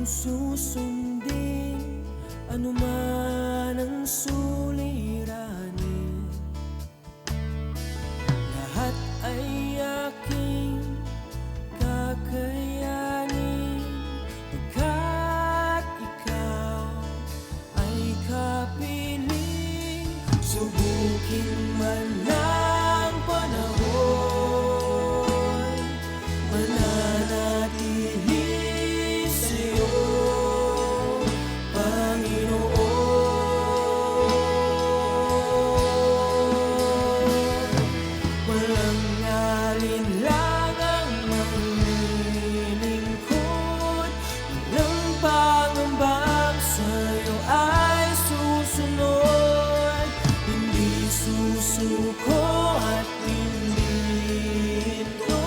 susundin anuman ang suliranin. Lahat ay aking kakayanin, pagkat ikaw ay kapiling. Subukin man ng panahon, mananatili sa'yo, Panginoon. Walang alinlangang maglilingkod, walang pangambang sa'yo ay susunod. Hindi susuko at hindi ito,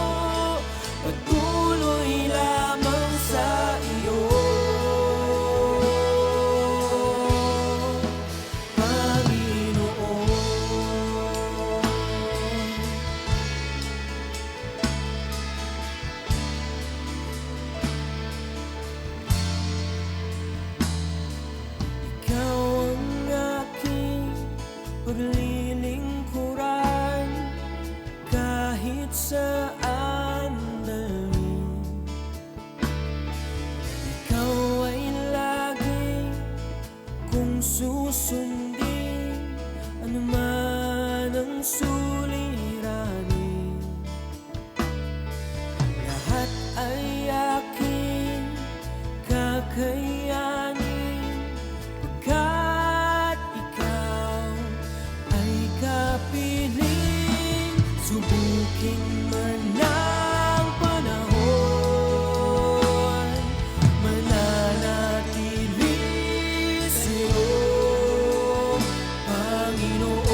patuloy lamang sa iyo, Panginoon. Ikaw ang aking paglilingkuran, kahit saan dalhin. Ikaw ay lagi kung susundin anuman ang suliranin. Lahat ay aking kakayanin, pagkat ikaw ay kapiling. Subukin man ng panahon, mananatili sa'yo, Panginoon.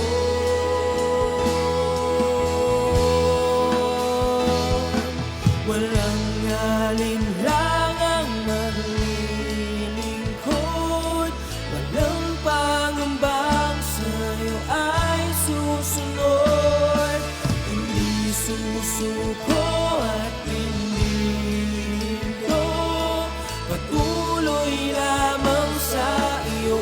Walang alinlangang maglilingkod, walang pangambang sa'yo ay susunod. Hindi susuko at hindi hinto, patuloy lamang sa iyo.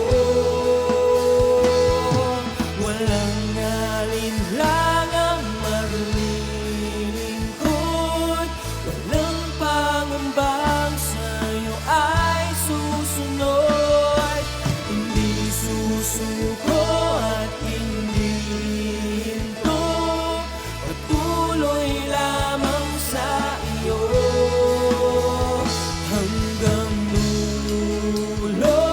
Walang alinlangang maglilingkod, walang pangambang sa'yo ay susunod. Hindi susuko at hindi hinto, patuloy lamang sa iyo, hanggang dulo.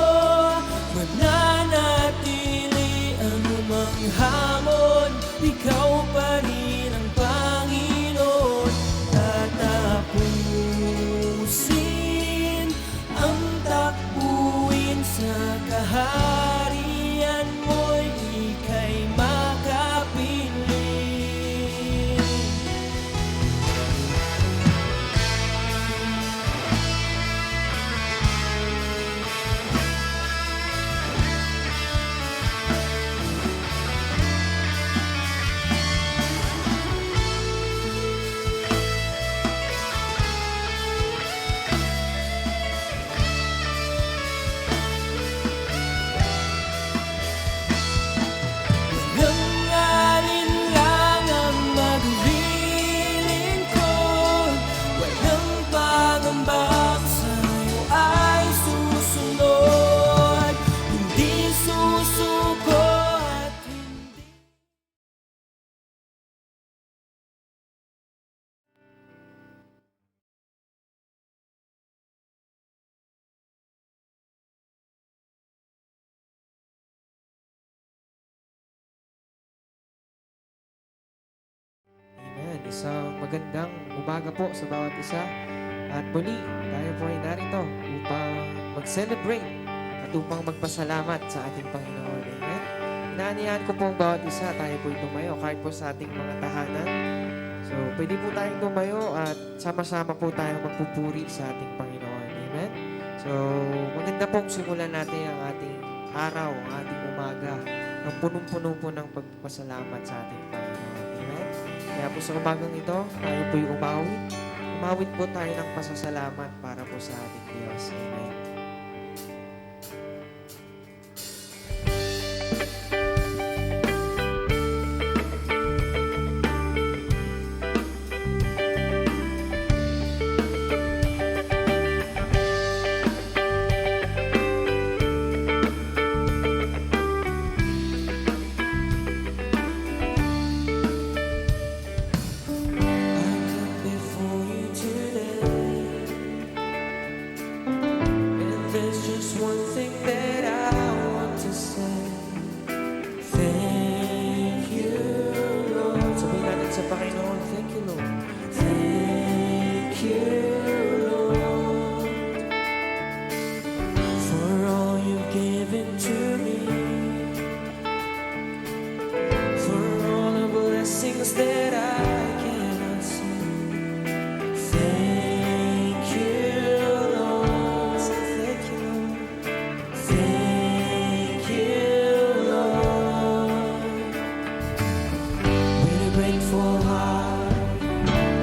Mananatili anumang hamon, ikaw pa rin ang Panginoon. Tatapusin ang takbuhin sa kaharian mo'y ika'y makapiling. Walang alinlangang maglilingkod, walang pangambang sa'yo ay susunod. Hindi susuko at hindi. Amen. Isang magandang umaga po sa bawat isa. At muli, tayo po ay narito upang mag-celebrate at upang magpasalamat sa ating Panginoon. Amen. Inaanihan ko po ang bawat isa, tayo po tumayo kahit po sa ating mga tahanan. So, pwede po tayong tumayo at sama-sama po tayong magpupuri sa ating Panginoon. Amen. So, maganda pong simulan natin ang ating araw, ang ating umaga, ng punong-puno po ng pagpasalamat sa ating Panginoon. Amen. Kaya po sa umagang ito, tayo po'y umawit umawit po tayo ng pasasalamat para po sa ating Diyos. Amen. before you today, and there's just one thing that I want to say. Thank you, Lord. Sabihin natin sa Panginoon, thank you, Lord. Thank you, Lord, for all you've given to me, for all the blessings that I cannot see. Thank you, Lord. Thank you, Lord. Thank you, Lord. With a grateful heart,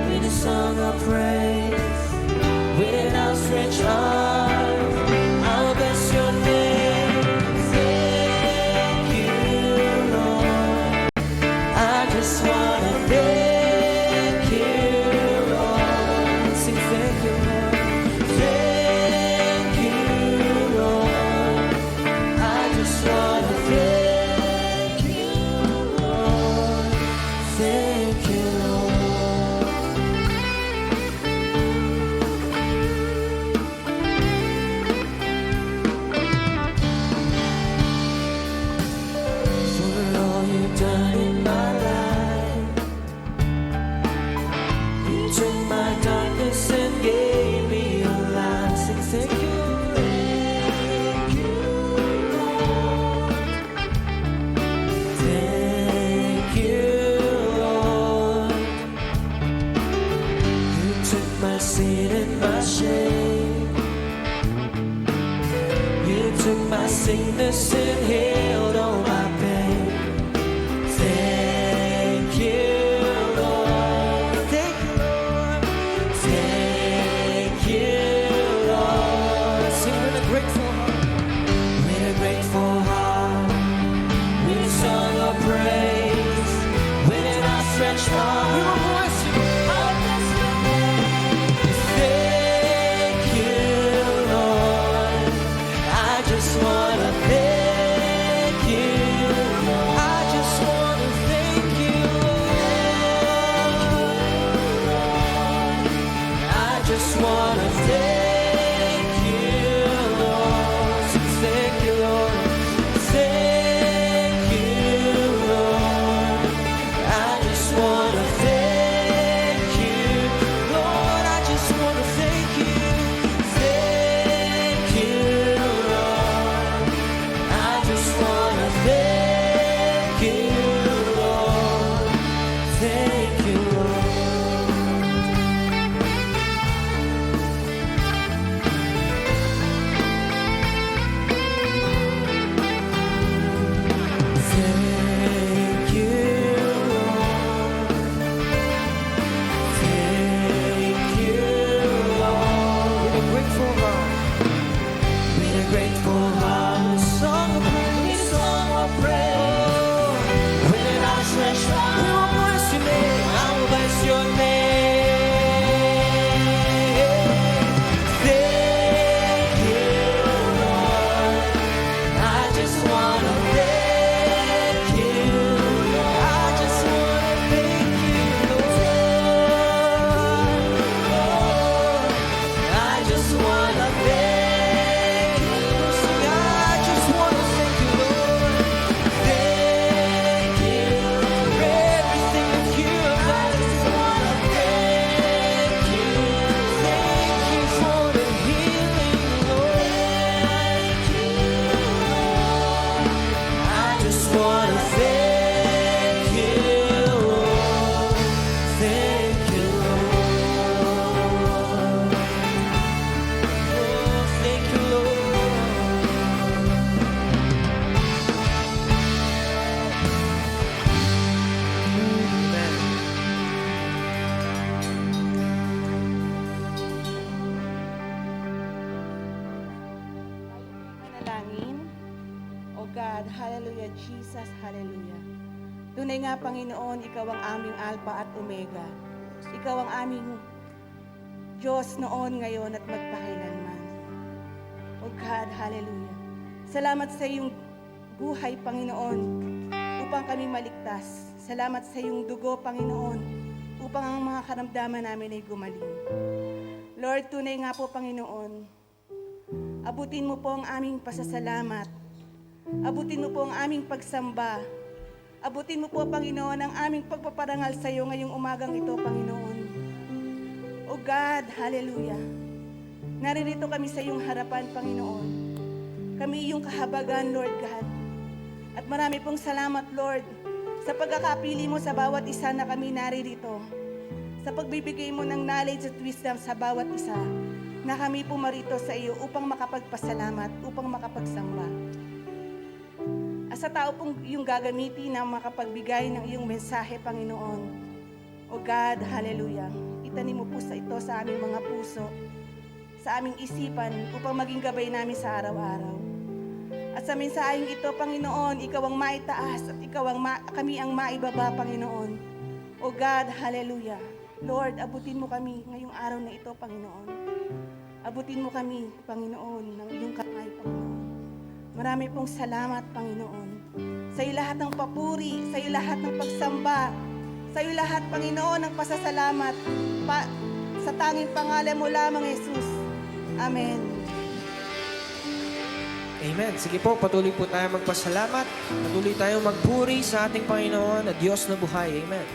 with a song of praise, with an outstretched arm, I'll bless your name. Thank you, Lord. I just wanna thank you, Lord. Sing thank you, Lord. Thank you, Lord. I just wanna thank you, Lord. Thank you, Lord. For all you've done in my life, you took my darkness and gave me a light. Sing thank you, Lord. Thank you, Lord. You took my sin and my shame. You took my sickness and healed all my pain. Thank you, Lord. Thank you, Lord. Thank you, Lord. Sing with a grateful heart. With a grateful heart. With a song of praise. With an outstretched arm. We will bless you. I'll bless your name. Thank you, Lord. I just wanna thank you. I just wanna thank you, Lord. I just wanna thank you, Lord. Thank you, Lord. Thank you, Lord. I just wanna thank you, Lord. I just wanna thank you. Thank you, Lord. I just wanna thank you, Lord. Thank you, Lord. Thank you, Lord. Thank you, Lord. With a grateful heart, With a grateful heart, a song of praise, a song of praise. With an outstretched arm, we will bless your name. I will bless your name. Thank you, Lord. I just wanna thank you, Lord. I just wanna thank you, Lord. I just wanna thank you. manalangin. O God, hallelujah, Jesus, hallelujah. Tunay nga, Panginoon, Ikaw ang aming Alpha at Omega. Ikaw ang aming Diyos noon, ngayon, at magpakailanman. O God, hallelujah. Salamat sa iyong buhay, Panginoon, upang kami maligtas. Salamat sa iyong dugo, Panginoon, upang ang mga karamdaman namin ay gumaling. Lord, tunay nga po, Panginoon, abutin mo po ang aming pasasalamat. Abutin mo po ang aming pagsamba. Abutin mo po, Panginoon, ang aming pagpaparangal sa iyo ngayong umagang ito, Panginoon. O God, hallelujah. Naririto kami sa iyong harapan, Panginoon. Kami iyong kahabagan, Lord God. At marami pong salamat, Lord, sa pagkakapili mo sa bawat isa na kami naririto. Sa pagbibigay mo ng knowledge at wisdom sa bawat isa na kami pumarito sa iyo upang makapagpasalamat, upang makapagsamba. At sa tao pong iyong gagamitin na makapagbigay ng iyong mensahe, Panginoon. O God, hallelujah. Itanim mo po sa ito sa aming mga puso, sa aming isipan, upang maging gabay namin sa araw-araw. At sa mensaheng ito, Panginoon, Ikaw ang maitaas at kami ang maibaba, Panginoon. O God, hallelujah. Lord, abutin mo kami ngayong araw na ito, Panginoon. Abutin mo kami, Panginoon, ng iyong kamay, Panginoon. Marami pong salamat, Panginoon. Sa iyo lahat ng papuri, sa iyo lahat ng pagsamba, sa iyo lahat, Panginoon, ng pasasalamat, sa tanging pangalan mo lamang, Jesus. Amen. Amen. Sige po, patuloy po tayo magpasalamat. Patuloy tayo magpuri sa ating Panginoon na Diyos na buhay. Amen.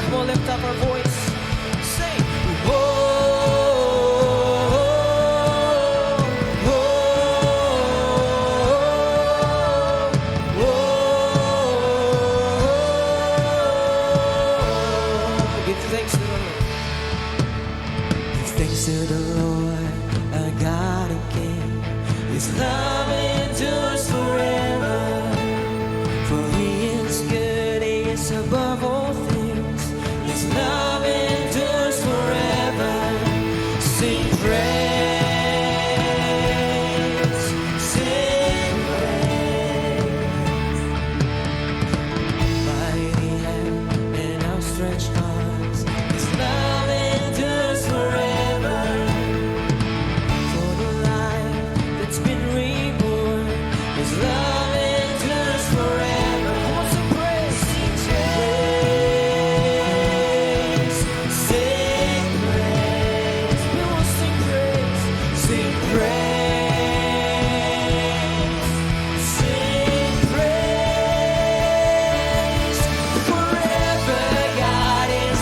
Come on, lift up our voice. Sing. Give thanks to the Lord. Give thanks to the Lord, our God and King. His love endures forever. For He is good, He is above all things. His love endures forever. Sing praise, sing praise. Mighty hand and outstretched arms. His love endures forever. For the life that's been reborn, His love endures forever. Who wants to praise? Sing praise, sing praise. We will sing praise, sing praise, sing praise. Forever God in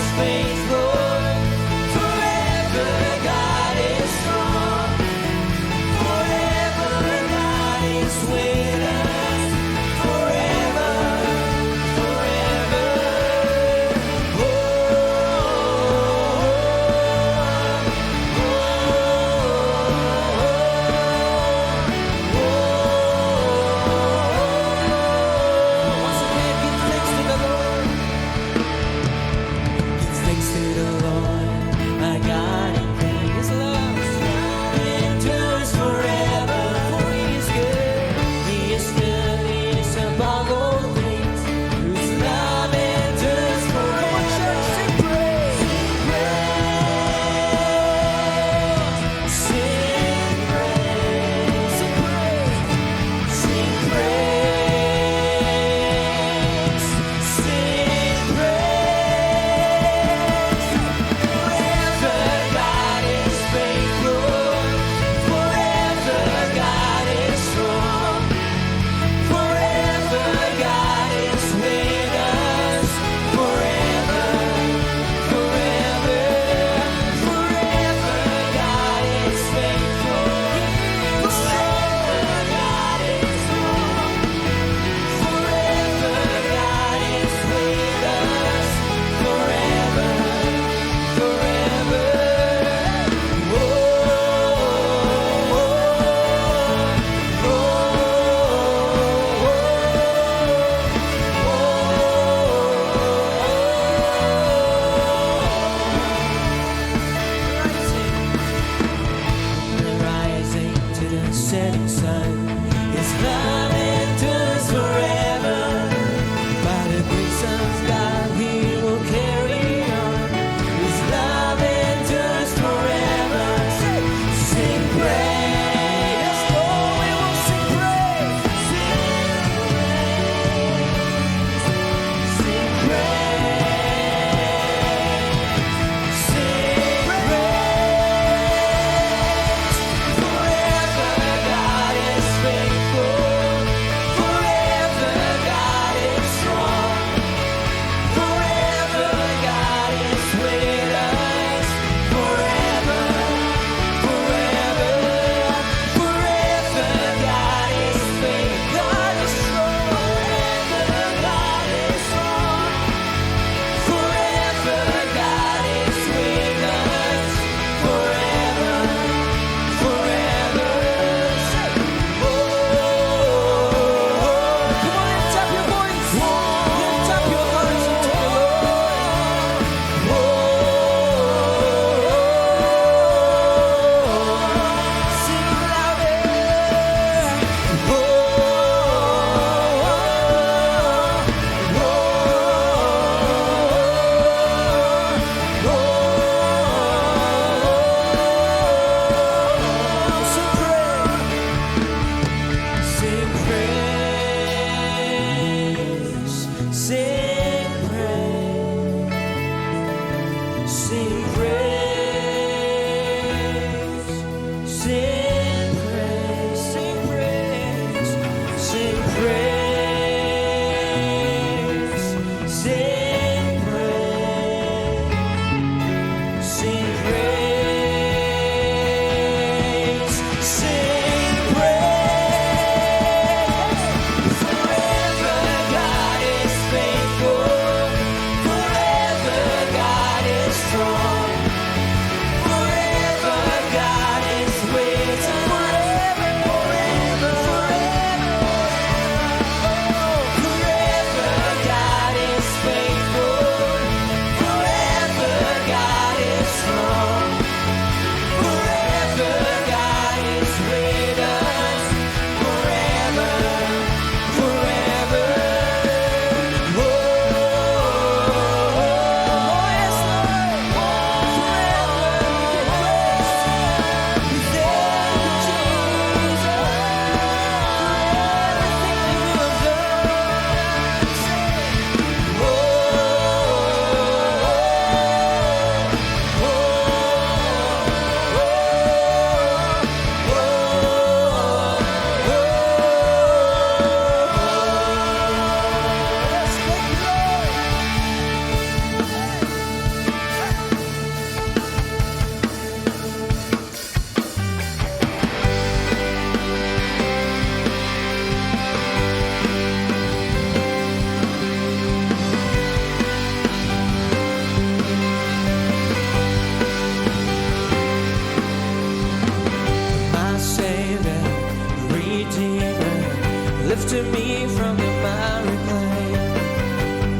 lifted me from the miry clay.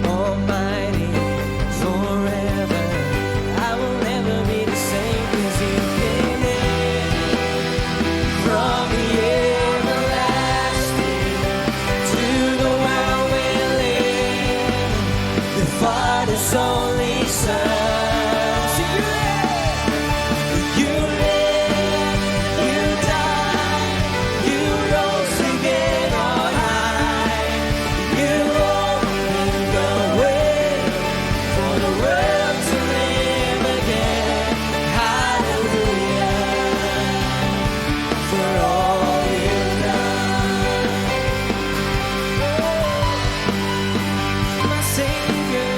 Almighty, forever, I will never be the same, 'cause you came in from the everlasting to the world we live. The Father's only Son. So you live, you died, you rose again on high. You opened the way for the world to live again. Hallelujah, for all you've done. My Savior,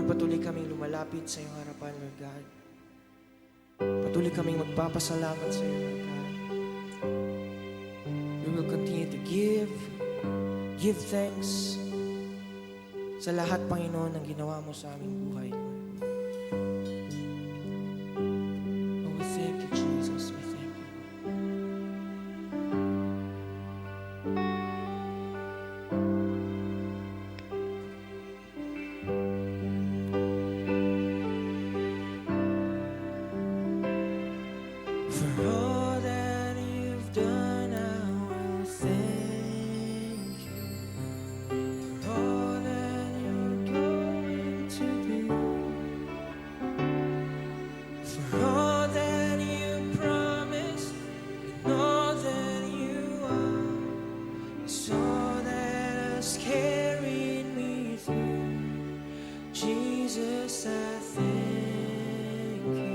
Lord, patuloy kaming lumalapit sa iyong harapan, Lord God. Patuloy kaming magpapasalamat sa iyo, Lord God. We will continue to give thanks sa lahat, Panginoon, ng ginawa mo sa aming buhay, Lord. Oh, we thank you, Jesus. We thank you. For all that you've done, I will thank you. For all that you're going to do. For all that you promised and all that you are. It's all that has carried me through. Jesus, I thank you.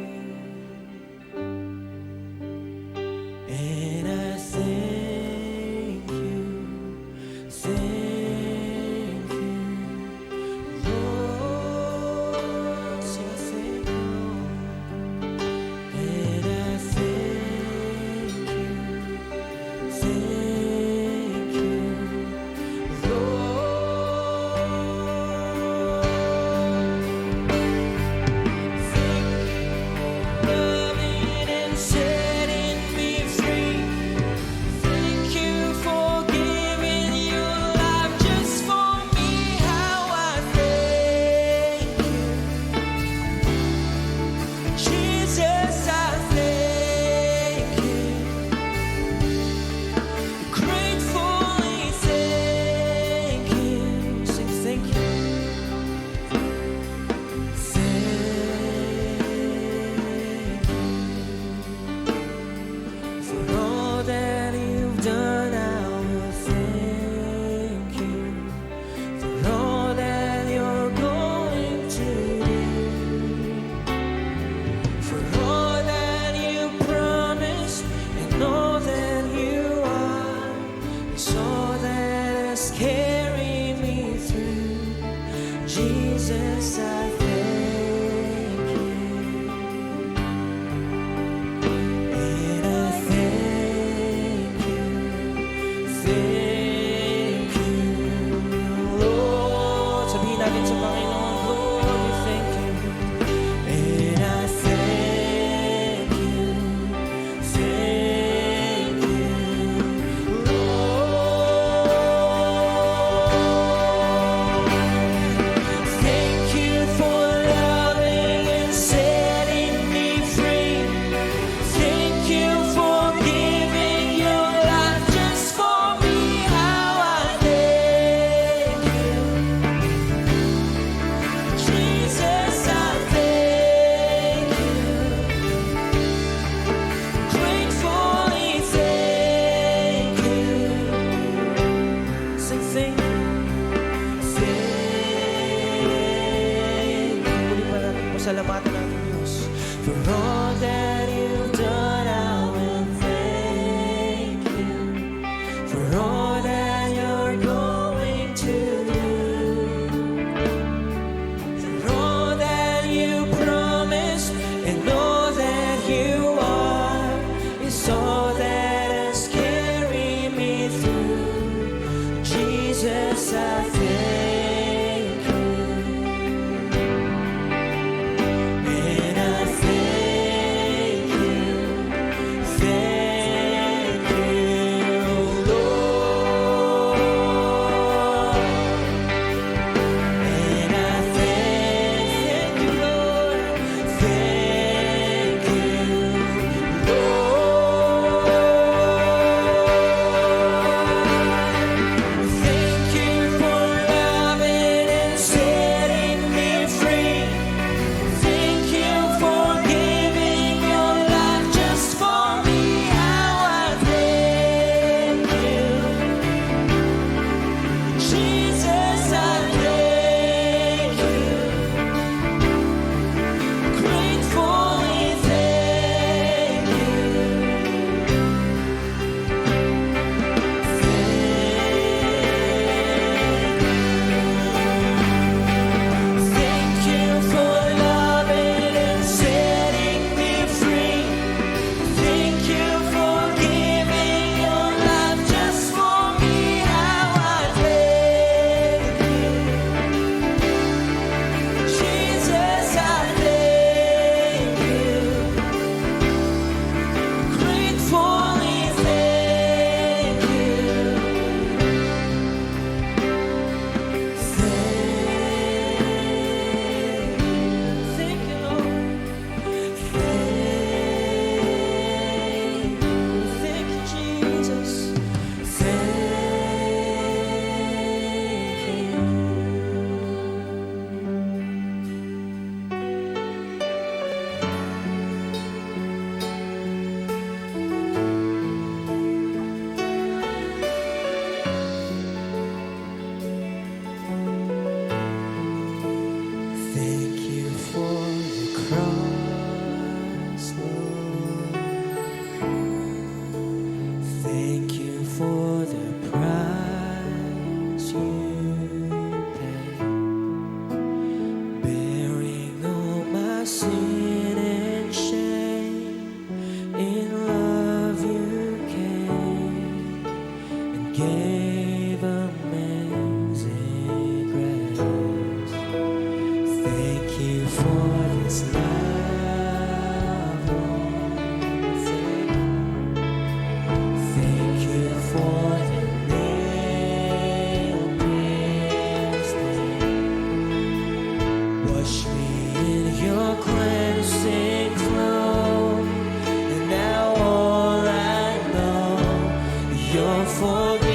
gave amazing grace. Thank you for this love, Lord. Thank you for the nail-pierced hands. Wash me in your cleansing flow, and now all I know, you're forgiven.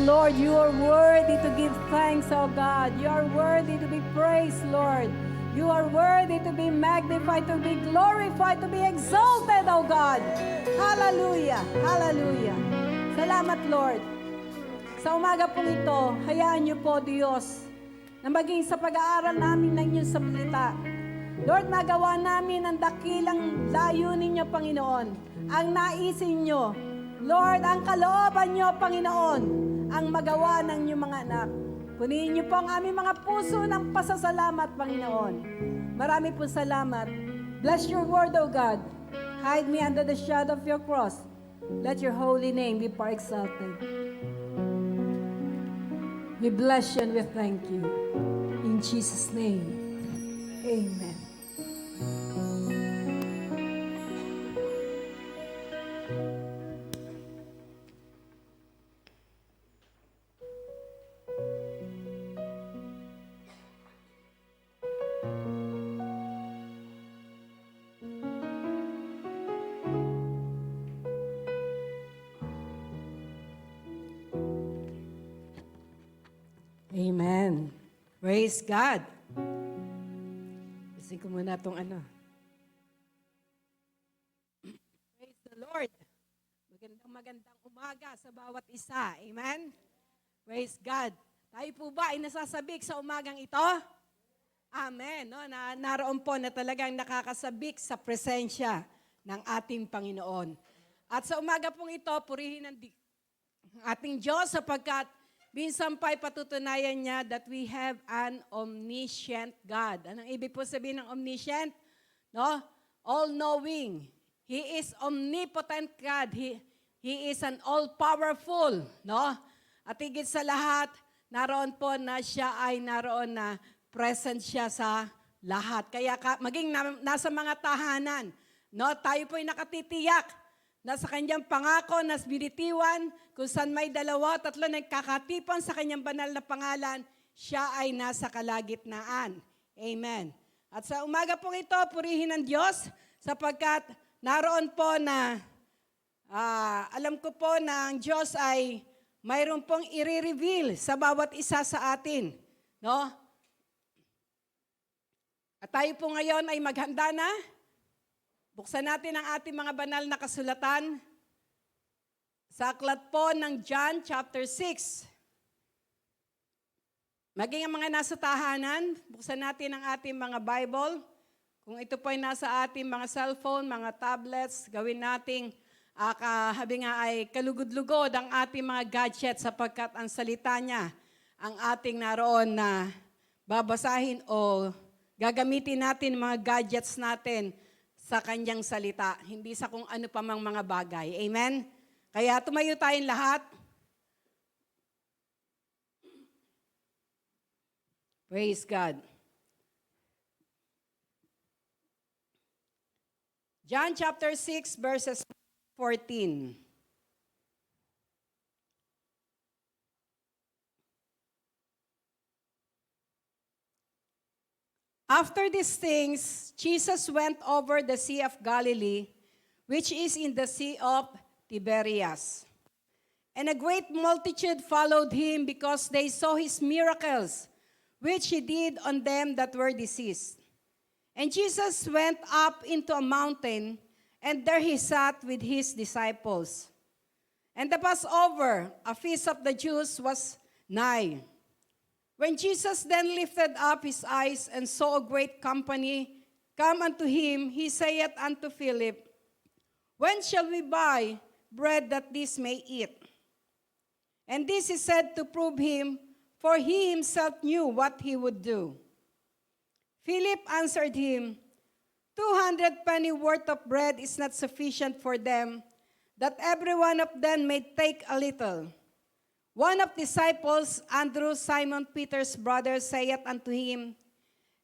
Lord. You are worthy to give thanks, oh God. You are worthy to be praised, Lord. You are worthy to be magnified, to be glorified, to be exalted, oh God. Hallelujah. Hallelujah. Salamat, Lord. Sa umaga pong ito, hayaan niyo po, Diyos, na maging sa pag-aaral namin ng inyong salita. Lord, magawa namin ang dakilang layunin niyo, Panginoon. Ang naisin niyo. Lord, ang kalooban niyo, Panginoon, ang magawa ng inyong mga anak. Punihin niyo po ang aming mga puso ng pasasalamat, Panginoon. Marami po salamat. Bless your word, O God. Hide me under the shadow of your cross. Let your holy name be far exalted. We bless you and we thank you. In Jesus' name, amen. Amen. Praise God. Isin ko muna itong ano. Praise the Lord. Magandang umaga sa bawat isa. Amen. Praise God. Tayo po ba ay nasasabik sa umagang ito? Amen. No? Naroon po na talagang nakakasabik sa presensya ng ating Panginoon. At sa umaga pong ito, purihin ang ating Diyos sapagkat minsan pa'y patutunayan niya that we have an omniscient God. Anong ibig po sabihin ng omniscient? No? All-knowing. He is omnipotent God. He is an all-powerful. No? At higit sa lahat, naroon po na siya ay naroon na present siya sa lahat. Kaya maging nasa mga tahanan, no? Tayo po'y nakatitiyak na sa kanyang pangako na spiritiwan, kung saan may 2 o 3 nagkakatipan sa kanyang banal na pangalan, siya ay nasa kalagitnaan. Amen. At sa umaga pong ito, purihin ang Diyos sapagkat naroon po na, alam ko po na ang Diyos ay mayroon pong i-reveal sa bawat isa sa atin. No? At tayo po ngayon ay maghanda na. Buksan natin ang ating mga banal na kasulatan sa aklat po ng John chapter 6. Maging ang mga nasa tahanan, buksan natin ang ating mga Bible. Kung ito po ay nasa ating mga cellphone, mga tablets, gawin nating habi nga ay kalugod-lugod ang ating mga gadgets sapagkat ang salita niya ang ating naroon na babasahin o gagamitin natin mga gadgets natin sa kanyang salita, hindi sa kung ano pa mang mga bagay. Amen? Kaya tumayo tayong lahat. Praise God. John chapter 6 verses 14. After these things, Jesus went over the Sea of Galilee, which is in the Sea of Tiberias. And a great multitude followed him because they saw his miracles, which he did on them that were diseased. And Jesus went up into a mountain, and there he sat with his disciples. And the Passover, a feast of the Jews, was nigh. When Jesus then lifted up his eyes and saw a great company come unto him, he saith unto Philip, When shall we buy bread that these may eat? And this he said to prove him, for he himself knew what he would do. Philip answered him, 200 penny worth of bread is not sufficient for them, that every one of them may take a little. One of the disciples, Andrew, Simon Peter's brother, saith unto him,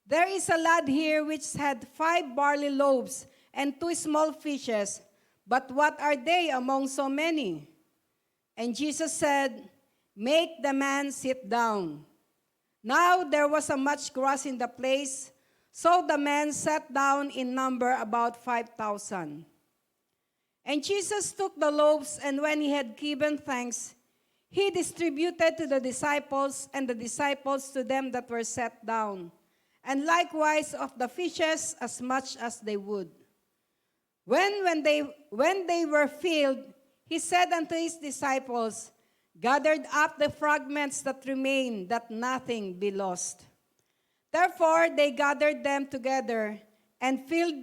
There is a lad here which had 5 barley loaves and 2 small fishes, but what are they among so many? And Jesus said, Make the man sit down. Now there was a much grass in the place, so the men sat down in number about 5,000. And Jesus took the loaves, and when he had given thanks, he distributed to the disciples, and the disciples to them that were set down, and likewise of the fishes as much as they would. When they were filled, he said unto his disciples, Gathered up the fragments that remain, that nothing be lost. Therefore they gathered them together, and filled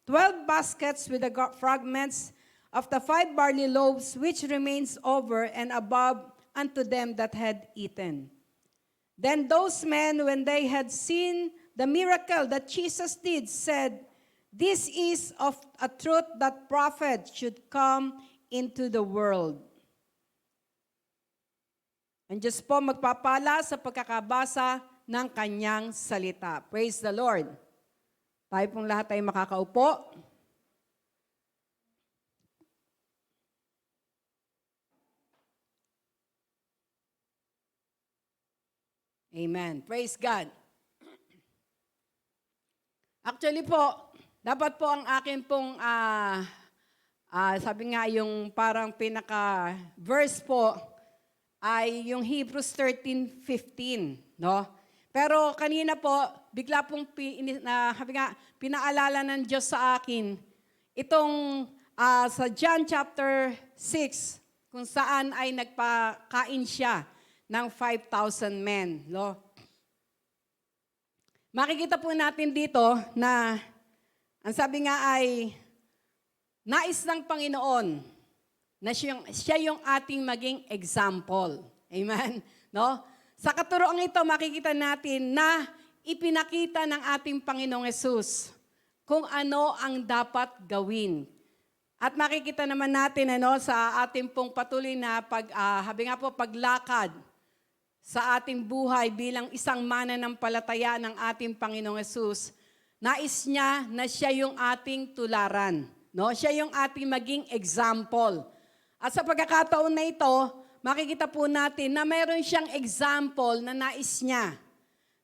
12 baskets with the fragments of the 5 barley loaves, which remains over and above unto them that had eaten. Then those men, when they had seen the miracle that Jesus did, said, This is of a truth that prophet should come into the world. Ang Diyos po magpapala sa pagkakabasa ng kanyang salita. Praise the Lord. Tayo pong lahat ay makakaupo. Amen. Praise God. Actually po, dapat po ang akin pong, sabi nga yung parang pinaka-verse po, ay yung Hebrews 13:15, no? Pero kanina po, bigla pong pinaalala ng Diyos sa akin, itong sa John chapter 6, kung saan ay nagpakain siya ng 5,000 men, no? Makikita po natin dito na, ang sabi nga ay, nais ng Panginoon na siya yung ating maging example. Amen? No? Sa katuroang ito, makikita natin na ipinakita ng ating Panginoong Yesus kung ano ang dapat gawin. At makikita naman natin sa ating pong patuloy na paglakad sa ating buhay bilang isang mananampalataya ng ating Panginoong Yesus. Nais niya na siya yung ating tularan. No? Siya yung ating maging example. At sa pagkakataon na ito, makikita po natin na mayroon siyang example na nais niya,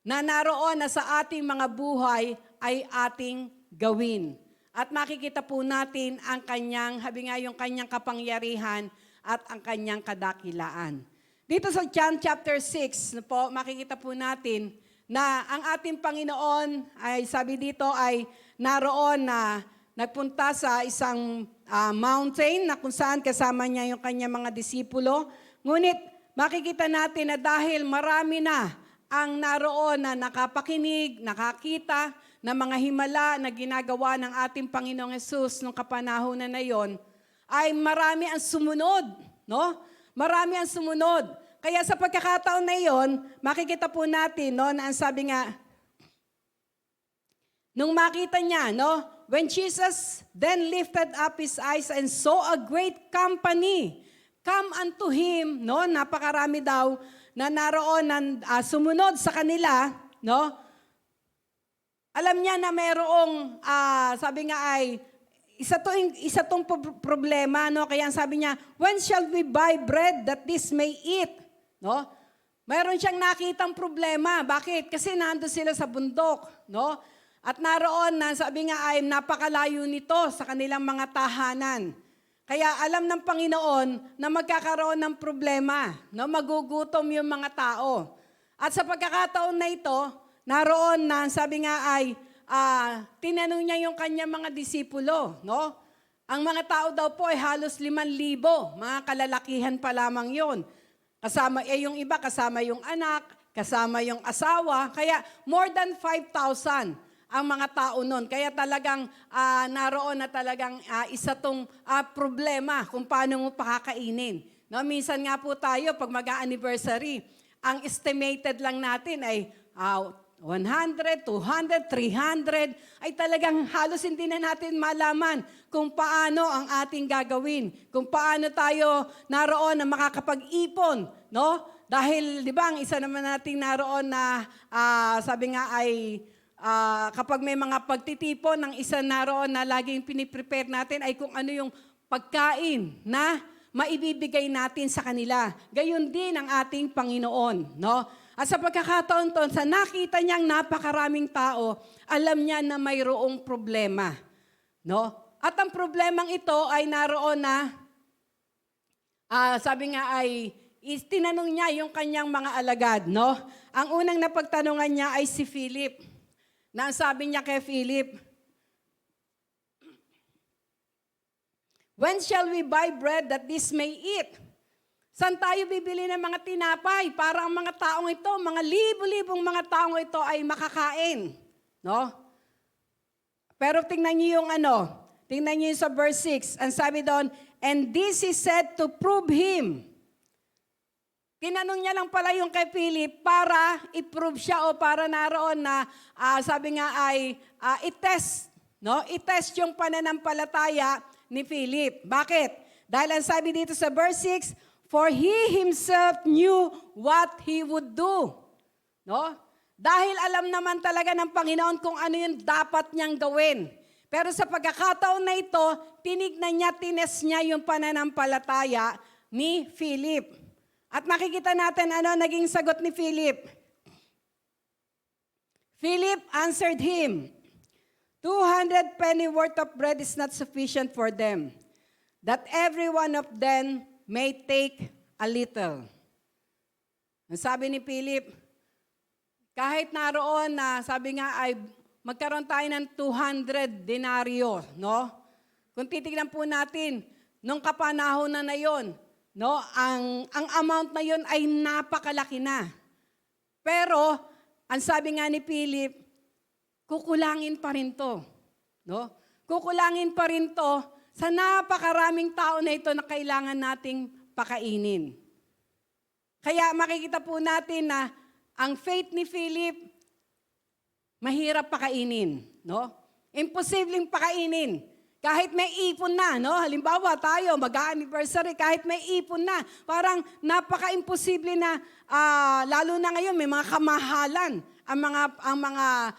na naroon na sa ating mga buhay ay ating gawin. At makikita po natin ang kanyang, yung kanyang kapangyarihan at ang kanyang kadakilaan. Dito sa John chapter 6, po, makikita po natin na ang ating Panginoon ay sabi dito ay naroon na nagpunta sa isang mountain na kung saan kasama niya yung kanyang mga disipulo. Ngunit makikita natin na dahil marami na ang naroon na nakapakinig, nakakita ng mga himala na ginagawa ng ating Panginoong Yesus nung kapanahonan na yon, ay marami ang sumunod. No? Marami ang sumunod. Kaya sa pagkakataon na yon, makikita po natin na ang sabi nga, nung makita niya, when Jesus then lifted up his eyes and saw a great company come unto him, napakarami daw na naroon ng sumunod sa kanila, alam niya na mayroong, sabi nga ay, isa tong problema, kaya sabi niya, when shall we buy bread that this may eat? Mayroon siyang nakitang problema. Bakit? Kasi nandun sila sa bundok, At naroon na, sabi nga ay napakalayo nito sa kanilang mga tahanan. Kaya alam ng Panginoon na magkakaroon ng problema, magugutom yung mga tao. At sa pagkakataon na ito, naroon na, sabi nga ay, tinanong niya yung kanyang mga disipulo. Ang mga tao daw po ay halos 5,000, mga kalalakihan pa lamang yon. Kasama, yung iba, kasama yung anak, kasama yung asawa, kaya more than 5,000. Ang mga tao nun. Kaya talagang naroon na talagang isa tong problema kung paano mo pakakainin. Minsan nga po tayo, pag mag-anniversary, ang estimated lang natin ay 100, 200, 300, ay talagang halos hindi na natin malaman kung paano ang ating gagawin. Kung paano tayo naroon na makakapag-ipon. Dahil, di ba, ang isa naman nating naroon na sabi nga ay kapag may mga pagtitipon, ng isa naroon na laging piniprepare natin ay kung ano yung pagkain na maibibigay natin sa kanila. Gayon din ang ating Panginoon. At sa pagkakataon to, sa nakita niyang napakaraming tao, alam niya na mayroong problema. At ang problemang ito ay naroon na, sabi nga ay, tinanong niya yung kanyang mga alagad, no? Ang unang napagtanungan niya ay si Philip. Na ang sabi niya kay Philip, "When shall we buy bread that this may eat?" Saan tayo bibili ng mga tinapay para ang mga taong ito, mga libo-libong mga taong ito ay makakain? No? Pero tingnan niyo yung tingnan niyo yung sa verse 6. Ang sabi doon, "And this he said to prove him." Tinanong niya lang pala yung kay Philip para i-prove siya o para naroon na sabi nga ay i-test. No? I-test yung pananampalataya ni Philip. Bakit? Dahil ang sabi dito sa verse 6, "For he himself knew what he would do." No? Dahil alam naman talaga ng Panginoon kung ano yung dapat niyang gawin. Pero sa pagkakataon na ito, tinignan niya, tinest niya yung pananampalataya ni Philip. At makikita natin naging sagot ni Philip. Philip answered him, 200 penny worth of bread is not sufficient for them, that every one of them may take a little. Ang sabi ni Philip, kahit naroon na sabi nga ay magkaroon tayo ng 200 denaryo, no? Kung titignan po natin, nung kapanahon na yon, no, ang amount na yon ay napakalaki na. Pero, ang sabi nga ni Philip, kukulangin pa rin to. No? Kukulangin pa rin to sa napakaraming tao na ito na kailangan nating pakainin. Kaya makikita po natin na ang faith ni Philip, mahirap pakainin. No? Imposibleng pakainin. Kahit may ipon na, no? Halimbawa tayo, mag-anniversary, kahit may ipon na, parang napaka-imposible na, lalo na ngayon, may mga kamahalan. Ang mga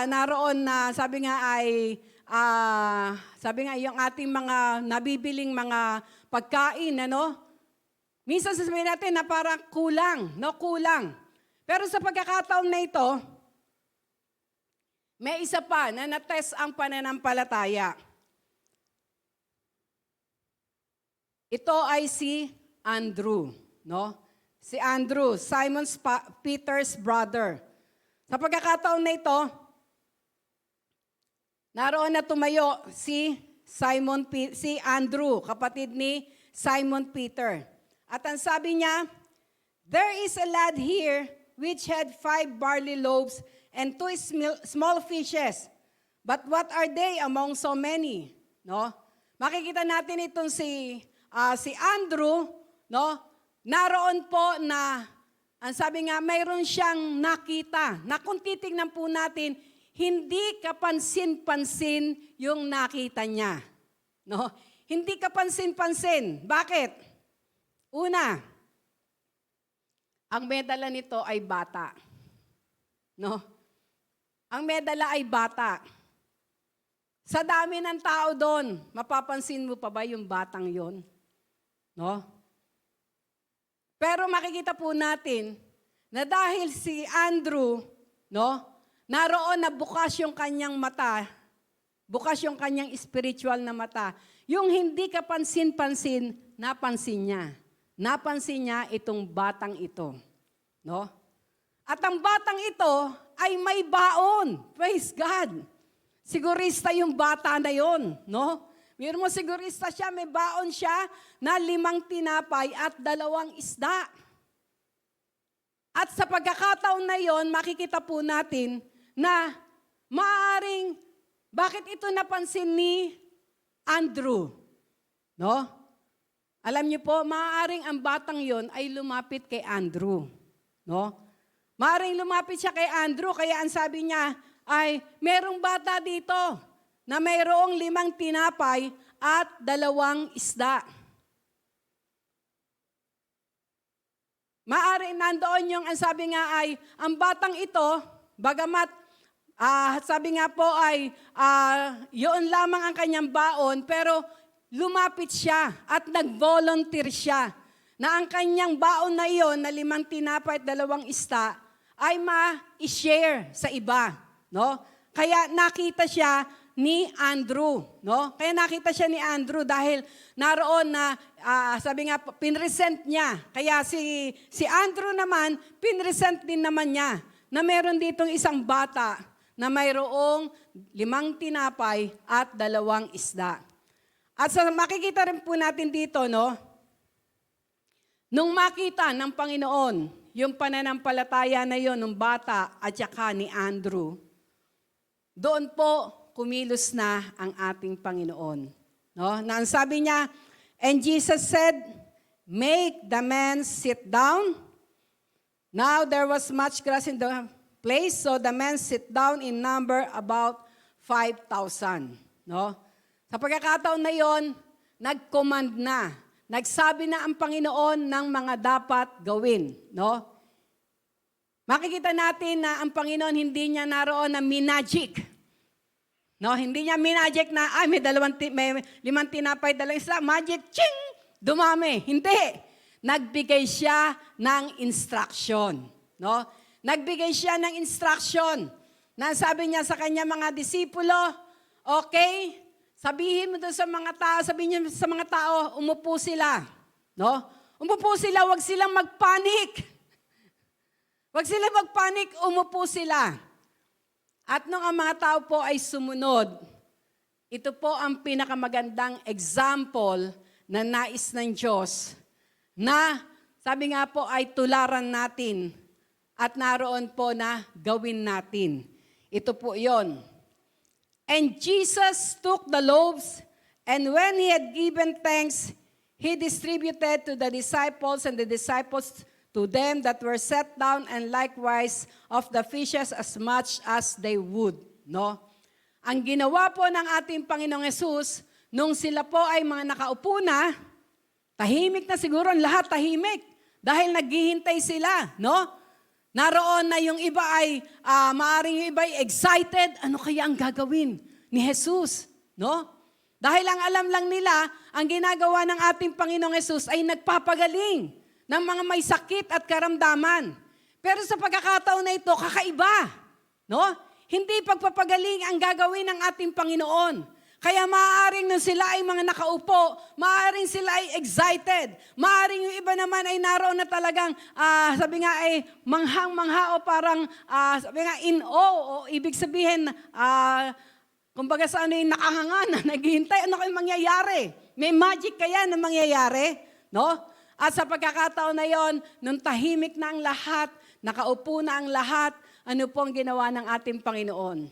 naroon na sabi nga ay, yung ating mga nabibiling mga pagkain, minsan sasabihin natin na parang kulang, no? Kulang. Pero sa pagkakataon na ito, may isa pa na natest ang pananampalataya. Ito ay si Andrew, no? Si Andrew, Simon Peter's brother. Sa pagkakataon na ito, naroon na tumayo si Andrew, kapatid ni Simon Peter. At ang sabi niya, "There is a lad here which had 5 barley loaves and 2 small fishes. But what are they among so many?" No? Makikita natin itong si Andrew, no? Naroon po na, ang sabi nga, mayroon siyang nakita, na kung titignan po natin, hindi kapansin-pansin yung nakita niya. No? Hindi kapansin-pansin. Bakit? Una, ang medala nito ay bata. No? Ang medala ay bata. Sa dami ng tao doon, mapapansin mo pa ba yung batang yon? No? Pero makikita po natin na dahil si Andrew, no, naroon na bukas yung kanyang mata, bukas yung kanyang spiritual na mata, yung hindi kapansin-pansin, napansin niya. Napansin niya itong batang ito. No? At ang batang ito ay may baon. Praise God. Sigurista yung bata na yon, no? Meron mo sigurista siya, may baon siya na 5 tinapay at 2 isda. At sa pagkakataon na yon, makikita po natin na maaaring, bakit ito napansin ni Andrew? No? Alam niyo po, maaaring ang batang yon ay lumapit kay Andrew. No? Maaaring lumapit siya kay Andrew, kaya ang sabi niya ay, merong bata dito na mayroong 5 tinapay at 2 isda. Maaaring nandoon yung, ang sabi nga ay, ang batang ito, bagamat, sabi nga po ay, yun lamang ang kanyang baon, pero lumapit siya at nag-volunteer siya na ang kanyang baon na iyon na 5 tinapay at 2 isda ay ma-share sa iba. No? Kaya nakita siya ni Andrew, no? Kaya nakita siya ni Andrew dahil naroon na, sabi nga, pinresent niya. Kaya si Andrew naman, pinresent din naman niya na meron ditong isang bata na mayroong 5 tinapay at 2 isda. At makikita rin po natin dito, no? Nung makita ng Panginoon, yung pananampalataya na yon ng bata at saka ni Andrew, doon po kumilos na ang ating Panginoon. No? Na ang sabi niya, and Jesus said, make the man sit down. Now there was much grass in the place, so the men sit down in number about 5,000. No? Sa pagkakataon na yon, nag-command na. Nagsabi na ang Panginoon ng mga dapat gawin. No? Makikita natin na ang Panginoon hindi niya naroon na minagic. No? Hindi niya minagic na, may 5 tinapay, 2 isda, magic, ching! Dumami. Hindi. Nagbigay siya ng instruction. No? Nagbigay siya ng instruction. Na sabi niya sa kanya mga disipulo, okay, sabihin mo doon sa mga tao, sabihin niya sa mga tao, umupo sila. No? Umupo sila, huwag silang magpanik. Huwag silang magpanik, umupo sila. At nung ang mga tao po ay sumunod, ito po ang pinakamagandang example na nais ng Diyos na sabi nga po ay tularan natin at naroon po na gawin natin. Ito po yon. And Jesus took the loaves, and when he had given thanks, he distributed to the disciples, and the disciples to them that were set down, and likewise of the fishes as much as they would. No? Ang ginawa po ng ating Panginoong Yesus, nung sila po ay mga nakaupo na, tahimik na siguro, lahat tahimik, dahil naghihintay sila, no? Naroon na yung iba ay, maaring yung iba ay excited, ano kaya ang gagawin ni Jesus? No? Dahil ang alam lang nila, ang ginagawa ng ating Panginoong Yesus ay nagpapagaling ng mga may sakit at karamdaman. Pero sa pagkakataon na ito, kakaiba. No? Hindi pagpapagaling ang gagawin ng ating Panginoon. Kaya maaaring nung sila ay mga nakaupo, maaaring sila ay excited, maaaring yung iba naman ay naroon na talagang, sabi nga ay manghang-mangha o parang, sabi nga in awe, o ibig sabihin, kumbaga sa ano yung nakahanga na, naghihintay, ano kayong mangyayari? May magic kaya na mangyayari? No? At sa pagkakataon na yon, nung tahimik na ang lahat, nakaupo na ang lahat, ano po ang ginawa ng ating Panginoon?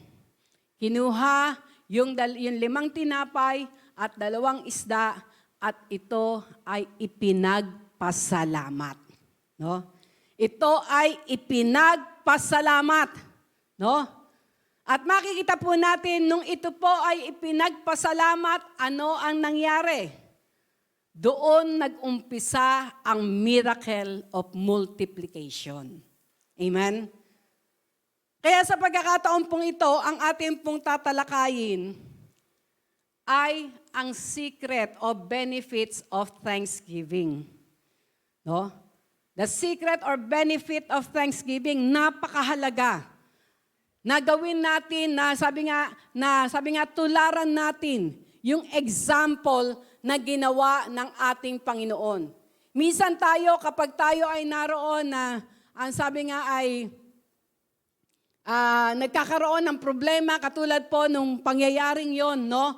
Kinuha yung 5 tinapay at 2 isda at ito ay ipinagpasalamat. No? Ito ay ipinagpasalamat. No? At makikita po natin nung ito po ay ipinagpasalamat, ano ang nangyari? Doon nag-umpisa ang miracle of multiplication. Amen? Kaya sa pagkakataon pong ito, ang ating pong tatalakayin ay ang secret or benefits of thanksgiving. No? The secret or benefit of thanksgiving, napakahalaga. Na gawin natin, na sabi nga tularan natin yung example na ginawa ng ating Panginoon. Minsan tayo, kapag tayo ay naroon na, ang sabi nga ay, nagkakaroon ng problema, katulad po nung pangyayaring yon, no?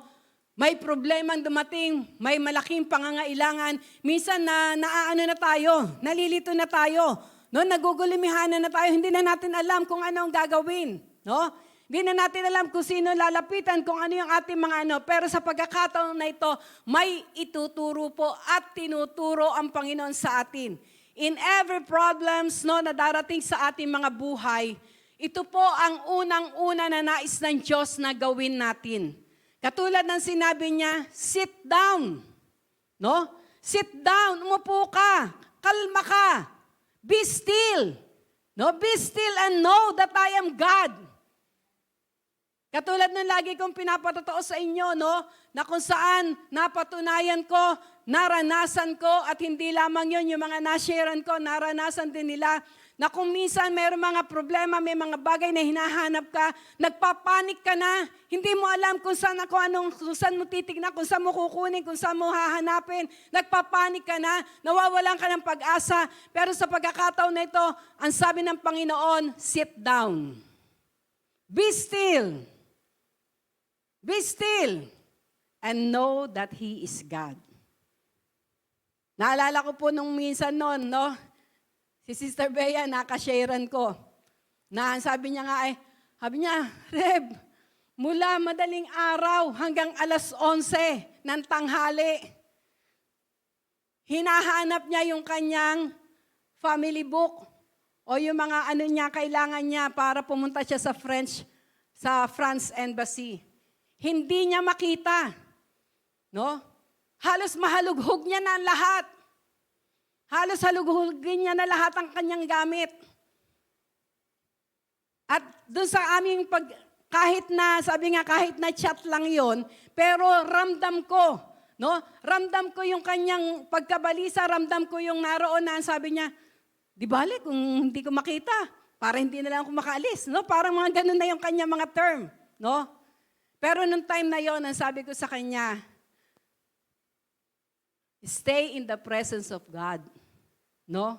May problemang dumating, may malaking pangangailangan, minsan naaano na tayo, nalilito na tayo, no? Nagugulimihanan na tayo, hindi na natin alam kung ano ang gagawin, no? Hindi na natin alam kung sino lalapitan, kung ano yung ating mga ano. Pero sa pagkakataon na ito, may ituturo po at tinuturo ang Panginoon sa atin. In every problems, no, na darating sa ating mga buhay, ito po ang unang-una na nais ng Diyos na gawin natin. Katulad ng sinabi niya, sit down. No? Sit down, umupo ka, kalma ka, be still. No? Be still and know that I am God. Katulad ng lagi kong pinapatotoo sa inyo, no? Na kung saan napatunayan ko, naranasan ko, at hindi lamang yun, yung mga nasharean ko, naranasan din nila na kung minsan mayroong mga problema, may mga bagay na hinahanap ka, nagpapanik ka na, hindi mo alam kung saan mo titignan, kung saan mo kukunin, kung saan mo hahanapin, nagpapanik ka na, nawawalan ka ng pag-asa, pero sa pagkakataon na ito, ang sabi ng Panginoon, sit down. Be still. Be still. And know that He is God. Naalala ko po nung minsan noon, no? Si Sister Bea, nakasharean ko. Na sabi niya nga Reb, mula madaling araw hanggang 11:00 ng tanghali, hinahanap niya yung kanyang family book o yung mga kailangan niya para pumunta siya sa France Embassy. Hindi niya makita. No? Halos mahalughog niya na lahat. Halos halughugin niya na lahat ang kanyang gamit. At doon sa aming kahit na chat lang yon, pero ramdam ko, no? Ramdam ko yung kanyang pagkabalisa, ramdam ko yung naroon na sabi niya, di bale kung hindi ko makita, para hindi na lang ako makaalis, no? Parang mga ganun na yung kanyang mga term, no? Pero nung time na yon, ang sabi ko sa kanya, stay in the presence of God. No?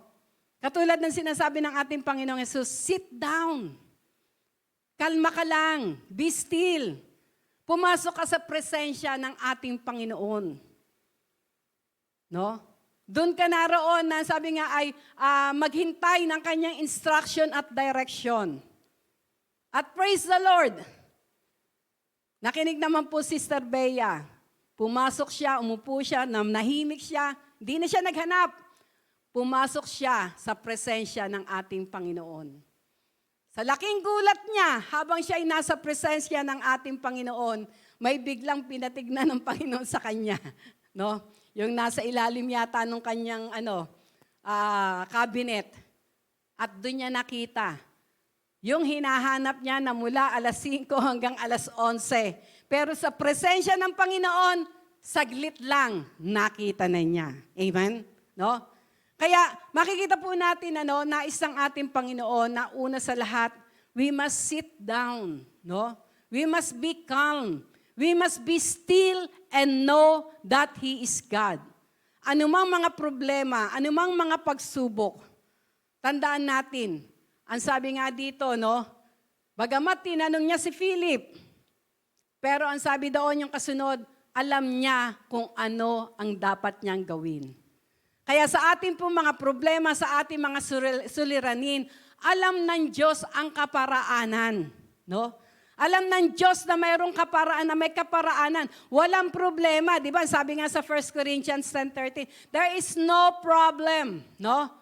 Katulad ng sinasabi ng ating Panginoong Yesus, sit down. Kalma ka lang. Be still. Pumasok ka sa presensya ng ating Panginoon. No? Doon ka naroon na sabi nga ay maghintay ng kanyang instruction at direction. At praise the Lord. Nakinig naman po Sister Bea. Pumasok siya, umupo siya, nahimik siya, hindi na siya naghanap. Pumasok siya sa presensya ng ating Panginoon. Sa laking gulat niya, habang siya ay nasa presensya ng ating Panginoon, may biglang pinatignan ng Panginoon sa kanya. No? Yung nasa ilalim yata ng kanyang cabinet. At doon niya nakita, yung hinahanap niya na mula 5:00 hanggang 11:00. Pero sa presensya ng Panginoon, saglit lang nakita na niya. Amen? No? Kaya makikita po natin nais ng ating Panginoon na una sa lahat, we must sit down. No? We must be calm. We must be still and know that He is God. Anumang mga problema, anumang mga pagsubok, tandaan natin, ang sabi nga dito, no? Bagamat tinanong niya si Philip, pero ang sabi doon yung kasunod, alam niya kung ano ang dapat niyang gawin. Kaya sa ating pong mga problema, sa ating mga suliranin, alam ng Diyos ang kaparaanan. No? Alam ng Diyos na mayroong kaparaan, na may kaparaanan. Walang problema. Di ba? Sabi nga sa 1 Corinthians 10:13, there is no problem, no?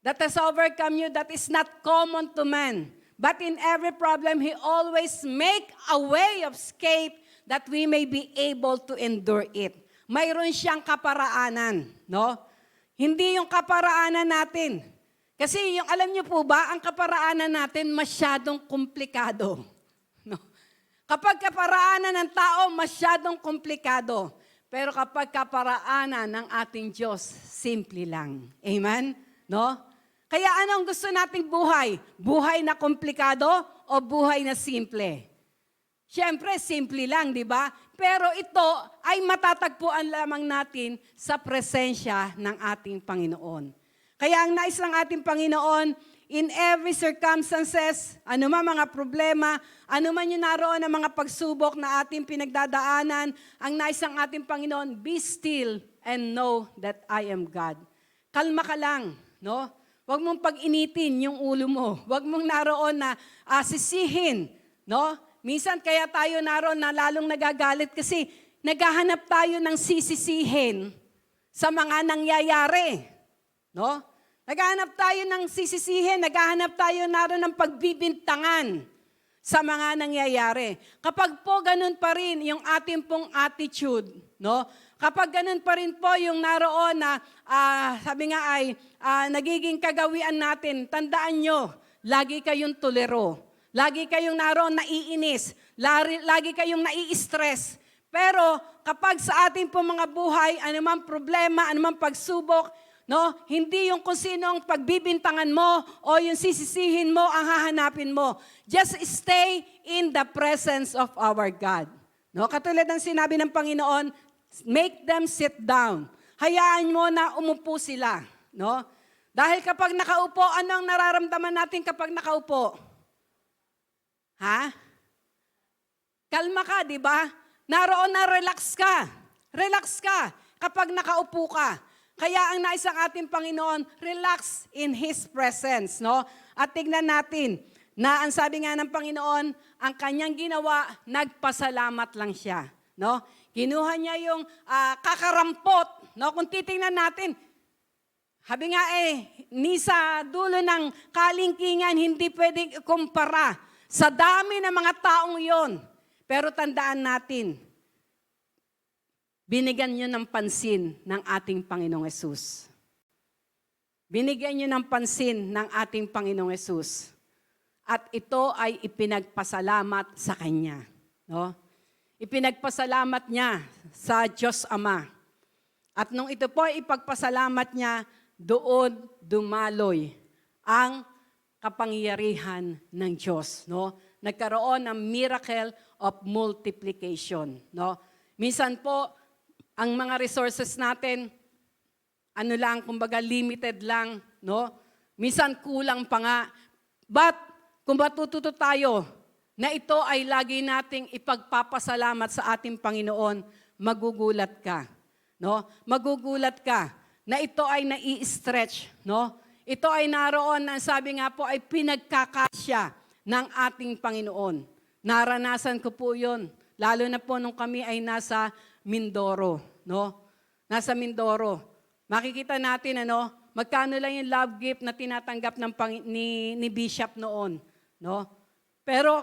That has overcome you, that is not common to man. But in every problem, He always make a way of escape that we may be able to endure it. Mayroon siyang kaparaanan, no? Hindi yung kaparaanan natin. Kasi alam niyo po ba, ang kaparaanan natin masyadong komplikado. No? Kapag kaparaanan ng tao, masyadong komplikado. Pero kapag kaparaanan ng ating Diyos, simple lang. Amen? No? Kaya anong gusto nating buhay? Buhay na komplikado o buhay na simple? Siyempre, simple lang, di ba? Pero ito ay matatagpuan lamang natin sa presensya ng ating Panginoon. Kaya ang nais ng ating Panginoon, in every circumstances, anuman mga problema, anuman yung naroon ng mga pagsubok na ating pinagdadaanan, ang nais ng ating Panginoon, be still and know that I am God. Kalma ka lang, no? Huwag mong pag-initin yung ulo mo. Huwag mong naroon na sisihin. No? Minsan kaya tayo naroon na lalong nagagalit kasi naghahanap tayo ng sisisihin sa mga nangyayari. No? Naghahanap tayo ng sisisihin, naghahanap tayo naroon ng pagbibintangan sa mga nangyayari. Kapag po ganun pa rin yung ating pong attitude, no? Kapag ganun pa rin po yung naroon na, sabi nga ay, nagiging kagawian natin, tandaan nyo, lagi kayong tulero. Lagi kayong naroon naiinis. Lagi kayong nai-stress. Pero kapag sa ating po mga buhay, anumang problema, anumang pagsubok, No? Hindi yung kung sino ang pagbibintangan mo o yung sisisihin mo ang hahanapin mo. Just stay in the presence of our God. No? Katulad ng sinabi ng Panginoon, make them sit down. Hayaan mo na umupo sila. No? Dahil kapag nakaupo, ano ang nararamdaman natin kapag nakaupo? Ha? Kalma ka, di ba? Naroon na relax ka. Relax ka kapag nakaupo ka. Kaya ang nais ng ating Panginoon, relax in His presence. No? At tignan natin na ang sabi nga ng Panginoon, ang kanyang ginawa, nagpasalamat lang siya. No? Kinuha niya yung kakarampot. No? Kung titingnan natin, habi nga ni sa dulo ng kalingkingan, hindi pwedeng ikumpara sa dami ng mga taong yon. Pero tandaan natin, binigyan nyo ng pansin ng ating Panginoong Hesus. Binigyan nyo ng pansin ng ating Panginoong Hesus. At ito ay ipinagpasalamat sa Kanya. No? Ipinagpasalamat niya sa Diyos Ama. At nung ito po ay ipagpasalamat niya, doon dumaloy ang kapangyarihan ng Diyos. No? Nagkaroon ng miracle of multiplication. No? Minsan po, ang mga resources natin, ano lang, kumbaga limited lang, no? Minsan kulang pa nga. But, kung matututo tayo na ito ay lagi nating ipagpapasalamat sa ating Panginoon, magugulat ka, no? Magugulat ka na ito ay nai-stretch, no? Ito ay naroon na sabi nga po ay pinagkakasya ng ating Panginoon. Naranasan ko po 'yon, lalo na po nung kami ay nasa Mindoro, no? Nasa Mindoro. Makikita natin magkano lang yung love gift na tinatanggap ng ni Bishop noon, no? Pero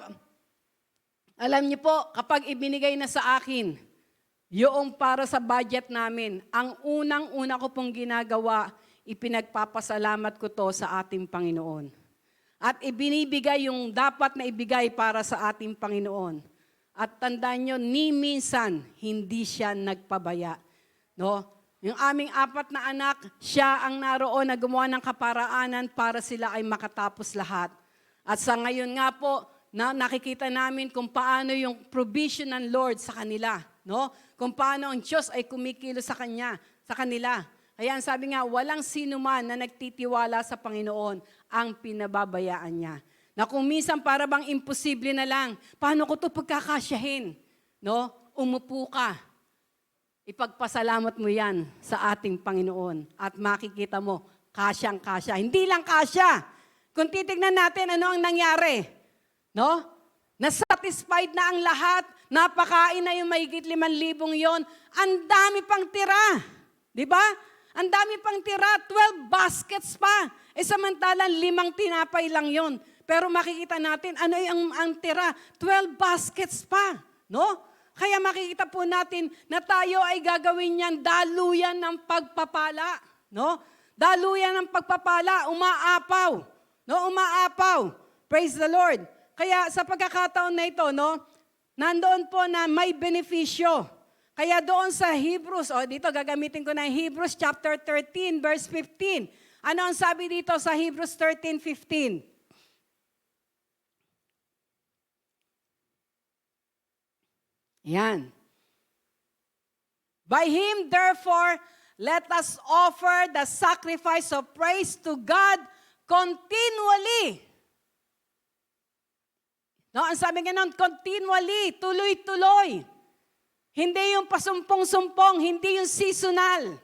alam niyo po, kapag ibinigay na sa akin, yung para sa budget namin, ang unang-una ko pong ginagawa, ipinagpapasalamat ko to sa ating Panginoon. At ibinibigay yung dapat na ibigay para sa ating Panginoon. At tandaan nyo, ni minsan, hindi siya nagpabaya. No? Yung aming 4 na anak, siya ang naroon na gumawa ng kaparaanan para sila ay makatapos lahat. At sa ngayon nga po, nakikita namin kung paano yung provision ng Lord sa kanila. No? Kung paano ang Diyos ay kumikilo sa kanila. Kaya ang sabi nga, walang sino man na nagtitiwala sa Panginoon ang pinababayaan niya. Na kung minsan para bang imposible na lang, paano ko ito pagkakasyahin? No? Umupo ka. Ipagpasalamat mo yan sa ating Panginoon. At makikita mo, kasyang-kasya. Hindi lang kasya. Kung titignan natin, ano ang nangyari? No? Nasatisfied na ang lahat. Napakain na yung mahigit 5,000 yon. Ang dami pang tira. Di ba? Ang dami pang tira. 12 baskets pa. Samantalang 5 tinapay lang yon. Pero makikita natin, ano ang tira? 12 baskets pa. No? Kaya makikita po natin na tayo ay gagawin niyan daluyan ng pagpapala. No? Daluyan ng pagpapala, umaapaw. No? Umaapaw. Praise the Lord. Kaya sa pagkakataon na ito, no, nandoon po na may benepisyo. Kaya doon sa Hebrews, dito gagamitin ko na Hebrews chapter 13, verse 15. Ano ang sabi dito sa Hebrews 13:15? Yan. By Him, therefore, let us offer the sacrifice of praise to God continually. No, ang sabi nga nun, continually, tuloy-tuloy. Hindi yung pasumpong-sumpong, hindi yung seasonal.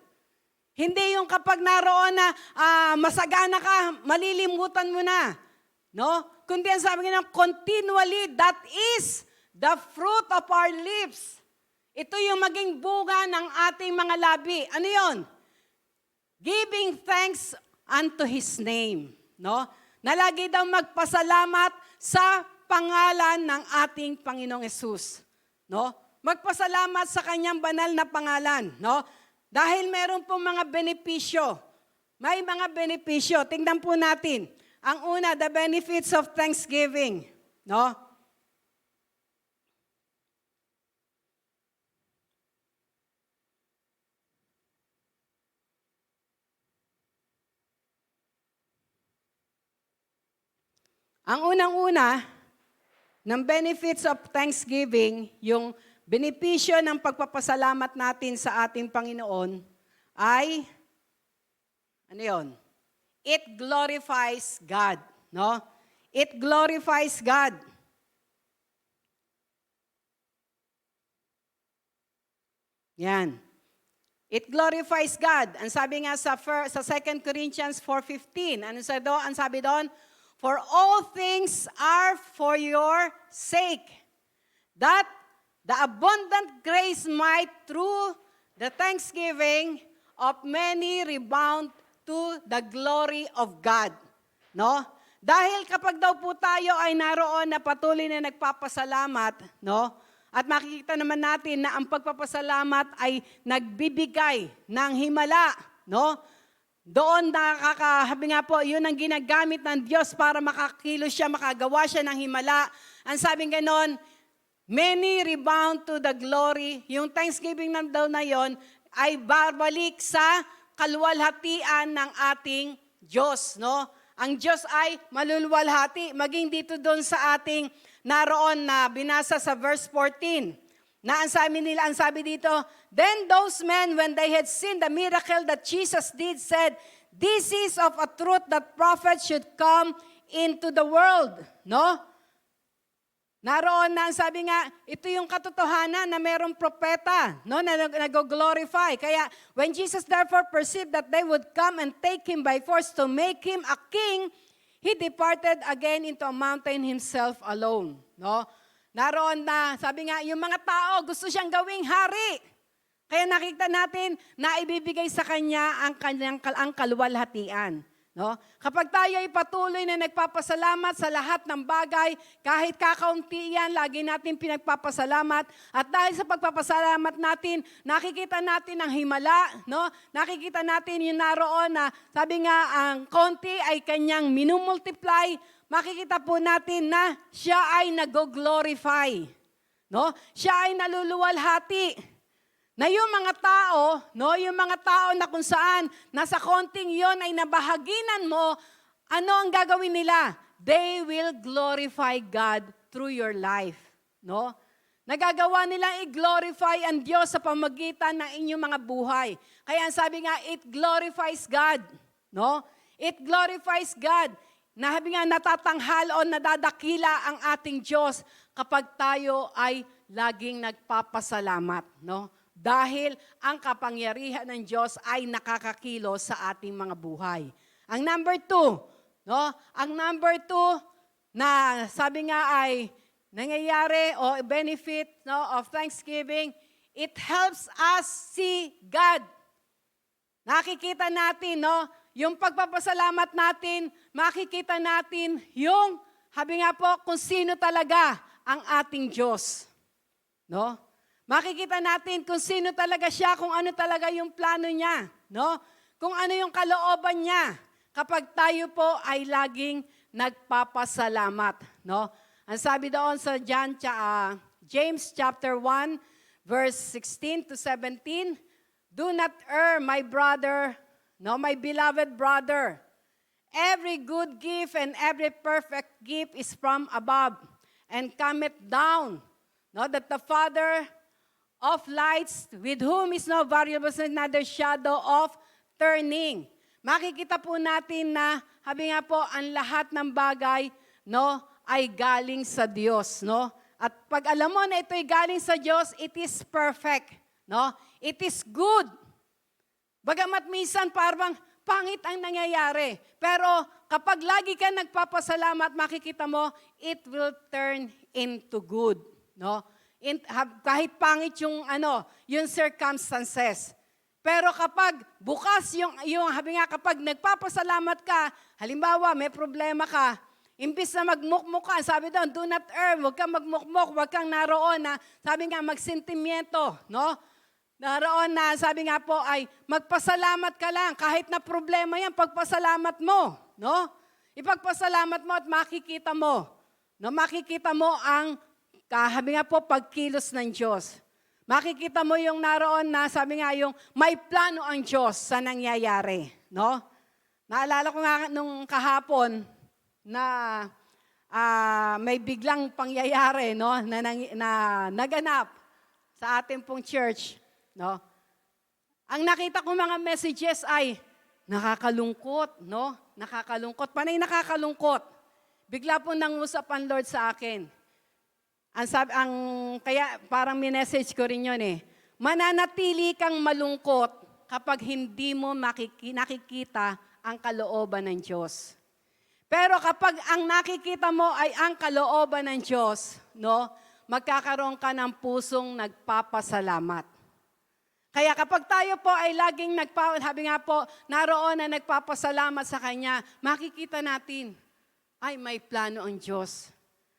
Hindi yung kapag naroon na masagana ka, malilimutan mo na. No? Kundi ang sabi nga nun, continually, that is the fruit of our lips. Ito yung maging bunga ng ating mga labi. Ano yon? Giving thanks unto His name. No? Na lagi daw magpasalamat sa pangalan ng ating Panginoong Hesus. No? Magpasalamat sa kanyang banal na pangalan. No? Dahil meron pong mga benepisyo. May mga benepisyo. Tingnan po natin. Ang una, the benefits of thanksgiving. No? Ang unang-una, ng benefits of thanksgiving, yung benepisyo ng pagpapasalamat natin sa ating Panginoon ay, ano yun? It glorifies God. No? It glorifies God. Yan. It glorifies God. Ang sabi nga sa 2 Corinthians 4:15, ang sabi doon? For all things are for your sake, that the abundant grace might through the thanksgiving of many rebound to the glory of God. No? Dahil kapag daw po tayo ay naroon na patuloy na nagpapasalamat, no? At makikita naman natin na ang pagpapasalamat ay nagbibigay ng himala, no? Doon habi nga po, yun ang ginagamit ng Diyos para makakilos siya, makagawa siya ng himala. Ang sabing ganon, many rebound to the glory. Yung thanksgiving daw na yon ay babalik sa kaluwalhatian ng ating Diyos, no? Ang Diyos ay maluluwalhati. Maging dito doon sa ating naroon na binasa sa verse 14. Na ang sabi dito, then those men, when they had seen the miracle that Jesus did, said, this is of a truth that prophets should come into the world. No? Naroon na, sabi nga, ito yung katotohanan na mayroong propeta, no, na nag-glorify. Kaya, when Jesus therefore perceived that they would come and take him by force to make him a king, he departed again into a mountain himself alone. No? Naroon na, sabi nga, yung mga tao gusto siyang gawing hari. Kaya nakita natin na ibibigay sa kanya ang kaluwalhatian. No? Kapag tayo ay patuloy na nagpapasalamat sa lahat ng bagay, kahit kakaunti yan, lagi natin pinagpapasalamat. At dahil sa pagpapasalamat natin, nakikita natin ang himala. No? Nakikita natin yung naroon na, sabi nga, ang konti ay kanyang minumultiply. Makikita po natin na siya ay nag-glorify. No? Siya ay naluluwalhati. Na yung mga tao, no, yung mga tao na kung saan nasa konting yon ay nabahaginan mo, ano ang gagawin nila? They will glorify God through your life. No? Nagagawa nilang i-glorify ang Diyos sa pamagitan ng inyong mga buhay. Kaya ang sabi nga, it glorifies God. No? It glorifies God. Nahabi nga natatanghal o nadadakila ang ating Diyos kapag tayo ay laging nagpapasalamat. No? Dahil ang kapangyarihan ng Diyos ay nakakakilos sa ating mga buhay. Ang number 2, no? Ang number 2 na sabi nga ay nangyayari o benefit, no, of thanksgiving, it helps us see God. Nakikita natin, no, yung pagpapasalamat natin, makikita natin yung, sabi nga po, kung sino talaga ang ating Diyos. No? Makikita natin kung sino talaga siya, kung ano talaga yung plano niya, no? Kung ano yung kalooban niya kapag tayo po ay laging nagpapasalamat, no? Ang sabi doon sa James chapter 1 verse 16 to 17, do not err, my brother, no, my beloved brother. Every good gift and every perfect gift is from above and cometh down, no, that the Father of lights, with whom is no variable, another shadow of turning. Makikita po natin na, sabi nga po, ang lahat ng bagay, no, ay galing sa Diyos, no? At pag alam mo na ito'y galing sa Diyos, it is perfect, no? It is good. Bagamat minsan parang pangit ang nangyayari. Pero kapag lagi ka nagpapasalamat, makikita mo, it will turn into good, no? Kahit pangit yung yung circumstances. Pero kapag bukas yung habi nga, kapag nagpapasalamat ka, halimbawa may problema ka, imbis na magmukmuk ka, sabi doon, do not err, huwag kang magmukmuk, huwag kang naroon na, sabi nga, magsentimiento, no? Naroon na, sabi nga po ay, magpasalamat ka lang, kahit na problema yan, pagpasalamat mo, no? Ipagpasalamat mo at makikita mo, no? Makikita mo ang sabi nga po, pagkilos ng Diyos. Makikita mo yung naroon na, sabi nga yung, may plano ang Diyos sa nangyayari. No? Naalala ko nga nung kahapon na may biglang pangyayari, no, na naganap sa ating pong church, no? Ang nakita ko mga messages ay nakakalungkot, no? Nakakalungkot. Panay nakakalungkot. Bigla po nangusap ang Lord sa akin. Kaya parang minessage ko rin yun eh. Mananatili kang malungkot kapag hindi mo nakikita ang kalooban ng Diyos. Pero kapag ang nakikita mo ay ang kalooban ng Diyos, no, magkakaroon ka ng pusong nagpapasalamat. Kaya kapag tayo po ay laging sabi nga po, naroon na nagpapasalamat sa Kanya, makikita natin, ay may plano ang Diyos.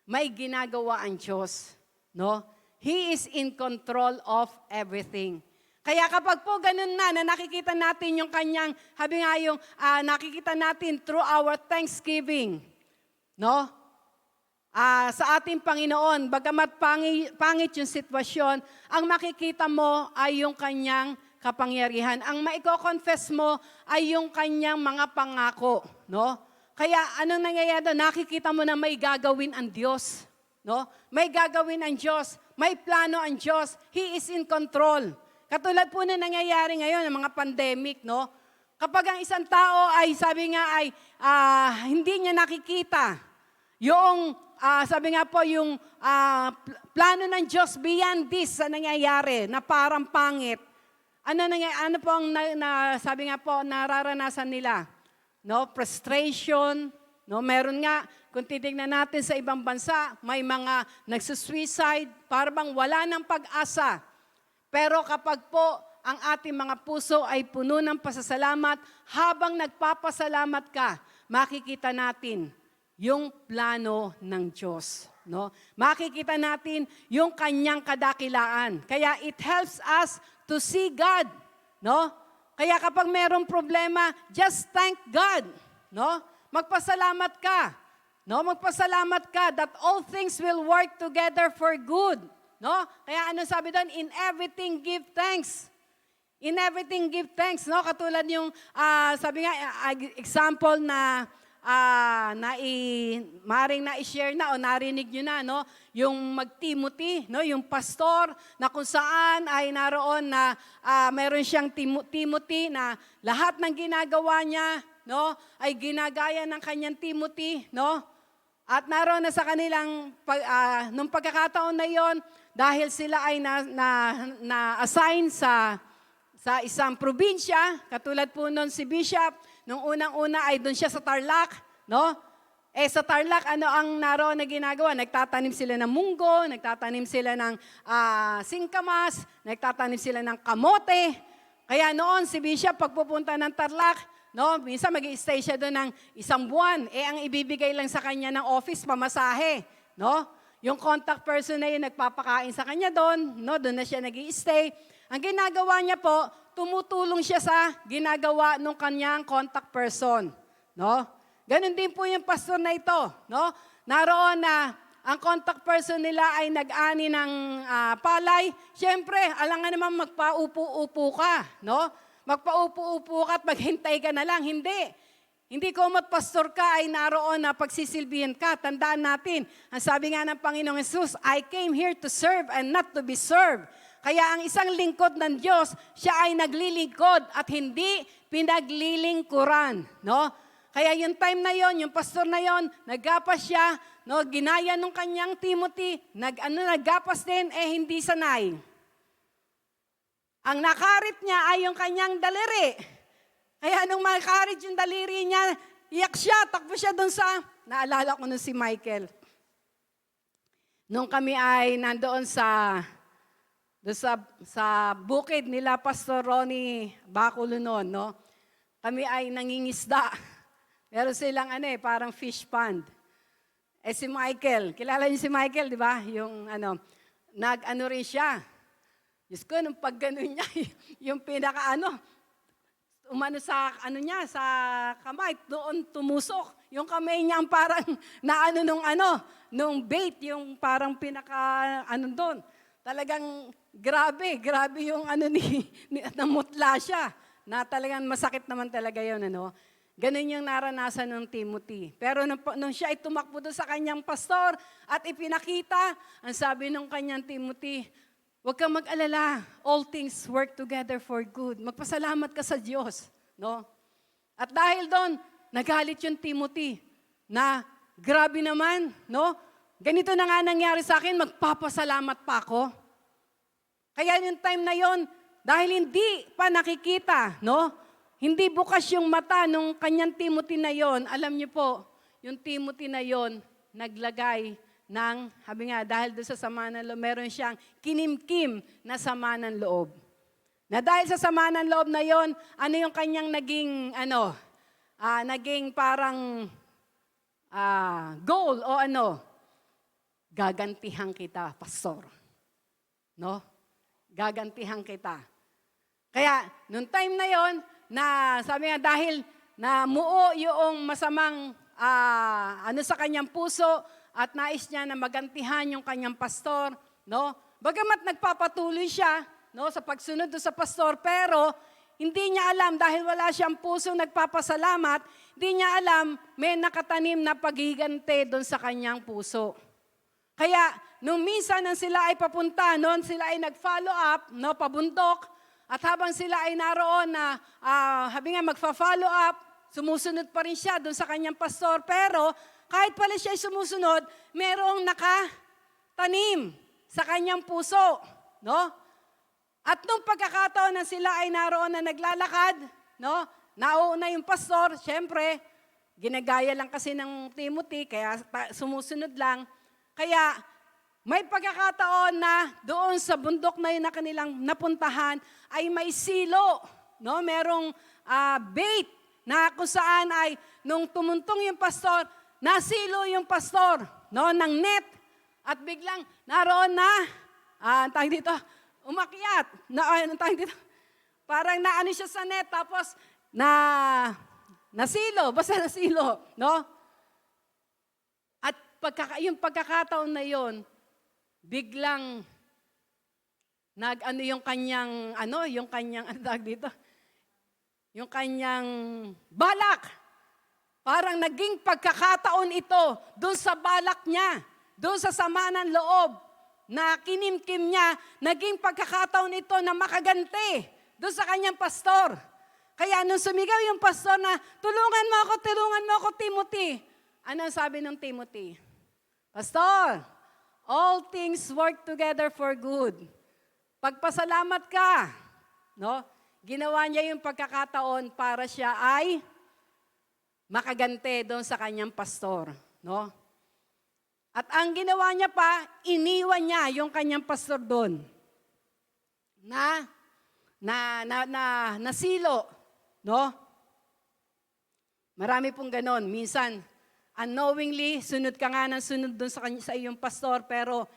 May ginagawa ang Diyos. No? He is in control of everything. Kaya kapag po ganun na nakikita natin yung kanyang, sabi nga yung nakikita natin through our thanksgiving, no? Sa ating Panginoon, bagamat pangit yung sitwasyon, ang makikita mo ay yung kanyang kapangyarihan. Ang maiko-confess mo ay yung kanyang mga pangako, no? Kaya anong nangyayari doon? Nakikita mo na may gagawin ang Diyos, no? May gagawin ang Diyos, may plano ang Diyos. He is in control. Katulad po na nangyayari ngayon, ng mga pandemic, no? Kapag ang isang tao ay, sabi nga ay, hindi niya nakikita yung, sabi nga po, yung plano ng Diyos beyond this na nangyayari, na parang pangit. Ano po ang, sabi nga po, nararanasan nila? No? Frustration, no? Meron nga, kung titignan natin sa ibang bansa, may mga nagsusuicide, parang wala ng pag-asa. Pero kapag po ang ating mga puso ay puno ng pasasalamat, habang nagpapasalamat ka, makikita natin yung plano ng Diyos. No? Makikita natin yung kanyang kadakilaan. Kaya it helps us to see God. No? Kaya kapag mayroong problema, just thank God. No? Magpasalamat ka. No? Magpasalamat ka that all things will work together for good. No? Kaya ano sabi doon? In everything give thanks. In everything give thanks. No? Katulad yung, sabi nga, example na maring na-share na o narinig nyo na, no? Yung mag-Timothy, no? Yung pastor na kung saan ay naroon na meron siyang Timothy na lahat ng ginagawa niya, no? Ay ginagaya ng kanyang Timothy, no? At naroon na sa kanilang, nung pagkakataon na yon, dahil sila ay na-assign sa isang probinsya, katulad po nun si Bishop, nung unang-una ay doon siya sa Tarlac, no? Sa Tarlac, ano ang naroon na ginagawa? Nagtatanim sila ng munggo, nagtatanim sila ng singkamas, nagtatanim sila ng kamote. Kaya noon si Bishop, pagpupunta ng Tarlac, no, minsan mag-i-stay siya doon ng 1 buwan. Ang ibibigay lang sa kanya ng office, pamasahe, no? Yung contact person na yun, nagpapakain sa kanya doon, no? Doon na siya nag-i-stay. Ang ginagawa niya po, tumutulong siya sa ginagawa ng kanyang contact person, no? Ganon din po yung pastor na ito, no? Naroon na ang contact person nila ay nag-ani ng palay. Siyempre, alam nga naman magpaupo-upo ka, no? Magpaupo-upo ka at maghintay ka na lang. Hindi komat pastor ka ay naroon na pagsisilbihan ka. Tandaan natin, ang sabi nga ng Panginoong Hesus, I came here to serve and not to be served. Kaya ang isang lingkod ng Diyos, siya ay naglilingkod at hindi pinaglilingkuran. No? Kaya yung time na yon, yung pastor na yon, naggapas siya, no, ginaya nung kanyang Timothy, naggapas din, hindi sanay. Ang nakarit niya ay yung kanyang daliri. Kaya nung makarit yung daliri niya, iyak siya, takbo siya doon sa, naalala ko nun si Michael. Nung kami ay nandoon sa bukid nila Pastor Ronnie Baculo noon, no? Kami ay nangingisda. Meron silang parang fish pond. Si Michael, kilala niyo si Michael, di ba? Yung nag-ano rin siya. Diyos ko, nung pag-ganon niya, yung umano sa sa kamay, doon tumusok. Yung kamay niya ang parang nung bait, yung parang doon. Talagang grabe yung namutla siya. Na talagang masakit naman talaga yun, Ganon yung naranasan ng Timothy. Pero nung siya ay tumakbo doon sa kanyang pastor at ipinakita, ang sabi ng kanyang Timothy, huwag kang mag-alala, all things work together for good. Magpasalamat ka sa Diyos. No? At dahil doon, nagalit yung Timothy na grabe naman, no? Ganito na nga nangyari sa akin, magpapasalamat pa ako. Kaya yung time na yon, dahil hindi pa nakikita, no? Hindi bukas yung mata nung kanyang Timothy na yon. Alam niyo po, yung Timothy na yon, naglagay ng, sabi nga, dahil doon sa sama ng loob, meron siyang kinimkim na sama ng loob. Na dahil sa sama ng loob na yon, ano yung kanyang naging, naging parang goal o ano, gagantihan kita, pastor. No? Gagantihan kita. Kaya, nung time na yon, na sabi nga dahil na muo yung masamang sa kanyang puso at nais niya na magantihan yung kanyang pastor, no? Bagamat nagpapatuloy siya, no, sa pagsunod do sa pastor, pero hindi niya alam dahil wala siyang puso nagpapasalamat, hindi niya alam may nakatanim na paghihigante doon sa kanyang puso. Kaya nung minsan nang sila ay papunta, noon sila ay nag-follow up, no, pabundok. At habang sila ay naroon na, habi nga magfa-follow up, sumusunod pa rin siya doon sa kanyang pastor. Pero kahit pala siya ay sumusunod, merong nakatanim sa kanyang puso. No? At nung pagkakataon na sila ay naroon na naglalakad, no, nauuna yung pastor, syempre, ginagaya lang kasi ng Timothy, kaya sumusunod lang. Kaya may pagkakataon na doon sa bundok na yun na kanilang napuntahan ay may silo. No? Merong bait na kung saan ay nung tumuntong yung pastor, nasilo yung pastor, no, ng net. At biglang naroon na, tawag dito, umakyat. Tawag dito, parang naano siya sa net tapos nasilo, basta nasilo. No? At yung pagkakataon na yon, biglang yung kanyang yung kanyang balak. Parang naging pagkakataon ito doon sa balak niya, doon sa sama ng loob na kinimkim niya, naging pagkakataon ito na makagante doon sa kanyang pastor. Kaya nung sumigaw yung pastor na, tulungan mo ako, Timothy. Ano ang sabi ng Timothy? Pastor, all things work together for good. Pagpasalamat ka. No? Ginawa niya yung pagkakataon para siya ay makagante doon sa kanyang pastor. No? At ang ginawa niya pa, iniwan niya yung kanyang pastor doon. Nasilo. No? Marami pong ganon. Minsan, unknowingly, sunod ka nga ng sunod doon sa iyong pastor, pero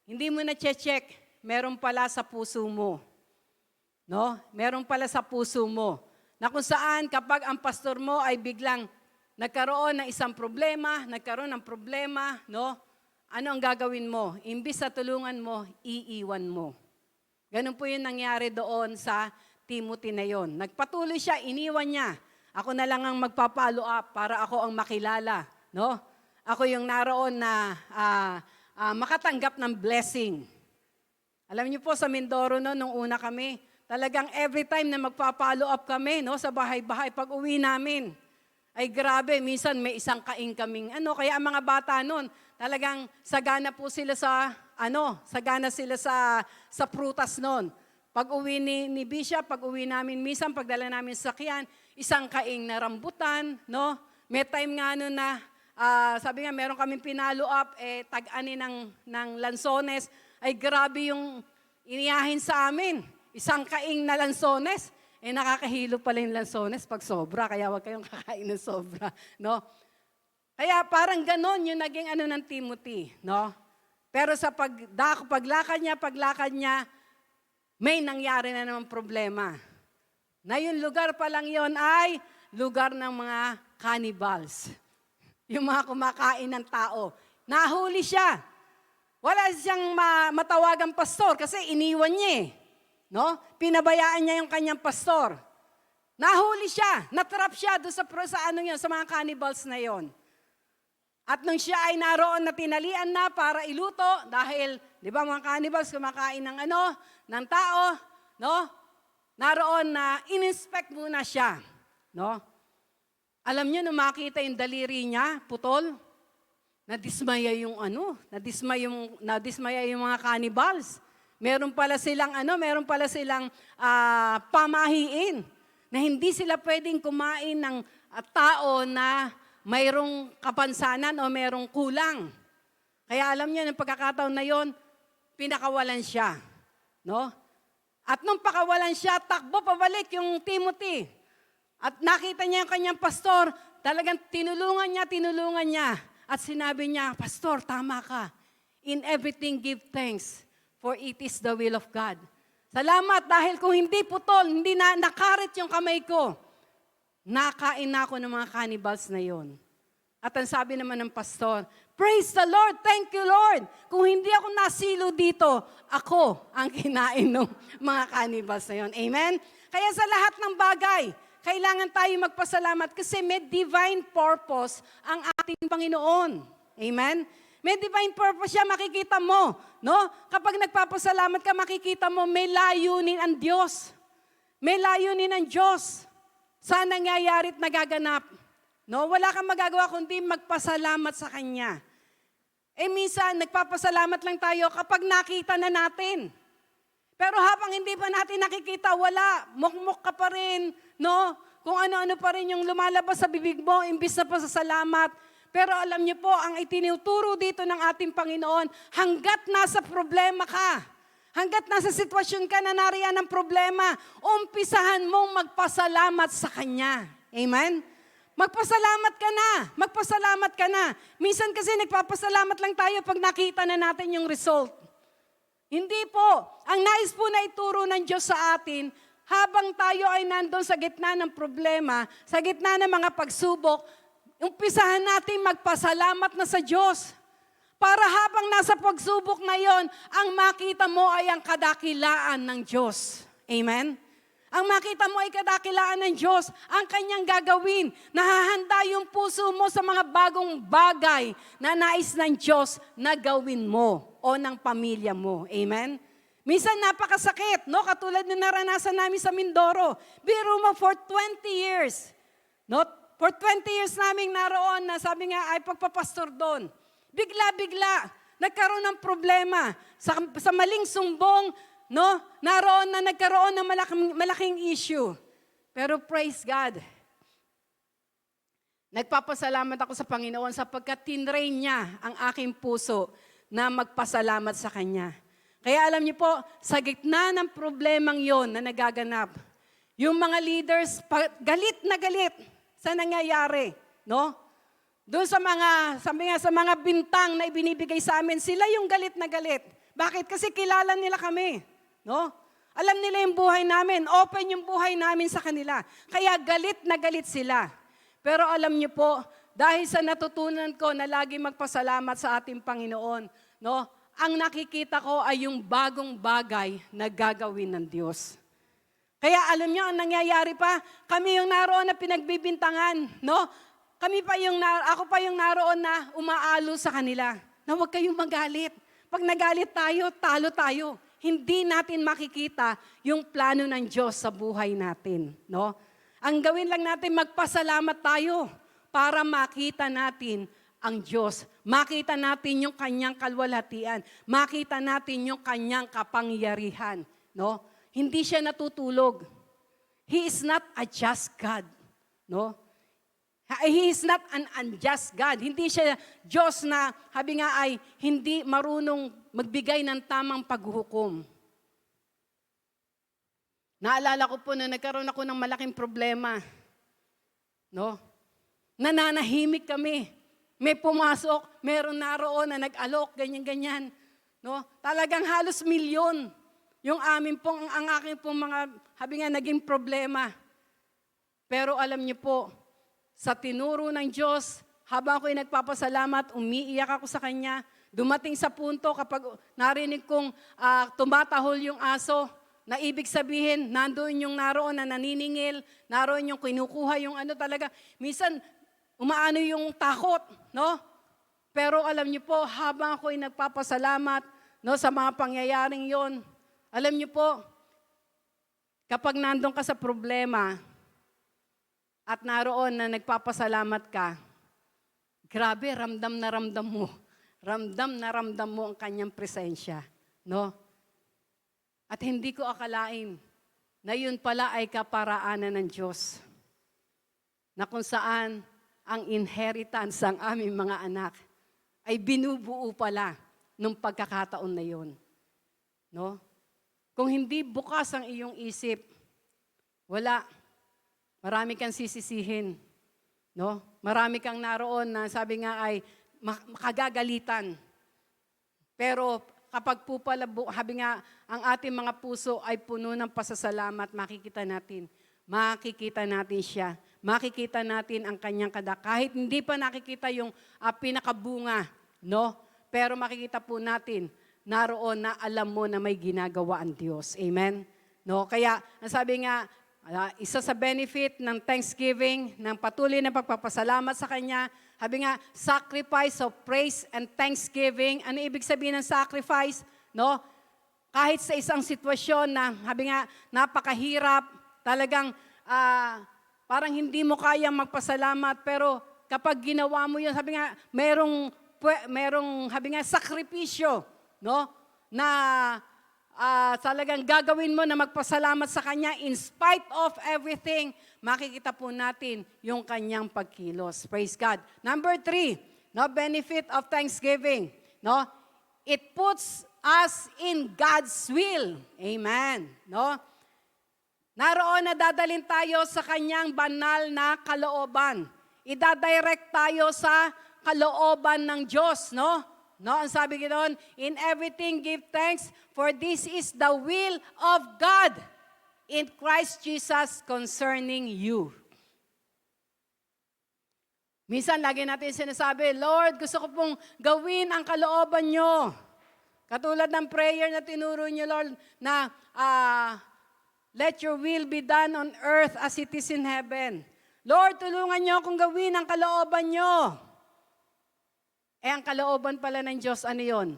hindi mo na-check, meron pala sa puso mo. No? Meron pala sa puso mo. Na kung saan kapag ang pastor mo ay biglang nagkaroon ng isang problema, no? Ano ang gagawin mo? Imbis sa tulungan mo, iiwan mo. Ganun po yung nangyari doon sa Timothy na yon. Nagpatuloy siya, iniwan niya. Ako na lang ang magpa-follow up para ako ang makilala. No? Ako yung naroon na makatanggap ng blessing. Alam niyo po sa Mindoro, no, nung una kami, talagang every time na magpa-follow up kami, no, sa bahay-bahay, pag uwi namin, ay grabe, minsan may isang kaing kaming kaya ang mga bata noon, talagang sagana po sila sa prutas noon. Pag uwi ni Bishop, pag uwi namin, minsan pagdala namin sa sakyan, isang kaing na rambutan, no? May time nga noon na, sabi nga, meron kaming pinalo up, tag-ani ng lansones, ay grabe yung iniyahin sa amin. Isang kaing na lansones, nakakahilo pala yung lansones pag sobra, kaya wag kayong kakain ng sobra, no? Kaya parang ganon yung naging ng Timothy, no? Pero sa paglakad niya, may nangyari na naman problema. Na yung lugar pa lang yon ay lugar ng mga cannibals. Yung mga kumakain ng tao. Nahuli siya. Wala siyang matawagang pastor kasi iniwan niya No? Pinabayaan niya yung kanyang pastor. Nahuli siya, natrap siya doon sa mga cannibals na yon. At nung siya ay naroon na tinalian na para iluto, dahil, di ba mga cannibals kumakain ng tao, no? Naroon na in-inspect muna siya, no? Alam niyo, nung makita yung daliri niya, putol, nadismaya yung mga cannibals. Meron pala silang pamahiin na hindi sila pwedeng kumain ng tao na mayroong kapansanan o mayroong kulang. Kaya alam niyo, ng pagkakataon na yon, pinakawalan siya. No? At nung pakawalan siya, takbo pabalik yung Timothy. At nakita niya yung kanyang pastor, talagang tinulungan niya. At sinabi niya, Pastor, tama ka. In everything give thanks, for it is the will of God. Salamat dahil kung hindi putol, hindi na nakarit yung kamay ko, nakain na ako ng mga cannibals na yon. At ang sabi naman ng pastor, praise the Lord, thank you Lord. Kung hindi ako nasilo dito, ako ang kinain ng mga cannibals na yon. Amen? Kaya sa lahat ng bagay, kailangan tayo magpasalamat kasi may divine purpose ang ating Panginoon. Amen? May divine purpose siya, makikita mo. No? Kapag nagpapasalamat ka, makikita mo may layunin ang Diyos. May layunin ang Diyos sa nangyayari at nagaganap. No? Wala kang magagawa kundi magpasalamat sa Kanya. Minsan, nagpapasalamat lang tayo kapag nakita na natin. Pero habang hindi pa natin nakikita, wala. Mukmuk ka pa rin, no? Kung ano-ano pa rin yung lumalabas sa bibig mo, imbis na pasasalamat. Pero alam niyo po, ang itinuturo dito ng ating Panginoon, hanggat nasa problema ka, hanggat nasa sitwasyon ka na nariyan ng problema, umpisahan mong magpasalamat sa Kanya. Amen? Magpasalamat ka na. Minsan kasi nagpapasalamat lang tayo pag nakita na natin yung result. Hindi po. Ang nais po na ituro ng Diyos sa atin, habang tayo ay nandun sa gitna ng problema, sa gitna ng mga pagsubok, umpisahan natin magpasalamat na sa Diyos. Para habang nasa pagsubok na yon, ang makita mo ay ang kadakilaan ng Diyos. Amen? Ang makita mo ay kadakilaan ng Diyos, ang Kanyang gagawin. Nahahanda yung puso mo sa mga bagong bagay na nais ng Diyos na gawin mo o ng pamilya mo. Amen? Minsan napakasakit, no? Katulad ng naranasan namin sa Mindoro. Biro mo for 20 years. No? For 20 years namin naroon na sabi nga ay pagpapastor doon. Bigla-bigla, nagkaroon ng problema sa maling sumbong, no? Naroon na nagkaroon ng malaking issue. Pero praise God. Nagpapasalamat ako sa Panginoon sapagkat tinrain niya ang aking puso na magpasalamat sa Kanya. Kaya alam niyo po, sa gitna ng problemang yon na nagaganap, yung mga leaders, galit na galit sa nangyayari, no? Doon sa mga bintang na ibinibigay sa amin, sila yung galit na galit. Bakit? Kasi kilala nila kami, no? Alam nila yung buhay namin, open yung buhay namin sa kanila. Kaya galit na galit sila. Pero alam niyo po, dahil sa natutunan ko na lagi magpasalamat sa ating Panginoon, no? Ang nakikita ko ay yung bagong bagay na gagawin ng Diyos. Kaya alam niyo, ang nangyayari pa, kami yung naroon na pinagbibintangan, no? Ako pa yung naroon na umaalo sa kanila, na huwag kayong magalit. Pag nagalit tayo, talo tayo. Hindi natin makikita yung plano ng Diyos sa buhay natin, no? Ang gawin lang natin, magpasalamat tayo para makita natin ang Diyos. Makita natin yung Kanyang kalwalhatian. Makita natin yung Kanyang kapangyarihan, no? Hindi siya natutulog. He is not a just God, no? He is not an unjust God. Hindi siya Diyos na, habi nga ay, hindi marunong magbigay ng tamang paghuhukom. Naalala ko po na nagkaroon ako ng malaking problema, no? Nananahimik kami. May pumasok, meron naroon na nag-alok, ganyan-ganyan. No? Talagang halos milyon yung ang aking pong mga, habi nga, naging problema. Pero alam niyo po, sa tinuro ng Diyos, habang ako'y nagpapasalamat, umiiyak ako sa Kanya, dumating sa punto kapag narinig kong tumatahol yung aso, Na ibig sabihin, nandoon yung naroon na naniningil, naroon yung kinukuha yung ano talaga. Minsan, umaano yung takot, no? Pero alam niyo po, habang ako'y nagpapasalamat, no, sa mga pangyayaring yon, alam niyo po, kapag nandun ka sa problema at naroon na nagpapasalamat ka, grabe, ramdam na ramdam mo. Ramdam na ramdam mo ang kanyang presensya, no? At hindi ko akalain na yun pala ay kaparaanan ng Diyos. Na kung saan ang inheritance ng aming mga anak ay binubuo pala nung pagkakataon na yun. No? Kung hindi bukas ang iyong isip, wala. Marami kang sisisihin. No? Marami kang naroon na sabi nga ay makagagalitan. Pero kapag po pala, habi nga, ang ating mga puso ay puno ng pasasalamat, makikita natin siya. Makikita natin ang kanyang kahit hindi pa nakikita yung pinakabunga, no? Pero makikita po natin, naroon na alam mo na may ginagawa ang Diyos. Amen? No? Kaya, ang sabi nga, isa sa benefit ng Thanksgiving, ng patuloy na pagpapasalamat sa Kanya, sabi nga, sacrifice of praise and thanksgiving. Ano ibig sabihin ng sacrifice? No? Kahit sa isang sitwasyon na, sabi nga, napakahirap, talagang parang hindi mo kayang magpasalamat, pero kapag ginawa mo yun, sabi nga, merong sabi nga, sakripisyo, no? Na talagang gagawin mo na magpasalamat sa Kanya in spite of everything, makikita po natin yung Kanyang pagkilos. Praise God. Number 3, no, benefit of thanksgiving. No? It puts us in God's will. Amen. No? Naroon na dadalhin tayo sa Kanyang banal na kalooban. Idadirect tayo sa kalooban ng Diyos, no? No, ang sabi ko doon, in everything give thanks, for this is the will of God in Christ Jesus concerning you. Minsan, lagi natin sinasabi, Lord, gusto ko pong gawin ang kalooban nyo. Katulad ng prayer na tinuro nyo, Lord, na let your will be done on earth as it is in heaven. Lord, tulungan nyo akong gawin ang kalooban nyo. Ang kalooban pala ng Diyos, ano yun?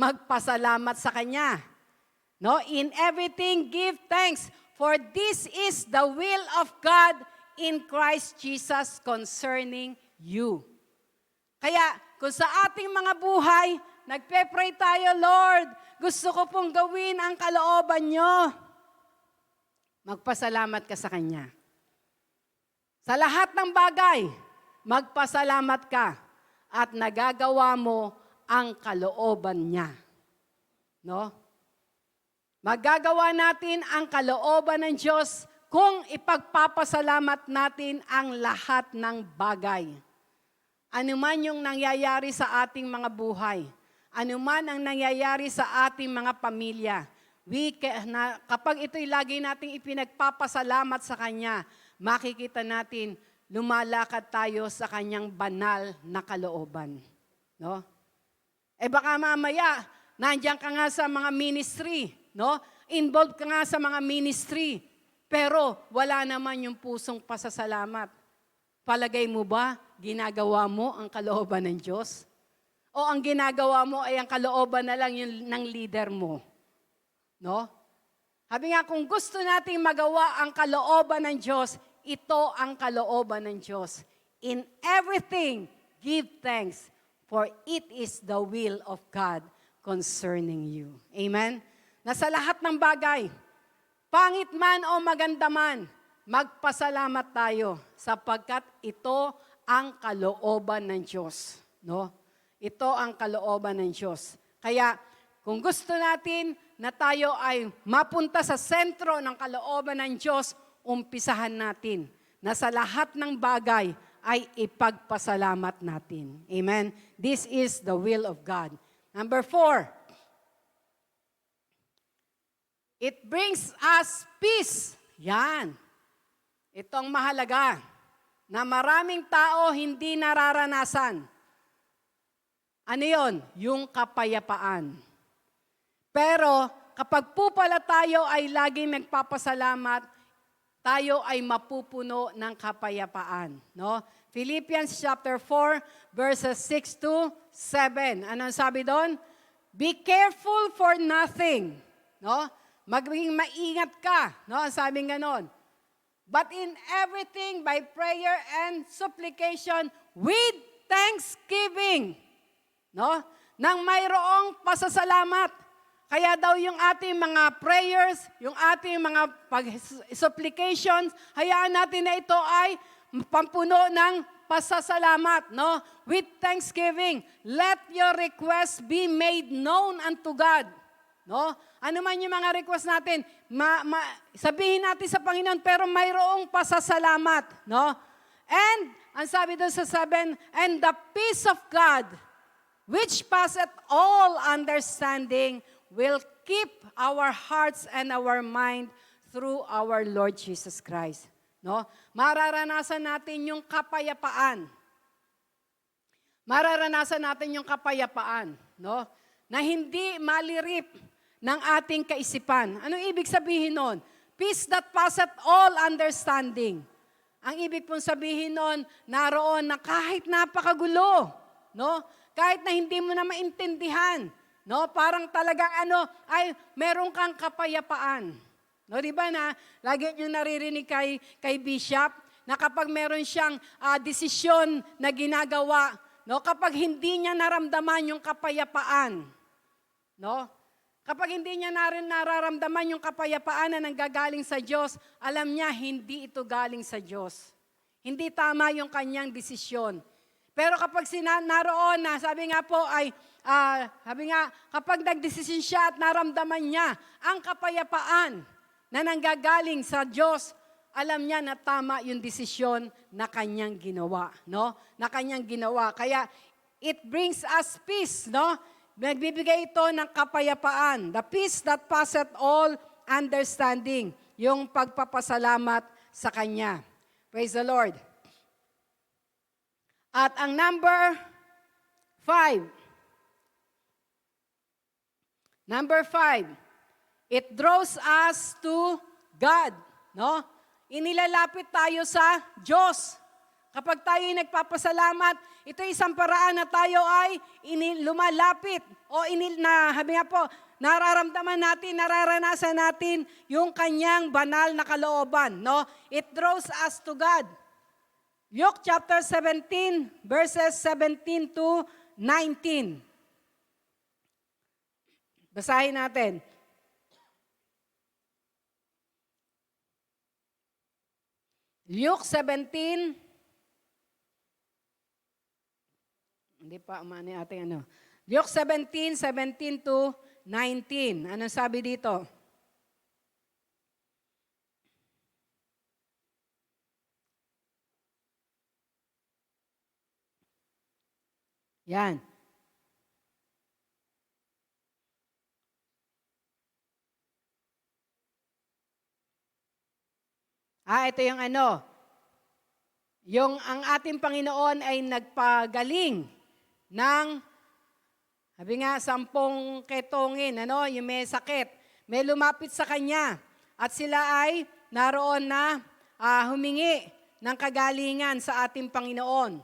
Magpasalamat sa Kanya. No? In everything, give thanks, for this is the will of God in Christ Jesus concerning you. Kaya, kung sa ating mga buhay, nagpe-pray tayo, Lord, gusto ko pong gawin ang kalooban nyo. Magpasalamat ka sa Kanya. Sa lahat ng bagay, magpasalamat ka. At nagagawa mo ang kalooban niya. No? Magagawa natin ang kalooban ng Diyos kung ipagpapasalamat natin ang lahat ng bagay. Ano man yung nangyayari sa ating mga buhay, ano man ang nangyayari sa ating mga pamilya, kapag ito'y lagi nating ipinagpapasalamat sa Kanya, makikita natin lumalakad tayo sa Kanyang banal na kalooban. No? Baka mamaya, nandiyan ka nga sa mga ministry, no? Involved ka nga sa mga ministry, pero wala naman yung pusong pasasalamat. Palagay mo ba, ginagawa mo ang kalooban ng Diyos? O ang ginagawa mo ay ang kalooban na lang yung ng leader mo? No? Sabi nga, kung gusto nating magawa ang kalooban ng Diyos, ito ang kalooban ng Diyos. In everything, give thanks, for it is the will of God concerning you. Amen? Na sa lahat ng bagay, pangit man o maganda man, magpasalamat tayo sapagkat ito ang kalooban ng Diyos. No? Ito ang kalooban ng Diyos. Kaya, kung gusto natin na tayo ay mapunta sa sentro ng kalooban ng Diyos, umpisahan natin na sa lahat ng bagay ay ipagpasalamat natin. Amen? This is the will of God. Number 4, it brings us peace. Yan. Itong mahalaga na maraming tao hindi nararanasan. Ano yon? Yung kapayapaan. Pero kapag po pala tayo ay laging nagpapasalamat, tayo ay mapupuno ng kapayapaan. No? Philippians chapter 4, verses 6 to 7. Ano ang sabi doon? Be careful for nothing. No? Maging maingat ka. No? Ang sabi ganon. But in everything, by prayer and supplication, with thanksgiving. No? Nang mayroong pasasalamat. Kaya daw yung ating mga prayers, yung ating mga supplications, hayaan natin na ito ay pampuno ng pasasalamat. No? With thanksgiving, let your requests be made known unto God. No? Ano man yung mga request natin, sabihin natin sa Panginoon, pero mayroong pasasalamat. No? And, ang sabi doon sa 7, and the peace of God, which passeth all understanding, will keep our hearts and our mind through our Lord Jesus Christ. No? Mararanasan natin yung kapayapaan. Mararanasan natin yung kapayapaan, no? Na hindi malirip ng ating kaisipan. Anong ibig sabihin nun? Peace that passeth all understanding. Ang ibig pong sabihin nun, naroon na kahit napakagulo, no? Kahit na hindi mo na maintindihan, no? Parang talagang ay meron kang kapayapaan. No, di ba na lagi niyo naririnig kay Bishop na kapag meron siyang desisyon na ginagawa, no, kapag hindi niya naramdaman yung kapayapaan, no? Kapag hindi niya nararamdaman yung kapayapaan na nanggagaling sa Diyos, alam niya hindi ito galing sa Diyos. Hindi tama yung kanyang desisyon. Pero kapag naroon na, sabi nga kapag nagdesisyon siya at naramdaman niya ang kapayapaan na nanggagaling sa Diyos, alam niya na tama yung desisyon na kanyang ginawa, no? Na kanyang ginawa. Kaya it brings us peace, no? Nagbibigay ito ng kapayapaan. The peace that passeth all understanding. Yung pagpapasalamat sa Kanya. Praise the Lord. At ang number 5. Number 5. It draws us to God. No? Inilalapit tayo sa Diyos. Kapag tayo ay nagpapasalamat, ito isang paraan na tayo ay lumalapit o nararamdaman natin, nararanasan natin yung kanyang banal na kalooban. No? It draws us to God. Luke chapter 17, verses 17 to 19. Basahin natin. Luke 17, hindi pa umani ating Luke 17, 17 to 19. Anong sabi dito? Yan. Ito yung yung ang ating Panginoon ay nagpagaling ng, 10 ketongin, yung may sakit, may lumapit sa kanya, at sila ay naroon na humingi ng kagalingan sa ating Panginoon.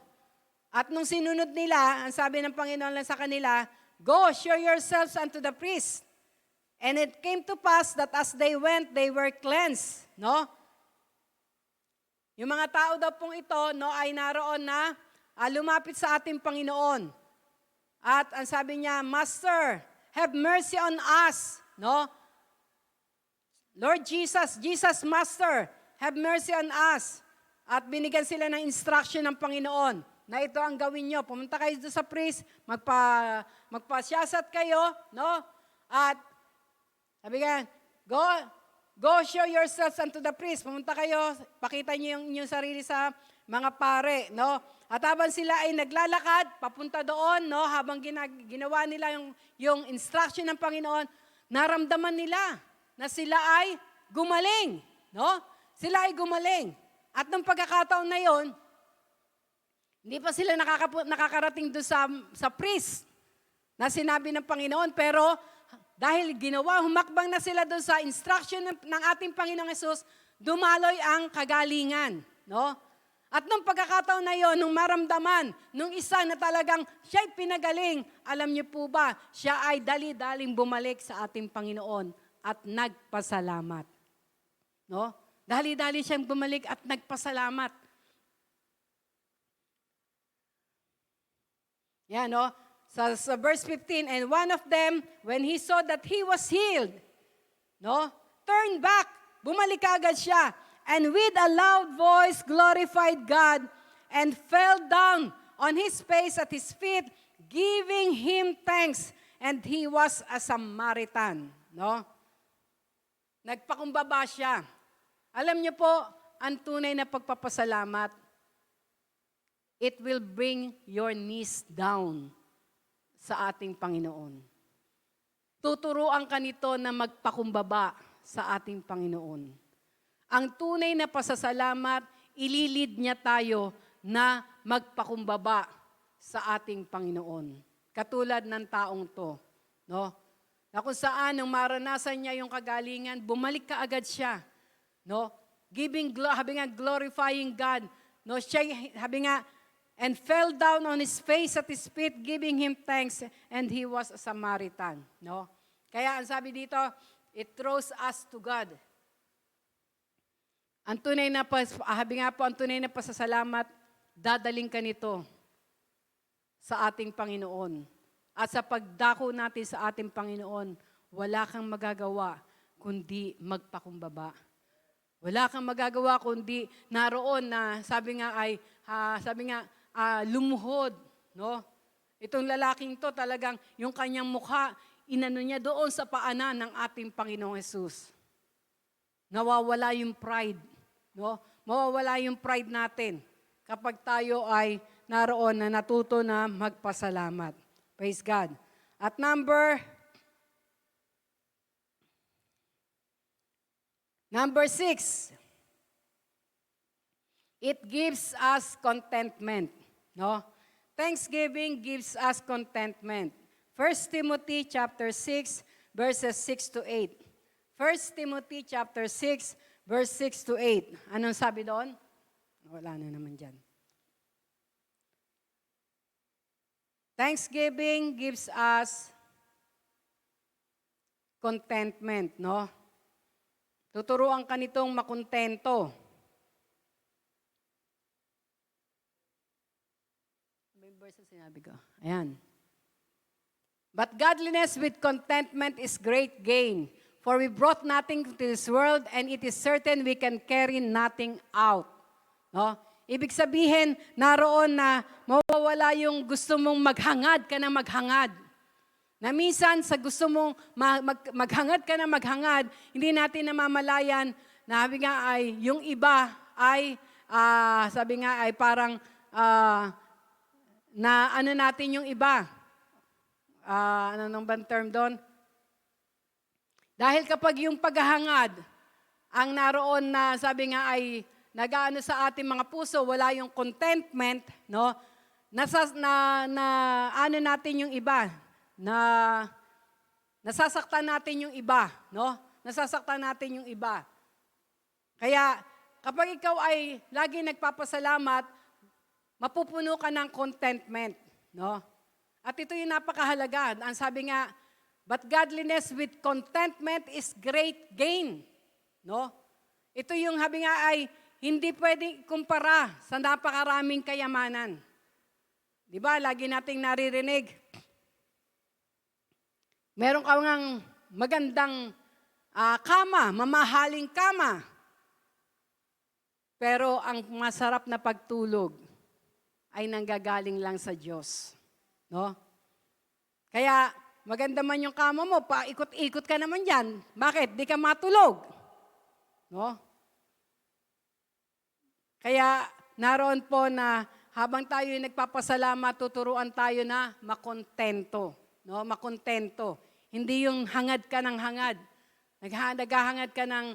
At nung sinunod nila, ang sabi ng Panginoon lang sa kanila, go, show yourselves unto the priest. And it came to pass that as they went, they were cleansed. No? Yung mga tao daw pong ito, ay naroon na lumapit sa ating Panginoon. At ang sabi niya, Master, have mercy on us. No? Lord Jesus, Master, have mercy on us. At binigyan sila ng instruction ng Panginoon na ito ang gawin nyo. Pumunta kayo doon sa priest, magpasyasat kayo, no? At sabi nga, Go show yourselves unto the priest. Pumunta kayo, pakita niyo yung inyong sarili sa mga pare, no? At habang sila ay naglalakad, papunta doon, no? Habang ginawa nila yung instruction ng Panginoon, naramdaman nila na sila ay gumaling, no? Sila ay gumaling. At nung pagkakataon na yon, hindi pa sila nakakarating doon sa priest na sinabi ng Panginoon, pero dahil humakbang na sila doon sa instruction ng ating Panginoong Hesus, dumaloy ang kagalingan. No? At nung pagkakataon na yon, nung maramdaman, nung isa na talagang siya'y pinagaling, alam niyo po ba, siya ay dali-daling bumalik sa ating Panginoon at nagpasalamat. No? Dali-dali siyang bumalik at nagpasalamat. Yan, no? Sa verse 15, and one of them, when he saw that he was healed, no? Turned back, bumalik agad siya, and with a loud voice glorified God, and fell down on his face at his feet, giving him thanks, and he was a Samaritan, no? Nagpakumbaba siya. Alam niyo po, ang tunay na pagpapasalamat, it will bring your knees down sa ating Panginoon. Tuturuan ka nito na magpakumbaba sa ating Panginoon. Ang tunay na pasasalamat, ililid niya tayo na magpakumbaba sa ating Panginoon. Katulad ng taong to. No? Na kung saan, nung maranasan niya yung kagalingan, bumalik ka agad siya. No? Glorifying God. No? Siya, and fell down on his face at his feet, giving him thanks, and he was a Samaritan. No? Kaya ang sabi dito, it throws us to God. Ang tunay na ang tunay na pasasalamat, dadaling ka nito sa ating Panginoon. At sa pagdako natin sa ating Panginoon, wala kang magagawa kundi magpakumbaba. Wala kang magagawa kundi naroon na sabi nga lumuhod, no? Itong lalaking to talagang yung kanyang mukha, inano niya doon sa paanan ng ating Panginoong Hesus. Nawawala yung pride, no? Mawawala yung pride natin kapag tayo ay naroon na natuto na magpasalamat. Praise God. At number 6, it gives us contentment. No? Thanksgiving gives us contentment. 1 Timothy chapter 6, verses 6 to 8. 1 Timothy chapter 6, verse 6 to 8. Anong sabi doon? Wala na naman dyan. Thanksgiving gives us contentment, no? Tuturuan ka nitong makontento. Verse na sinabi ko. Ayan. But godliness with contentment is great gain. For we brought nothing to this world, and it is certain we can carry nothing out. No? Ibig sabihin, naroon na mawawala yung gusto mong maghangad ka na maghangad. Na minsan, sa gusto mong maghangad ka na maghangad, hindi natin namamalayan na sabi nga ay, yung iba ay, sabi nga ay parang, na ano natin yung iba. Ano nang bang term doon? Dahil kapag yung paghahangad, ang naroon na sabi nga ay nagaano sa ating mga puso, wala yung contentment, no? Ano natin yung iba? Nasasaktan natin yung iba, no? Nasasaktan natin yung iba. Kaya kapag ikaw ay lagi nagpapasalamat, mapupuno ka ng contentment, no? At ito yung napakahalaga. Ang sabi nga, but godliness with contentment is great gain, no? Ito yung sabi nga ay hindi pwedeng kumpara sa napakaraming kayamanan. Di ba? Lagi nating naririnig. Meron ka ngang magandang kama, mamahaling kama. Pero ang masarap na pagtulog ay nanggagaling lang sa Diyos. No? Kaya, maganda man yung kama mo, paikot-ikot ka naman yan. Bakit? Di ka matulog. No? Kaya, naroon po na habang tayo nagpapasalamat, tuturuan tayo na makontento. No? Makontento. Hindi yung hangad ka ng hangad. Naghahangad ka ng,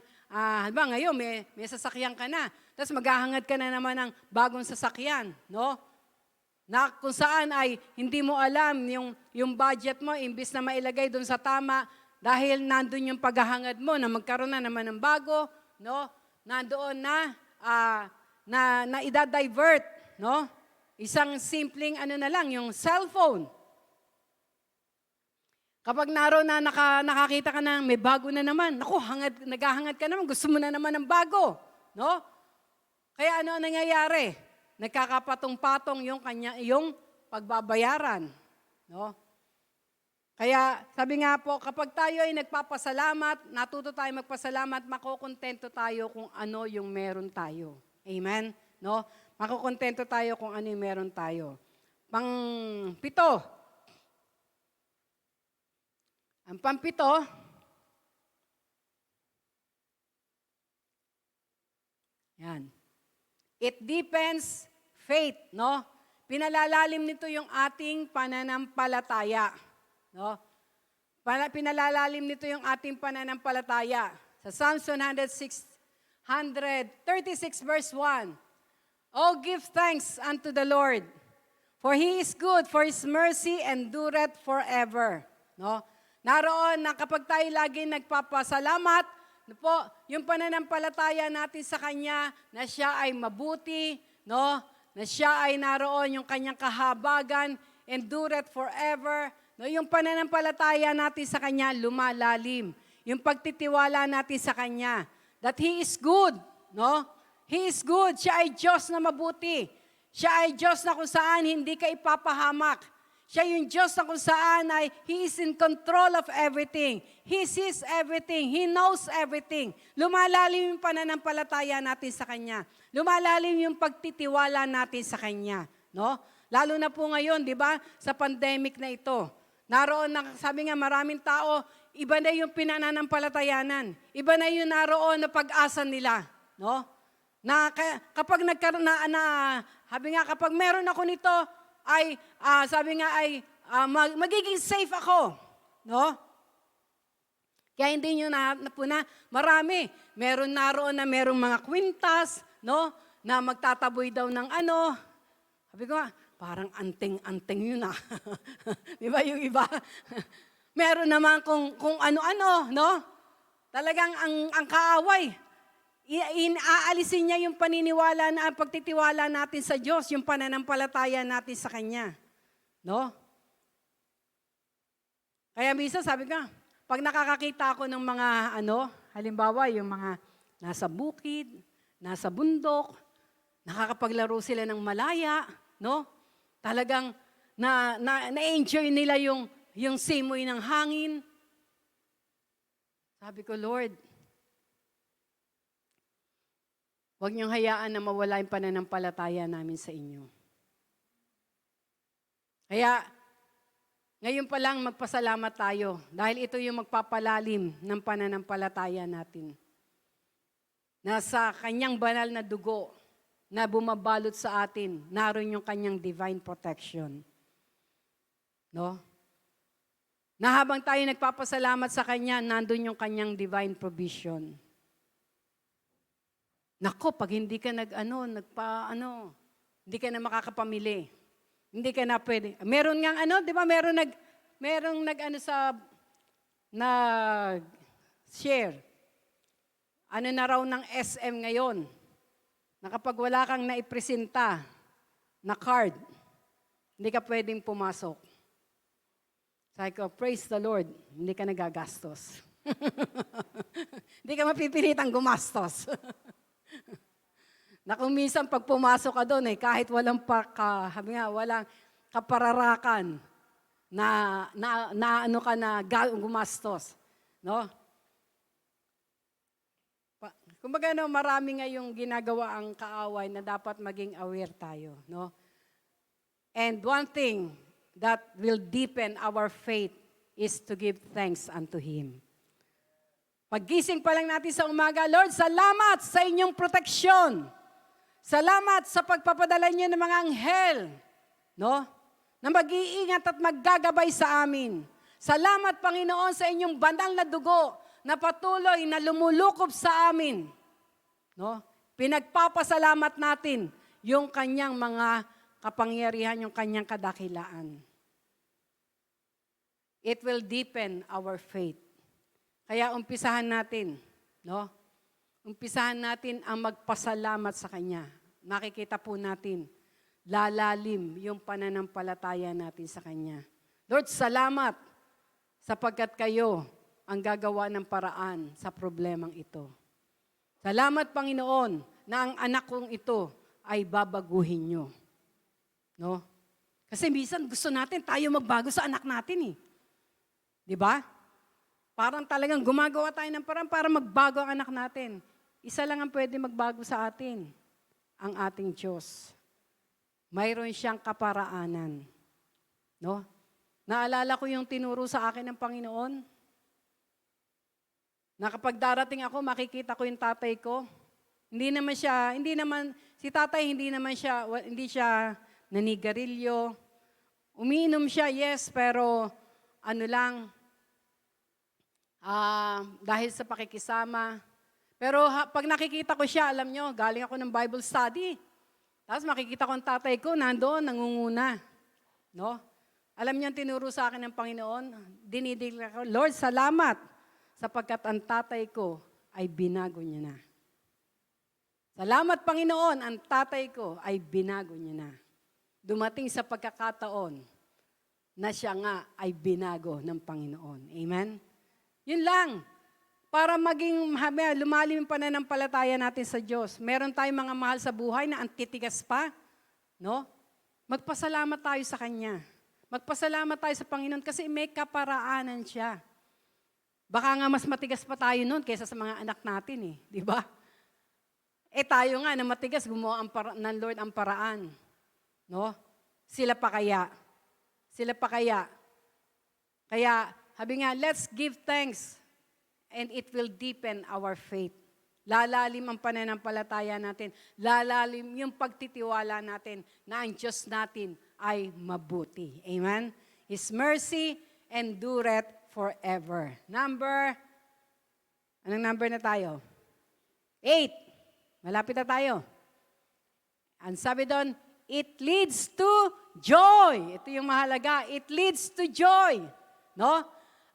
ngayon may sasakyan ka na. Tapos maghahangad ka na naman ng bagong sasakyan. No? Na kung saan ay hindi mo alam yung budget mo, imbis na mailagay doon sa tama, Dahil nandun yung paghahangad mo na magkaroon na naman ng bago, no? Nandoon na idadivert, no? Isang simpleng ano na lang, yung cellphone. Kapag naroon na nakakita ka na may bago na naman, naku, naghahangad ka naman, gusto mo na naman ng bago, no? Kaya ano ang nangyayari? Nagkakapatong-patong yung pagbabayaran, no? Kaya sabi nga po, kapag tayo ay nagpapasalamat, natuto tayo magpasalamat, makokontento tayo kung ano yung meron tayo. Amen? No? Makokontento tayo kung ano yung meron tayo. Pang-pito. Ang pang-pito, yan. It deepens faith, no? Pinalalalim nito yung ating pananampalataya. No? Pinalalalim nito yung ating pananampalataya. Sa Psalms 136 verse 1, Oh, give thanks unto the Lord, for He is good, for His mercy endureth forever. No? Naroon na kapag tayo lagi nagpapasalamat, no po, yung pananampalataya natin sa Kanya na Siya ay mabuti, no? Na Siya ay naroon yung Kanyang kahabagan, endureth forever. No, yung pananampalataya natin sa Kanya lumalalim. Yung pagtitiwala natin sa Kanya. That He is good. No? He is good. Siya ay Diyos na mabuti. Siya ay Diyos na kung saan hindi ka ipapahamak. Siya yung Diyos na kung saan ay He is in control of everything. He sees everything. He knows everything. Lumalalim yung pananampalataya natin sa Kanya. Lumalalim yung pagtitiwala natin sa Kanya. No? Lalo na po ngayon, di ba, sa pandemic na ito. Naroon na, sabi nga, maraming tao, iba na yung pinananampalatayanan. Iba na yung naroon na pag-asa nila. No? Na kapag nagkaroon sabi nga, kapag meron ako nito, ay, sabi nga, ay magiging safe ako. No? Kaya hindi nyo na marami. Meron naroon na merong mga kwintas, no? Na magtataboy daw ng ano. Sabi ko nga, parang anting-anting yun Di ba yung iba? Meron naman kung ano-ano, no? Talagang ang kaaway. Aalisin niya yung paniniwala na pagtitiwala natin sa Diyos, yung pananampalataya natin sa Kanya. No? Kaya minsan sabi ko, pag nakakakita ako ng mga halimbawa yung mga nasa bukid, nasa bundok, nakakapaglaro sila ng malaya, no? Talagang na-enjoy nila yung simoy ng hangin. Sabi ko, Lord, huwag niyong hayaan na mawala yung pananampalataya namin sa inyo. Kaya, ngayon pa lang magpasalamat tayo dahil ito yung magpapalalim ng pananampalataya natin. Nasa kanyang banal na dugo na bumabalot sa atin, naroon yung kanyang divine protection. No? Na habang tayo nagpapasalamat sa Kanya, nandun yung Kanyang divine provision. Nako, pag hindi ka hindi ka na makakapamili. Hindi ka na pwede. Meron ngang di ba, merong share. Ano na raw ng SM ngayon? Na kapag wala kang naipresenta na card, hindi ka pwedeng pumasok. Sabi ko, praise the Lord, hindi ka nagagastos. Hindi ka mapipilitang gumastos. Na kung minsan pag pumasok ka doon, kahit walang walang kapararakan na gumastos. No? Kumbaga marami ngayong ginagawa ang kaaway na dapat maging aware tayo, no? And one thing that will deepen our faith is to give thanks unto Him. Paggising pa lang natin sa umaga, Lord, salamat sa inyong proteksyon. Salamat sa pagpapadala niyo ng mga anghel, no? Na mag-iingat at maggagabay sa amin. Salamat, Panginoon, sa inyong banal na dugo na patuloy na lumulukob sa amin. No? Pinagpapasalamat natin yung kanyang mga kapangyarihan, yung kanyang kadakilaan. It will deepen our faith. Kaya umpisahan natin, no? Umpisahan natin ang magpasalamat sa Kanya. Makikita po natin, lalalim yung pananampalataya natin sa Kanya. Lord, salamat sapagkat kayo ang gagawa ng paraan sa problemang ito. Salamat, Panginoon, na ang anak kong ito ay babaguhin nyo. No? Kasi minsan gusto natin tayo magbago sa anak natin eh. Di ba? Parang talagang gumagawa tayo ng parang para magbago ang anak natin. Isa lang ang pwede magbago sa atin, ang ating Diyos. Mayroon siyang kaparaanan. No? Naalala ko yung tinuro sa akin ng Panginoon. Na kapag darating ako, makikita ko yung tatay ko. Si tatay hindi siya nanigarilyo. Umiinom siya, yes, pero dahil sa pakikisama. Pero pag nakikita ko siya, alam nyo, galing ako ng Bible study. Tapos makikita ko ang tatay ko, nandoon, nangunguna. No? Alam niyo ang tinuro sa akin ng Panginoon? Dinidiklara ko, Lord, salamat sapagkat ang tatay ko ay binago niya na. Salamat, Panginoon, ang tatay ko ay binago niya na. Dumating sa pagkakataon na siya nga ay binago ng Panginoon. Amen? Yun lang. Para maging lumalim yung pananampalataya natin sa Diyos. Meron tayong mga mahal sa buhay na antitigas pa. No? Magpasalamat tayo sa Kanya. Magpasalamat tayo sa Panginoon kasi may kaparaanan siya. Baka nga mas matigas pa tayo noon kaysa sa mga anak natin eh. Di ba? Tayo nga na matigas, gumawa ng Lord ang paraan. No? Sila pa kaya. Kaya, sabi nga, let's give thanks and it will deepen our faith. Lalalim ang pananampalataya natin. Lalalim yung pagtitiwala natin na ang Diyos natin ay mabuti. Amen? His mercy endureth forever. Anong number na tayo? 8. Malapit na tayo. Ang sabi doon, it leads to joy. Ito yung mahalaga. It leads to joy. No?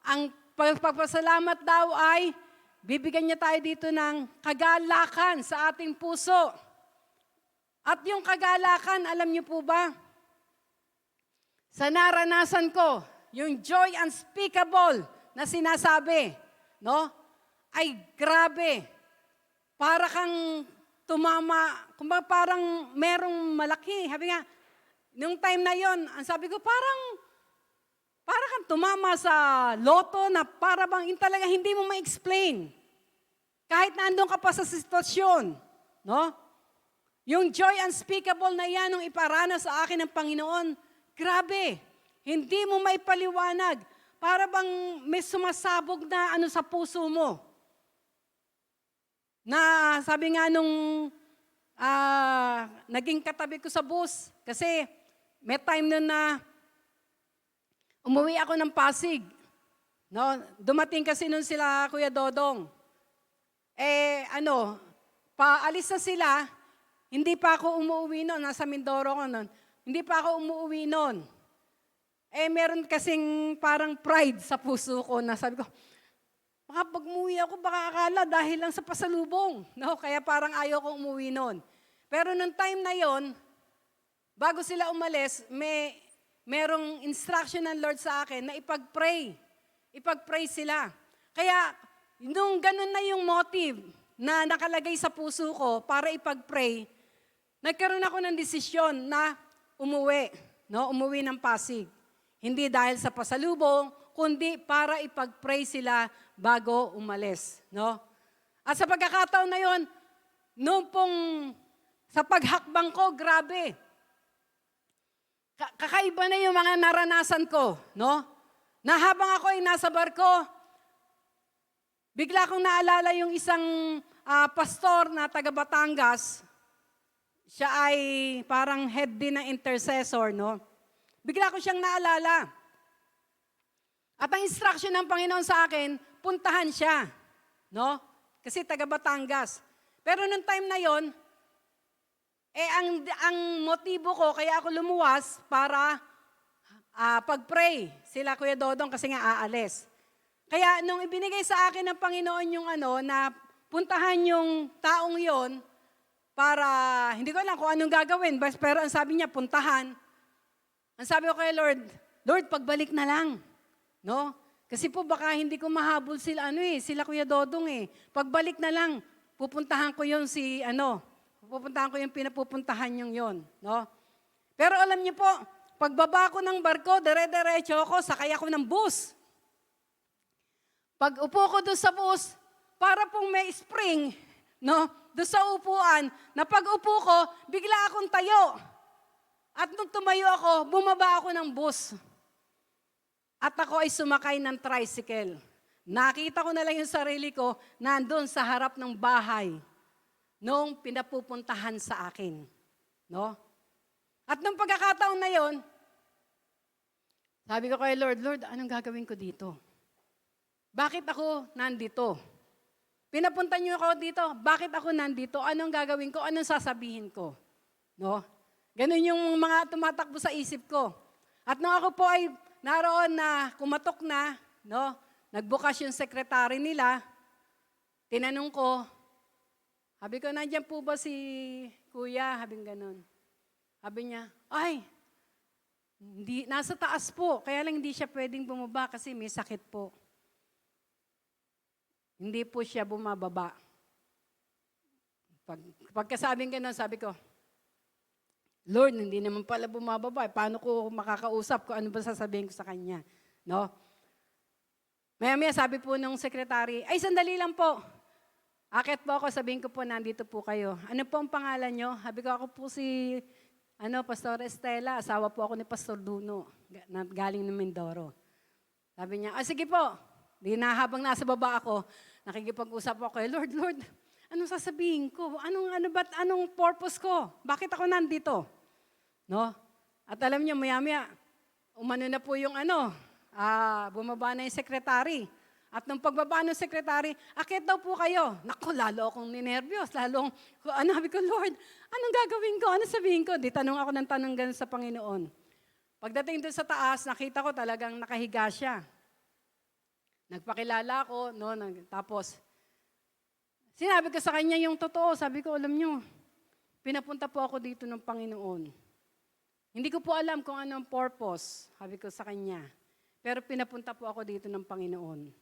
Ang pagpapasalamat daw ay bibigyan niya tayo dito ng kagalakan sa ating puso. At yung kagalakan, alam niyo po ba? Sa naranasan ko, yung joy unspeakable na sinasabi, no? Ay grabe. Para kang tumama, parang merong malaki. Sabi nga, nung time na yon, ang sabi ko, para kang tumama sa loto na para bang talaga hindi mo ma-explain. Kahit nandun ka pa sa sitwasyon. No? Yung joy unspeakable na yan, nung iparana sa akin ng Panginoon, grabe. Hindi mo maipaliwanag. Para bang may sumasabog na sa puso mo. Na sabi nga nung naging katabi ko sa bus, kasi may time nun na umuwi ako ng Pasig. No? Dumating kasi nun sila Kuya Dodong. Paalis na sila, hindi pa ako umuwi nun, nasa Mindoro ko nun. Hindi pa ako umuwi nun. Meron kasing parang pride sa puso ko na sabi ko, baka pag umuwi ako, baka akala dahil lang sa pasalubong. No? Kaya parang ayaw ko umuwi nun. Pero nung time na yon, bago sila umalis, merong instruction ng Lord sa akin na ipag-pray. Ipag-pray sila. Kaya, nung ganun na yung motive na nakalagay sa puso ko para ipag-pray, nagkaroon ako ng desisyon na umuwi. No? Umuwi ng Pasig. Hindi dahil sa pasalubong, kundi para ipag-pray sila bago umalis. No? At sa pagkakataon na yon, sa paghakbang ko, grabe. Kakaiba na yung mga naranasan ko. No? Na habang ako ay nasa barko, bigla kong naalala yung isang pastor na taga Batangas. Siya ay parang head din na intercessor, no? Bigla ko siyang naalala. At ang instruction ng Panginoon sa akin, puntahan siya, no? Kasi taga Batangas. Pero nung time na yon, ang motibo ko, kaya ako lumuwas para pag-pray sila Kuya Dodong kasi nga aalis. Kaya nung ibinigay sa akin ng Panginoon yung na puntahan yung taong yon para, hindi ko alam kung anong gagawin, pero ang sabi niya, puntahan. Ang sabi ko kay Lord, Lord, pagbalik na lang. No? Kasi po baka hindi ko mahabol sila, sila Kuya Dodong eh. Pagbalik na lang, pupuntahan ko yon pupuntahan ko yung pinapupuntahan yung yon. No? Pero alam niyo po, pagbaba ko ng barko, dire-diretso ako, sakay ako ng bus. Pag upo ko doon sa bus, para pong may spring, no? Doon sa upuan, na pag upo ko, bigla akong tayo. At nung tumayo ako, bumaba ako ng bus. At ako ay sumakay ng tricycle. Nakita ko na lang yung sarili ko, nandun sa harap ng bahay, nung pinapupuntahan sa akin. No? At nung pagkakataon na yon, sabi ko kay Lord, Lord, anong gagawin ko dito? Bakit ako nandito? Pinapunta niyo ako dito. Bakit ako nandito? Anong gagawin ko? Anong sasabihin ko? No? Ganun yung mga tumatakbo sa isip ko. At nung ako po ay naroon na kumatok na, no? Nagbukas yung sekretary nila, tinanong ko, sabi ko, nandiyan po ba si Kuya? Sabi ganun. Sabi niya, ay, hindi, nasa taas po. Kaya lang hindi siya pwedeng bumaba kasi may sakit po. Hindi po siya bumababa. Pagkasabing gano'n, sabi ko, Lord, hindi naman pala bumababa. Paano ko makakausap ko? Ano ba sasabihin ko sa kanya? No? Maya-maya sabi po nung sekretary, ay sandali lang po. Akit po ako, sabihin ko po, nandito po kayo. Ano po ang pangalan nyo? Sabi ko, ako po si Pastor Estela. Asawa po ako ni Pastor Duno. Galing ng Mindoro. Sabi niya, sige po. Di na habang nasa baba ako, nakikipag-usap ako kay Lord, Lord, anong sasabihin ko? Anong purpose ko? Bakit ako nandito? No? At alam niyo, maya-maya, umano na po yung bumaba na yung sekretary. At nung pagbaba ng sekretary, akit daw po kayo. Naku, lalo akong ninervyos. Sabi ko, Lord, anong gagawin ko? Ano sabihin ko? Di tanong ako ng tanong ganun sa Panginoon. Pagdating doon sa taas, nakita ko talagang nakahiga siya. Nagpakilala ako, no? Tapos, sinabi ko sa kanya yung totoo. Sabi ko, alam nyo, pinapunta po ako dito ng Panginoon. Hindi ko po alam kung anong purpose, sabi ko sa kanya. Pero pinapunta po ako dito ng Panginoon.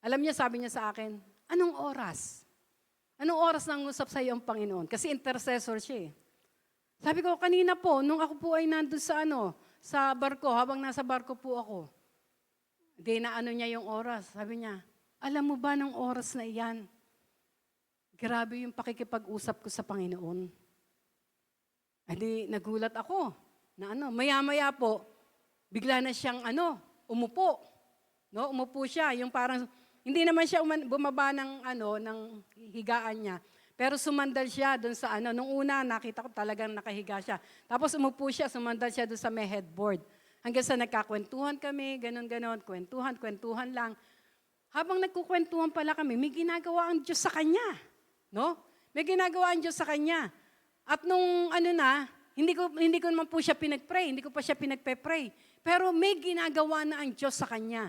Alam niya, sabi niya sa akin, anong oras? Anong oras nang usap sa iyo ang Panginoon? Kasi intercessor siya eh. Sabi ko, kanina po, nung ako po ay nandun sa barko, habang nasa barko po ako, di na niya yung oras. Sabi niya, alam mo ba ng oras na iyan? Grabe yung pakikipag-usap ko sa Panginoon. Di nagulat ako na maya-maya po, bigla na siyang umupo. No, umupo siya, yung parang, hindi naman siya bumaba ng higaan niya. Pero sumandal siya doon sa nung una nakita ko talagang nakahiga siya. Tapos umupo siya, sumandal siya doon sa may headboard. Hanggang sa nagkakwentuhan kami, ganon-ganon, kwentuhan lang. Habang nagkukwentuhan pala kami, may ginagawa ang Diyos sa kanya. No? May ginagawa ang Diyos sa kanya. At nung hindi ko naman po siya pinag-pray, hindi ko pa siya pinagpe-pray. Pero may ginagawa na ang Diyos sa kanya.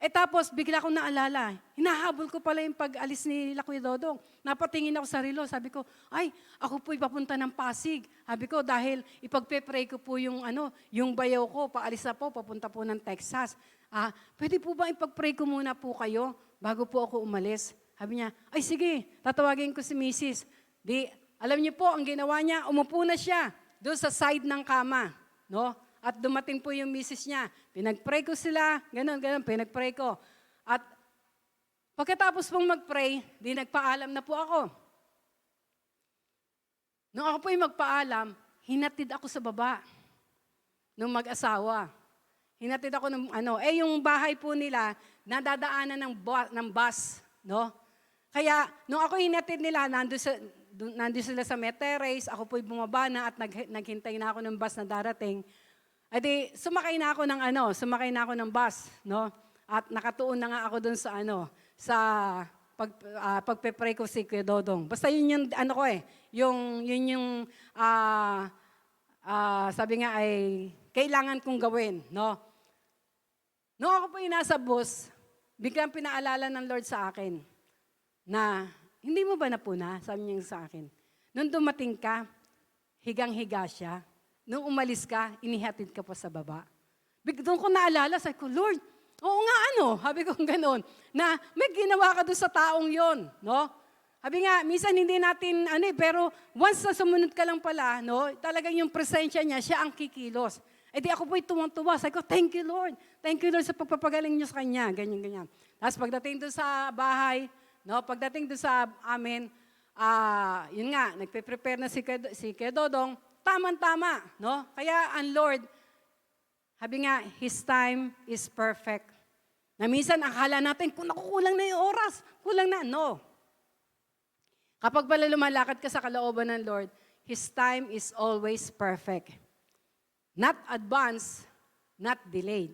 Tapos, bigla akong naalala, hinahabol ko pala yung pag-alis ni Kuya Dodong. Napatingin ako sa relo, sabi ko, ay, ako po'y papunta ng Pasig. Sabi ko, dahil ipagpe-pray ko po yung bayaw ko, paalis na po, papunta po ng Texas. Pwede po ba ipag-pray ko muna po kayo bago po ako umalis? Sabi niya, ay sige, tatawagin ko si Mrs. Alam niyo po, ang ginawa niya, umupo na siya doon sa side ng kama. No? At dumating po yung misis niya. Pinag-pray ko sila, ganun, pinag-pray ko. At pagkatapos pong mag-pray, nagpaalam na po ako. Nung ako po yung magpaalam, hinatid ako sa baba nung mag-asawa. Hinatid ako ng yung bahay po nila, nadadaanan ng bus, no? Kaya, nung ako hinatid nila, nandun sila sa may terrace, ako po'y bumaba na at naghintay na ako ng bus na darating. Sumakay na ako ng bus, no? At nakatuon na nga ako doon sa pagpe-pray ko si Kuya Dodong. Basta yun yung sabi nga ay kailangan kong gawin, no? Nung ako po yung nasa bus, biglang pinaalala ng Lord sa akin na, hindi mo ba napuna? Sabi niya sa akin. Nung dumating ka, higang-higa siya. Nung umalis ka, inihatid ka pa sa baba. Doon ko naalala, sabi ko, Lord, oo nga sabi ko gano'n, na may ginawa ka doon sa taong yon, no? Sabi nga, minsan hindi natin, pero once na sumunod ka lang pala, no, talagang yung presensya niya, siya ang kikilos. Eh di ako po'y tuwang-tuwa. Sabi ko, thank you Lord. Thank you Lord sa pagpapagaling niyo sa kanya. Ganyan. Tapos pagdating doon sa bahay, no, pagdating doon sa amin, yun nga, nagpe-prepare na si Kuya Dodong, tama-tama, no? Kaya ang Lord, sabi nga, His time is perfect. Na minsan akala natin, kung nakukulang na yung oras, kulang na. No. Kapag pala lumalakad ka sa kalooban ng Lord, His time is always perfect. Not advanced, not delayed.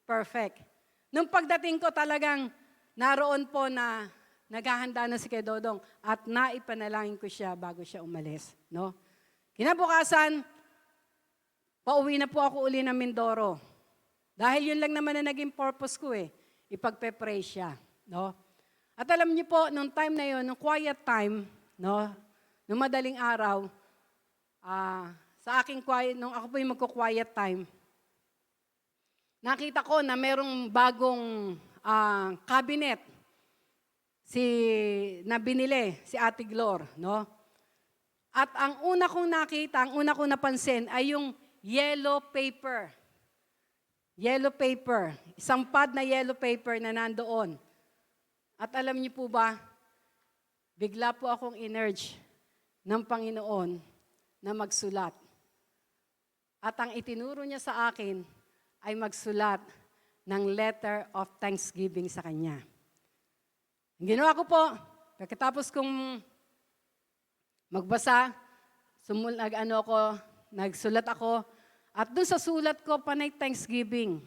Perfect. Nung pagdating ko talagang naroon po na naghahanda na si Kuya Dodong at naipanalangin ko siya bago siya umalis. No? Kinabukasan, pauwi na po ako uli ng Mindoro. Dahil yun lang naman na naging purpose ko ipagpe-pray siya. No? At alam niyo po, nung time na yun, nung quiet time, no, nung madaling araw, sa aking quiet, nung ako po yung magko-quiet time, nakita ko na merong bagong cabinet na binili, si Ate Glor, no? At ang una kong nakita, ang una kong napansin ay yung yellow paper. Yellow paper. Isang pad na yellow paper na nandoon. At alam niyo po ba, bigla po akong in-urge ng Panginoon na magsulat. At ang itinuro niya sa akin ay magsulat ng letter of thanksgiving sa Kanya. Ang ginawa ko po, pagkatapos kong magbasa, nagsulat ako, at doon sa sulat ko, panay thanksgiving.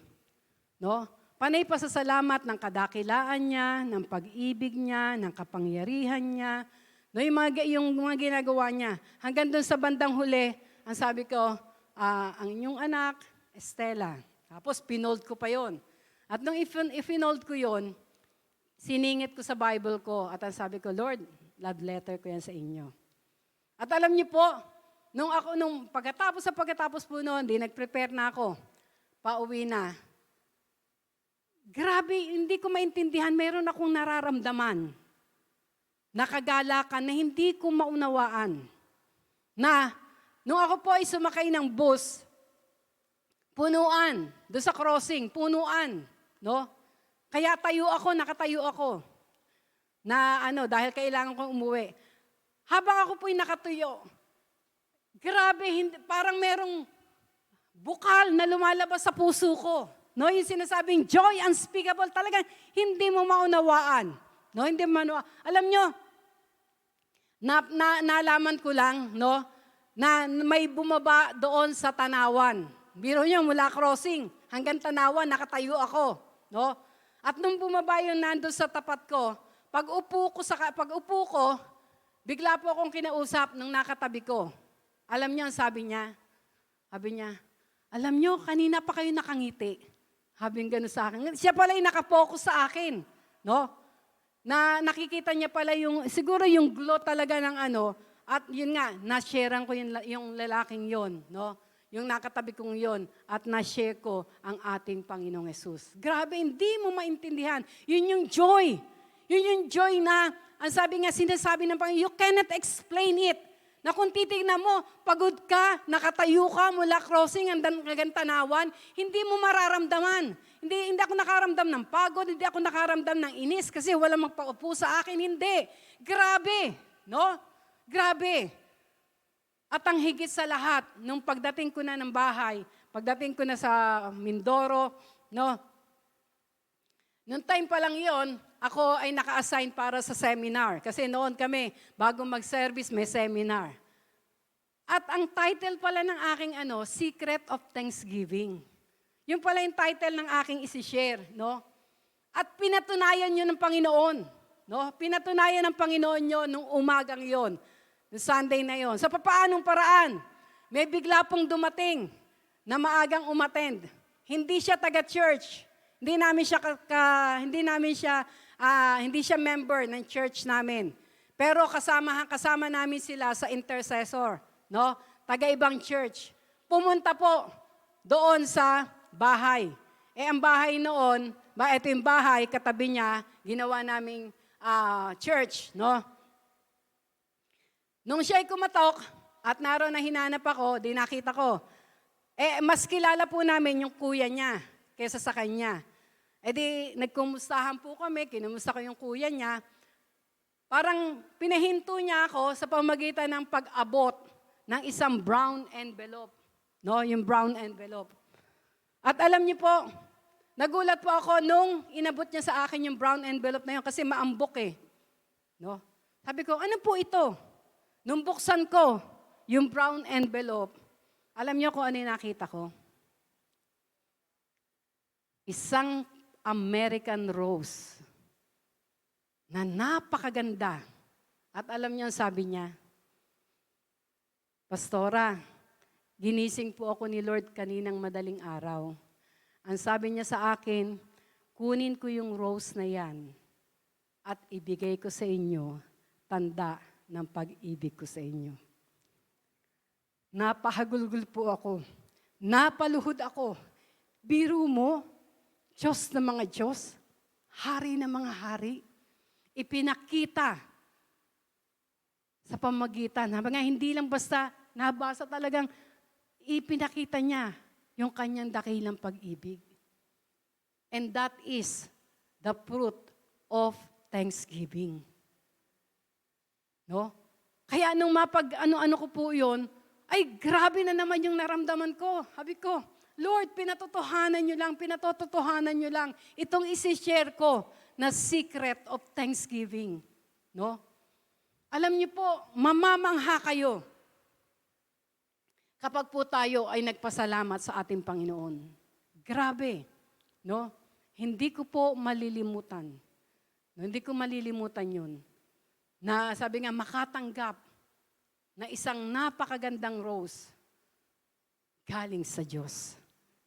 No? Panay pasasalamat ng kadakilaan niya, ng pag-ibig niya, ng kapangyarihan niya, no, yung mga ginagawa niya. Hanggang doon sa bandang huli, ang sabi ko, ang inyong anak, Estela. Tapos pinold ko pa yon. At nung if-pinold ko yon, siningit ko sa Bible ko at ang sabi ko, Lord, love letter ko yan sa inyo. At alam niyo po, nung pagkatapos po noon, nag-prepare na ako, pauwi na. Grabe, hindi ko maintindihan, meron akong nararamdaman. Nakagalakan na hindi ko maunawaan. Na, nung ako po ay sumakay ng bus, punuan, doon sa crossing, punuan, no? Kaya nakatayo ako. Na dahil kailangan kong umuwi. Habang ako po'y nakatuyo, grabe, parang merong bukal na lumalabas sa puso ko. No, yung sinasabing joy unspeakable, talagang hindi mo maunawaan. No, hindi mo maunawaan. Alam nyo, nalaman ko lang, no, na may bumaba doon sa Tanawan. Biro nyo, mula crossing hanggang Tanawan, nakatayo ako. No? At nung bumaba yung nandun sa tapat ko, pag upo ko, bigla po akong kinausap ng nakatabi ko. Alam niyo ang sabi niya? Sabi niya, alam niyo, kanina pa kayo nakangiti. Sabi niya gano'n sa akin. Siya pala yung nakapokus sa akin. No? Na nakikita niya pala siguro yung glow talaga ng at yun nga, na-sharean ko yung lalaking yon, no? Yung nakatabi kong yon, at na-share ko ang ating Panginoong Yesus. Grabe, hindi mo maintindihan. Yun yung joy. Yun yung joy na, ang sabi nga, sinasabi ng Panginoon, you cannot explain it. Na kung titignan mo, pagod ka, nakatayo ka mula crossing hanggang Tanawan, hindi mo mararamdaman. Hindi ako nakaramdam ng pagod, hindi ako nakaramdam ng inis kasi walang magpaupo sa akin. Hindi. Grabe. No? Grabe. At ang higit sa lahat, nung pagdating ko na ng bahay, pagdating ko na sa Mindoro, no? Nung time pa lang yon, ako ay naka-assign para sa seminar. Kasi noon kami, bago mag-service, may seminar. At ang title pala ng aking Secret of Thanksgiving. Yung pala yung title ng aking isi-share, no? At pinatunayan yun ng Panginoon, no? Pinatunayan ng Panginoon yun nung umagang yon, nung Sunday na yon. Sa papaanong paraan, may bigla pong dumating na maagang umattend. Hindi siya taga-church. hindi siya member ng church namin. Pero kasama namin sila sa intercessor, no? Taga-ibang church. Pumunta po doon sa bahay. Ang bahay noon, ito yung bahay, katabi niya, ginawa naming church, no? Nung siya'y kumatok, at naroon na hinanap ako, di nakita ko, mas kilala po namin yung kuya niya kaysa sa kanya. Di nagkumustahan po kami, kinumusta ko yung kuya niya. Parang pinahinto niya ako sa pamagitan ng pag-abot ng isang brown envelope. No, yung brown envelope. At alam niyo po, nagulat po ako nung inabot niya sa akin yung brown envelope na yun kasi maambok eh. No? Sabi ko, ano po ito? Nung buksan ko yung brown envelope, alam niyo kung ano yung nakita ko? Isang American rose na napakaganda. At alam niyo, sabi niya, Pastora, ginising po ako ni Lord kaninang madaling araw. Ang sabi niya sa akin, kunin ko yung rose na yan at ibigay ko sa inyo tanda ng pag-ibig ko sa inyo. Napahagulgul po ako. Napaluhod ako. Biro mo, Diyos ng mga Diyos, Hari ng mga hari, ipinakita sa pamagitan. Hindi lang basta nabasa, talagang ipinakita niya yung kanyang dakilang pag-ibig. And that is the fruit of thanksgiving. No? Kaya nung ano ko po yun, ay grabe na naman yung naramdaman ko. Sabi ko, Lord, pinatotohanan nyo lang itong isi-share ko na secret of thanksgiving. No? Alam niyo po, mamamangha kayo kapag po tayo ay nagpasalamat sa ating Panginoon. Grabe, no? Hindi ko po malilimutan. No, hindi ko malilimutan yun. Na sabi nga, makatanggap na isang napakagandang rose galing sa Diyos.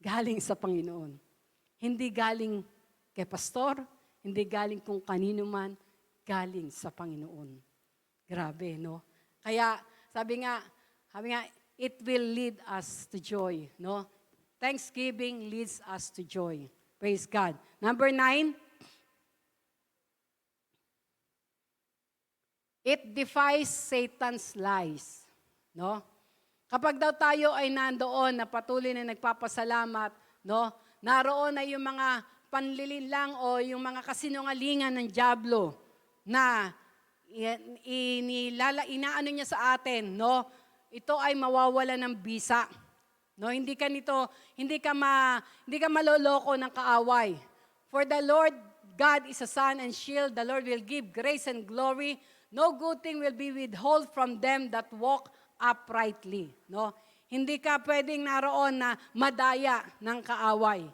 Galing sa Panginoon. Hindi galing kay pastor, hindi galing kung kanino man, galing sa Panginoon. Grabe, no? Kaya, sabi nga, it will lead us to joy, no? Thanksgiving leads us to joy. Praise God. Number 9, it defies Satan's lies, no? Kapag daw tayo ay nandoon na patuloy na nagpapasalamat, no? Naroon na yung mga panlilinlang o yung mga kasinungalingan ng dyablo na inaano niya sa atin, no? Ito ay mawawala ng bisa. No, hindi ka maloloko ng kaaway. For the Lord God is a sun and shield. The Lord will give grace and glory. No good thing will be withheld from them that walk uprightly. No? Hindi ka pwedeng naroon na madaya ng kaaway.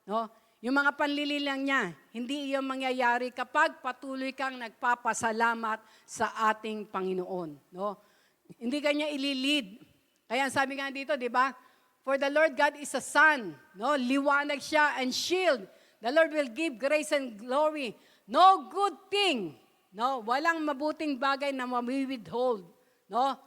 No? Yung mga panlililang niya, hindi iyon mangyayari kapag patuloy kang nagpapasalamat sa ating Panginoon. No? Hindi kanya ililid. Kaya sabi nga dito, di ba? For the Lord God is a sun. No? Liwanag siya and shield. The Lord will give grace and glory. No good thing. No? Walang mabuting bagay na mami-withhold. No?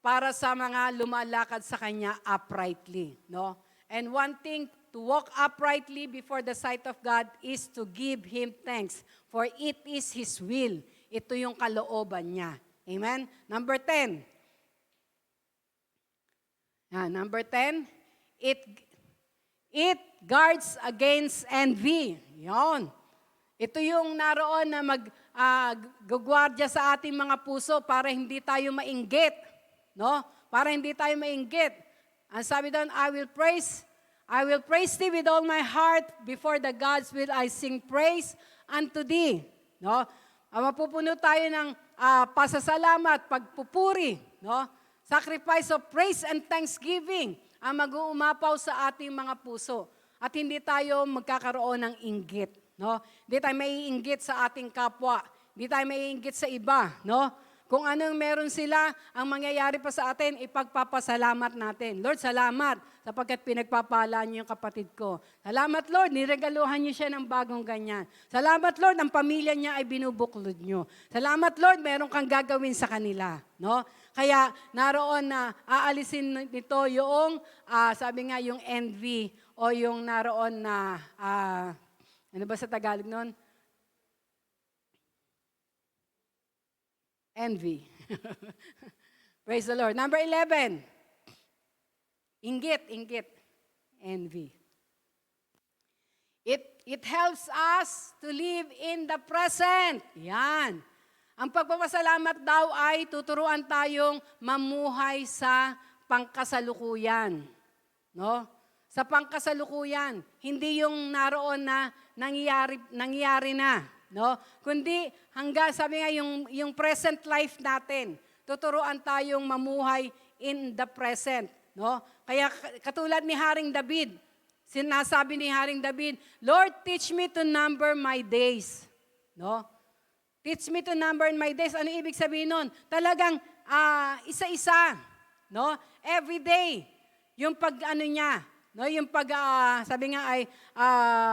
Para sa mga lumalakad sa Kanya uprightly. No? And one thing, to walk uprightly before the sight of God is to give Him thanks. For it is His will. Ito yung kalooban niya. Amen? Number 10. Number 10, it guards against envy. Yon. Ito yung naroon na gugwardya sa ating mga puso para hindi tayo mainggit. No? Para hindi tayo mainggit. Ang sabi doon, I will praise thee with all my heart. Before the gods will I sing praise unto thee. No? Mapupuno tayo ng pasasalamat, pagpupuri. No? Sacrifice of praise and thanksgiving ang mag-uumapaw sa ating mga puso. At hindi tayo magkakaroon ng inggit. No? Hindi tayo maiinggit sa ating kapwa. Hindi tayo maiinggit sa iba. No? Kung anong meron sila, ang mangyayari pa sa atin, ipagpapasalamat natin. Lord, salamat sapagkat pinagpapala niyo yung kapatid ko. Salamat, Lord, niregaluhan niyo siya ng bagong ganyan. Salamat, Lord, ang pamilya niya ay binubuklod niyo. Salamat, Lord, meron kang gagawin sa kanila. No? Kaya naroon na aalisin nito yung, sabi nga, yung envy o yung naroon na, ano ba sa Tagalog nun? Envy. Praise the Lord. Number 11. Inggit. Envy. It helps us to live in the present. Yan. Ang pagpapasalamat daw ay tuturuan tayong mamuhay sa pangkasalukuyan. No? Sa pangkasalukuyan. Hindi yung naroon na nangyayari na. No? Kundi hanggang sabi nga yung present life natin. Tuturuan tayong mamuhay in the present. No? Kaya katulad ni Haring David, sinasabi ni Haring David, Lord, teach me to number my days. No? Teach me to number my days. Ano ibig sabihin nun? Talagang isa-isa. No? Every day. Yung pag-ano niya. No? Yung sabi nga ay,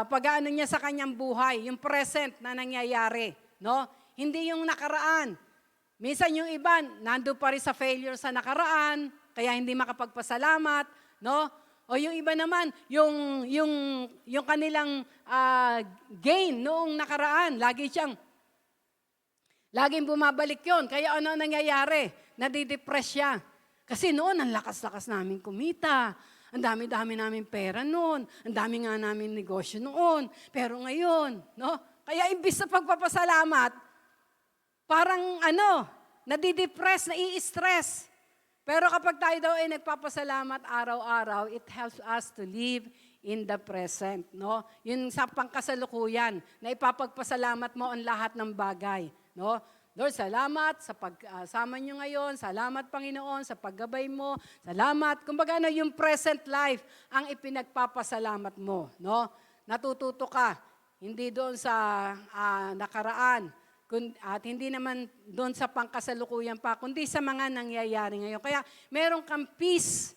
pag-ano niya sa kanyang buhay. Yung present na nangyayari. No? Hindi yung nakaraan. Minsan yung iba, nando pa rin sa failure sa nakaraan, kaya hindi makapagpasalamat, no? O yung iba naman, yung kanilang gain noong nakaraan, laging bumabalik yon. Kaya ano nangyayari? Nadidepress siya. Kasi noon, ang lakas-lakas namin kumita. Ang dami-dami namin pera noon. Ang dami nga namin negosyo noon. Pero ngayon, no? Kaya imbis sa pagpapasalamat, parang nadidepress, nai-stress. Pero kapag tayo daw ay nagpapasalamat araw-araw, it helps us to live in the present. No? Yun sa pangkasalukuyan, na ipapagpasalamat mo ang lahat ng bagay. No? Lord, salamat sa pagsama nyo ngayon. Salamat, Panginoon, sa paggabay mo. Salamat. Kumbaga yung present life ang ipinagpapasalamat mo. No? Natututo ka, hindi doon sa nakaraan, at hindi naman doon sa pangkasalukuyan pa, kundi sa mga nangyayari ngayon. Kaya meron kang peace,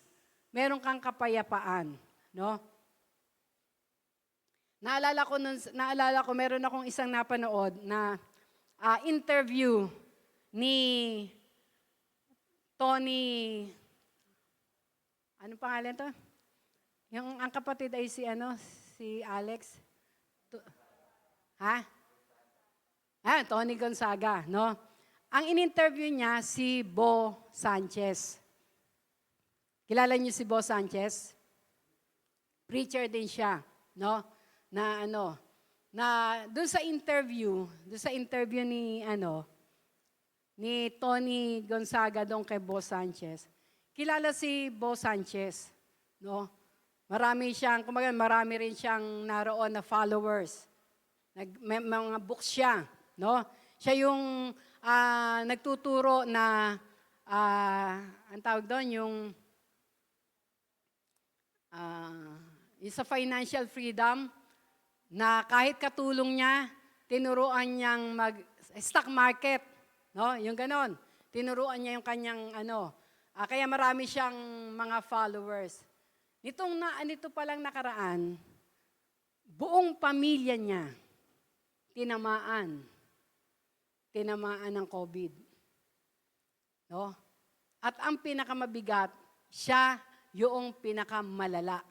meron kang kapayapaan. No? Naalala ko, meron akong isang napanood na interview ni Tony, ano pangalan to? Ang kapatid ay si Alex. Tony Gonzaga, no? Ang in-interview niya si Bo Sanchez. Kilala niyo si Bo Sanchez? Preacher din siya, no? Na doon sa interview ni Tony Gonzaga doon kay Bo Sanchez. Kilala si Bo Sanchez, no? Marami rin siyang naroon na followers. May mga books siya, no? Siya yung nagtuturo na ang tawag doon yung sa financial freedom, na kahit katulong niya, tinuruan niyang stock market, no? Yung ganon. Tinuruan niya yung kanyang kaya marami siyang mga followers. Nito palang nakaraan, buong pamilya niya tinamaan ng COVID. No? At ang pinakamabigat, siya yung pinakamalala.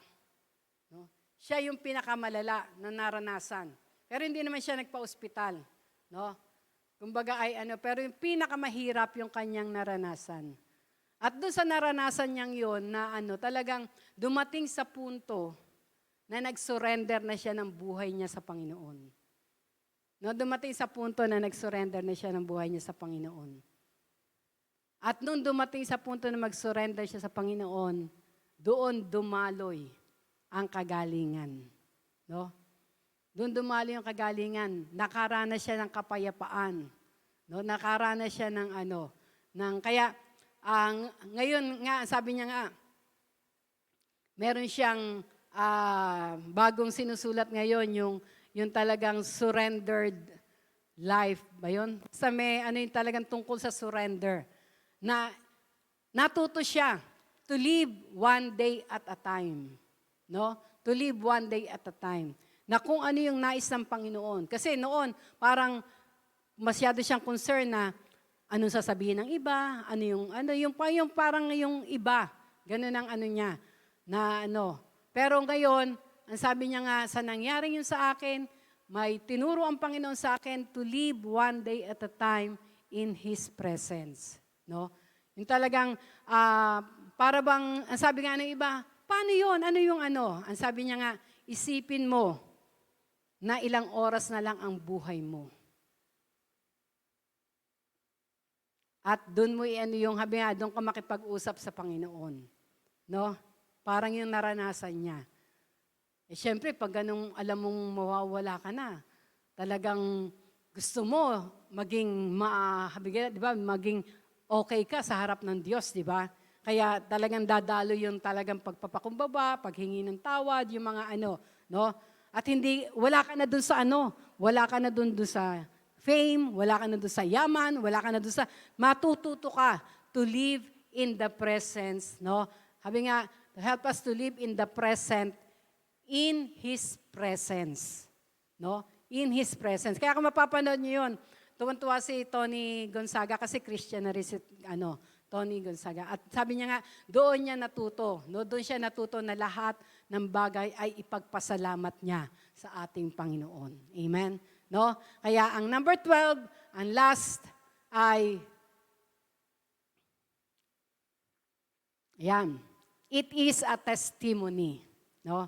No? Siya yung pinakamalala na naranasan. Pero hindi naman siya nagpa-ospital. No? Kumbaga pero yung pinakamahirap yung kanyang naranasan. At doon sa naranasan niyang yun, na talagang dumating sa punto na nag-surrender na siya ng buhay niya sa Panginoon. No, dumating sa punto na nag-surrender na siya ng buhay niya sa Panginoon. At nung dumating sa punto na mag-surrender siya sa Panginoon, doon dumaloy ang kagalingan. No? Doon dumaloy ang kagalingan. Nakaranas siya ng kapayapaan. No? Nakaranas siya ng kaya ngayon nga, sabi niya nga, meron siyang bagong sinusulat ngayon, yung talagang surrendered life ba yun? Sa may yung talagang tungkol sa surrender. Na natuto siya to live one day at a time. No? To live one day at a time. Na kung ano yung nais ng Panginoon. Kasi noon, parang masyado siyang concern na anong sasabihin ng iba, yung parang yung iba. Ganun ang ano niya. Na ano. Pero ngayon, ang sabi niya nga, sa nangyaring yun sa akin, may tinuro ang Panginoon sa akin to live one day at a time in His presence. No? Yung talagang, para bang, ang sabi nga ng iba, paano yun? Ano yung ano? Ang sabi niya nga, isipin mo na ilang oras na lang ang buhay mo. At doon mo yung habi nga, doon ka makipag-usap sa Panginoon. No? Parang yung naranasan niya. Eh, syempre, pag ganun alam mong mawawala ka na, talagang gusto mo maging di ba? Maging okay ka sa harap ng Diyos, di ba? Kaya talagang dadalo yung talagang pagpapakumbaba, paghingi ng tawad, yung mga ano, no? At wala ka na dun sa ano, wala ka na dun sa fame, wala ka na dun sa yaman, wala ka na dun sa, matututo ka to live in the presence, no? Sabi nga, help us to live in the present, in His presence, no? In His presence. Kaya kung mapapanood niyo yun, tuwan-tuwa si Tony Gonzaga kasi Christian na rin si, Tony Gonzaga. At sabi niya nga, doon niya natuto. No? Doon siya natuto na lahat ng bagay ay ipagpasalamat niya sa ating Panginoon. Amen? No? Kaya ang number 12, ang last ay, yan, it is a testimony. No?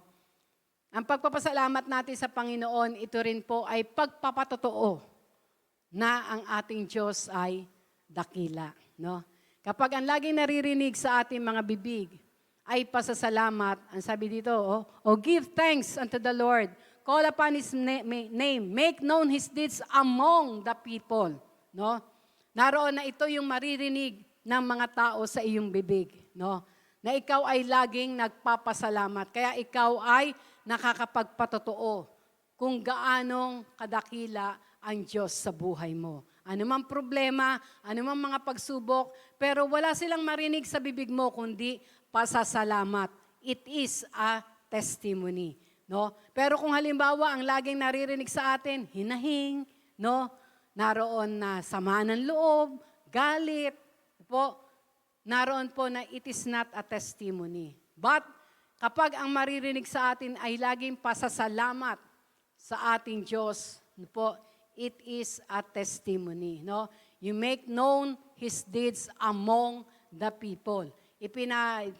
Ang pagpapasalamat natin sa Panginoon, ito rin po ay pagpapatotoo na ang ating Diyos ay dakila. No? Kapag ang laging naririnig sa ating mga bibig ay pasasalamat, ang sabi dito, give thanks unto the Lord, call upon His name, make known His deeds among the people. No? Naroon na ito yung maririnig ng mga tao sa iyong bibig. No? Na ikaw ay laging nagpapasalamat. Kaya ikaw ay nakakapagpatotoo kung gaanong kadakila ang Diyos sa buhay mo. Ano mang problema, ano mang mga pagsubok, pero wala silang marinig sa bibig mo kundi pasasalamat. It is a testimony. No? Pero kung halimbawa ang laging naririnig sa atin, hinahing, no? Naroon na sama ng loob, galit, po, naroon po na it is not a testimony. But kapag ang maririnig sa atin ay laging pasasalamat sa ating Diyos, po, it is a testimony. No? You make known His deeds among the people.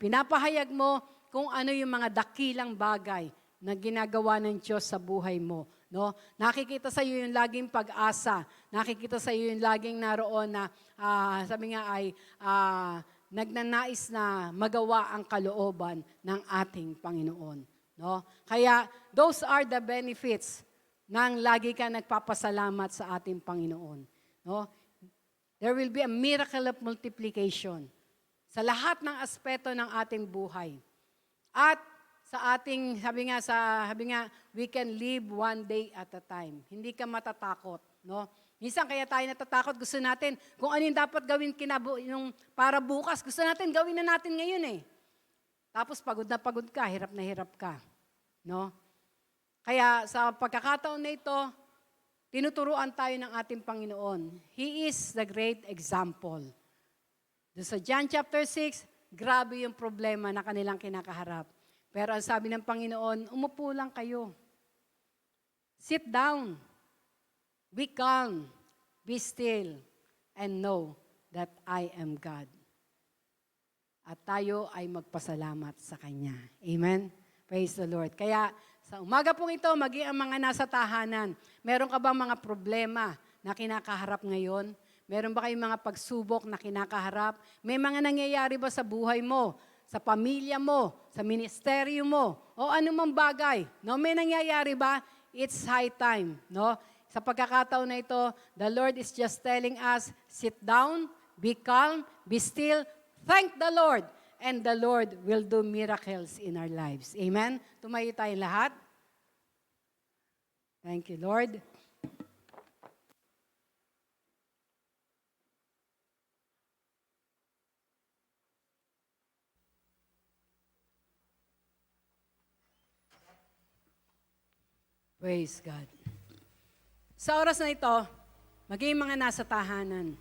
Pinapahayag mo kung ano yung mga dakilang bagay na ginagawa ng Diyos sa buhay mo. No? Nakikita sa iyo yung laging pag-asa. Nakikita sa iyo yung laging naroon na, sabi nga ay, nagnanais na magawa ang kalooban ng ating Panginoon. No? Kaya, those are the benefits nang lagi ka nagpapasalamat sa ating Panginoon. No? There will be a miracle of multiplication sa lahat ng aspeto ng ating buhay. At sa ating, sabi nga, we can live one day at a time. Hindi ka matatakot. No? Minsan kaya tayo natatakot, gusto natin, kung ano yung dapat gawin yung para bukas, gusto natin, gawin na natin ngayon eh. Tapos pagod na pagod ka, hirap na hirap ka. No? Kaya sa pagkakataon na ito, tinuturuan tayo ng ating Panginoon. He is the great example. Doon sa John chapter 6, grabe yung problema na kanilang kinakaharap. Pero ang sabi ng Panginoon, umupo lang kayo. Sit down. Be calm. Be still. And know that I am God. At tayo ay magpasalamat sa Kanya. Amen? Praise the Lord. Kaya sa umaga pong ito, maging ang mga nasa tahanan, meron ka bang mga problema na kinakaharap ngayon? Meron ba kayong mga pagsubok na kinakaharap? May mga nangyayari ba sa buhay mo, sa pamilya mo, sa ministeryo mo, o anumang bagay? No? May nangyayari ba? It's high time. No? Sa pagkakataon na ito, the Lord is just telling us, sit down, be calm, be still, thank the Lord, and the Lord will do miracles in our lives. Amen? Tumayo tayong lahat. Thank you, Lord. Praise God. Sa oras na ito, maging mga nasa tahanan.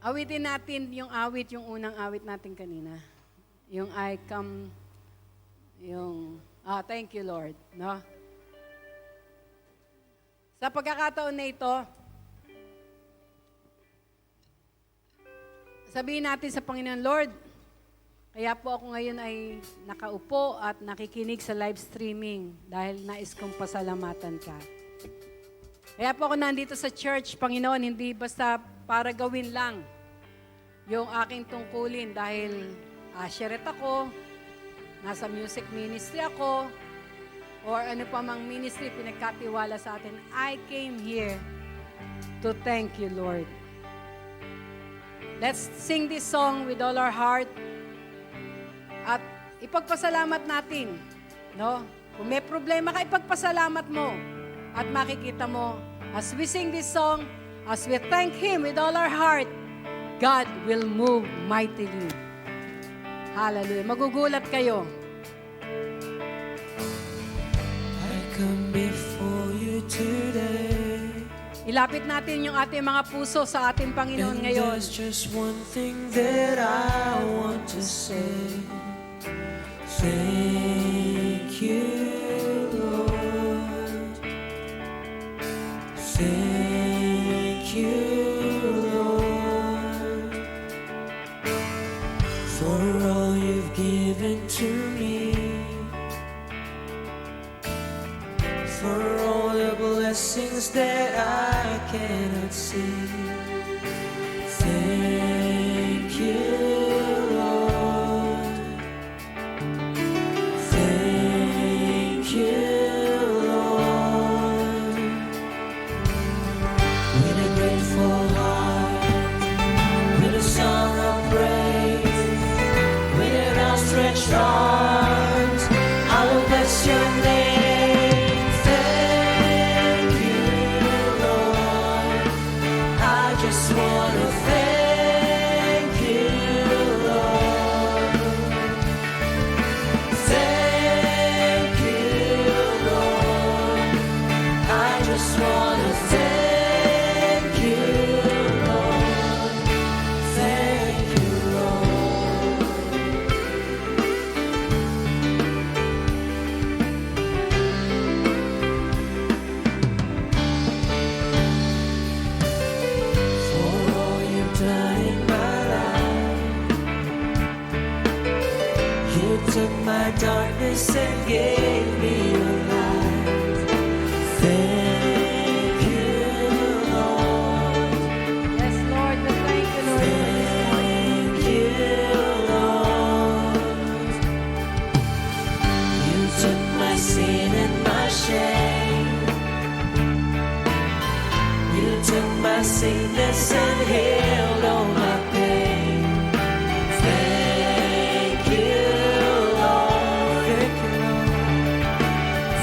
Awitin natin yung awit, yung unang awit natin kanina. Yung I come, thank you Lord. No? Sa pagkakataon na ito, sabihin natin sa Panginoon, Lord, kaya po ako ngayon ay nakaupo at nakikinig sa live streaming dahil nais kong pasalamatan ka. Kaya po ako nandito sa church, Panginoon, hindi basta para gawin lang yung aking tungkulin dahil usheret ako, nasa music ministry ako, or ano pa mang ministry pinagkatiwala sa atin. I came here to thank you, Lord. Let's sing this song with all our heart. At ipagpasalamat natin, no? Kung may problema ka, ipagpasalamat mo. At makikita mo, as we sing this song, as we thank Him with all our heart, God will move mightily. Hallelujah. Magugulat kayo. I come before you today. Ilapit natin yung ating mga puso sa ating Panginoon And ngayon. there's just one thing that I want to say. Thank you, Lord. Thank you, Lord, for all you've given to me, for all the blessings that I cannot see. Thank you, Lord. Thank you, Lord. With a grateful heart, with a song of praise, with an outstretched arms, I will bless your name. Thank you, Lord. I just want to thank you, Lord. Thank you, Lord. I just want to thank you, Lord. Thank you, Lord. For all you've done in my life, you took my darkness and gave me your light. Thank you, Lord. Yes, Lord, we thank you, Lord, for this morning. Thank you, Lord. You took my sin and my shame. You took my sickness and healed all my pain. Thank you, Lord. Thank you, Lord.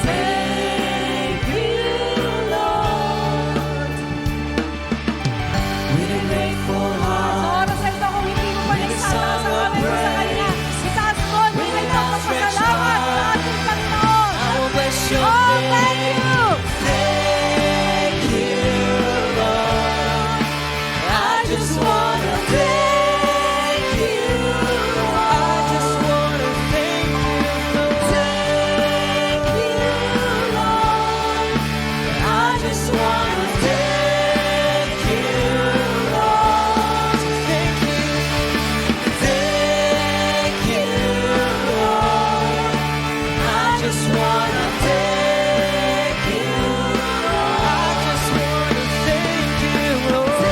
Thank you, Lord. With a grateful Sa heart. oras na ito, kung hindi mo pa nagsataas ang kamay mo sa Kanya, itaas mo, bigay mo ang pasalamat sa ating Panginoon. I will bless your Oh, name. thank you! Thank you, Lord. I just want to thank you, Lord. I just want to thank you, Lord. Thank you, Lord. I just want to thank you, Lord. Thank you. Thank you, Lord. I just want to thank you, Lord. I just want to thank you, Lord.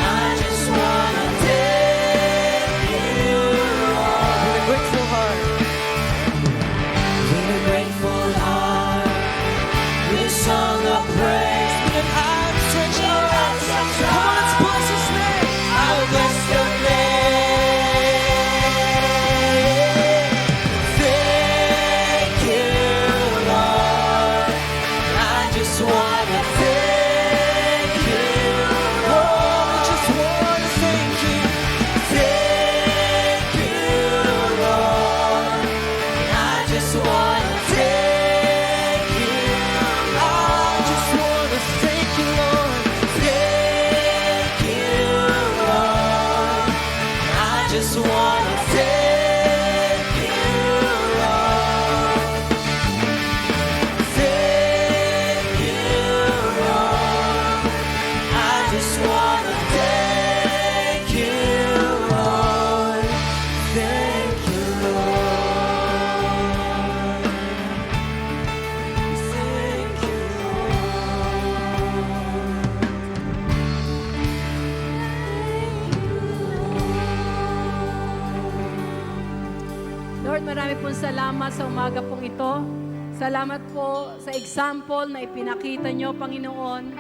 I just want to thank you, Lord. With a grateful heart. With a grateful heart. With a song of praise. With an outstretched arms. Come on, let's bless His name. I will bless your name. Thank you, Lord. I just want to thank you, Lord. I just want to thank you. Thank you, Lord. Lord, marami pong salamat sa umaga pong ito. Salamat po sa example na ipinakita nyo, Panginoon,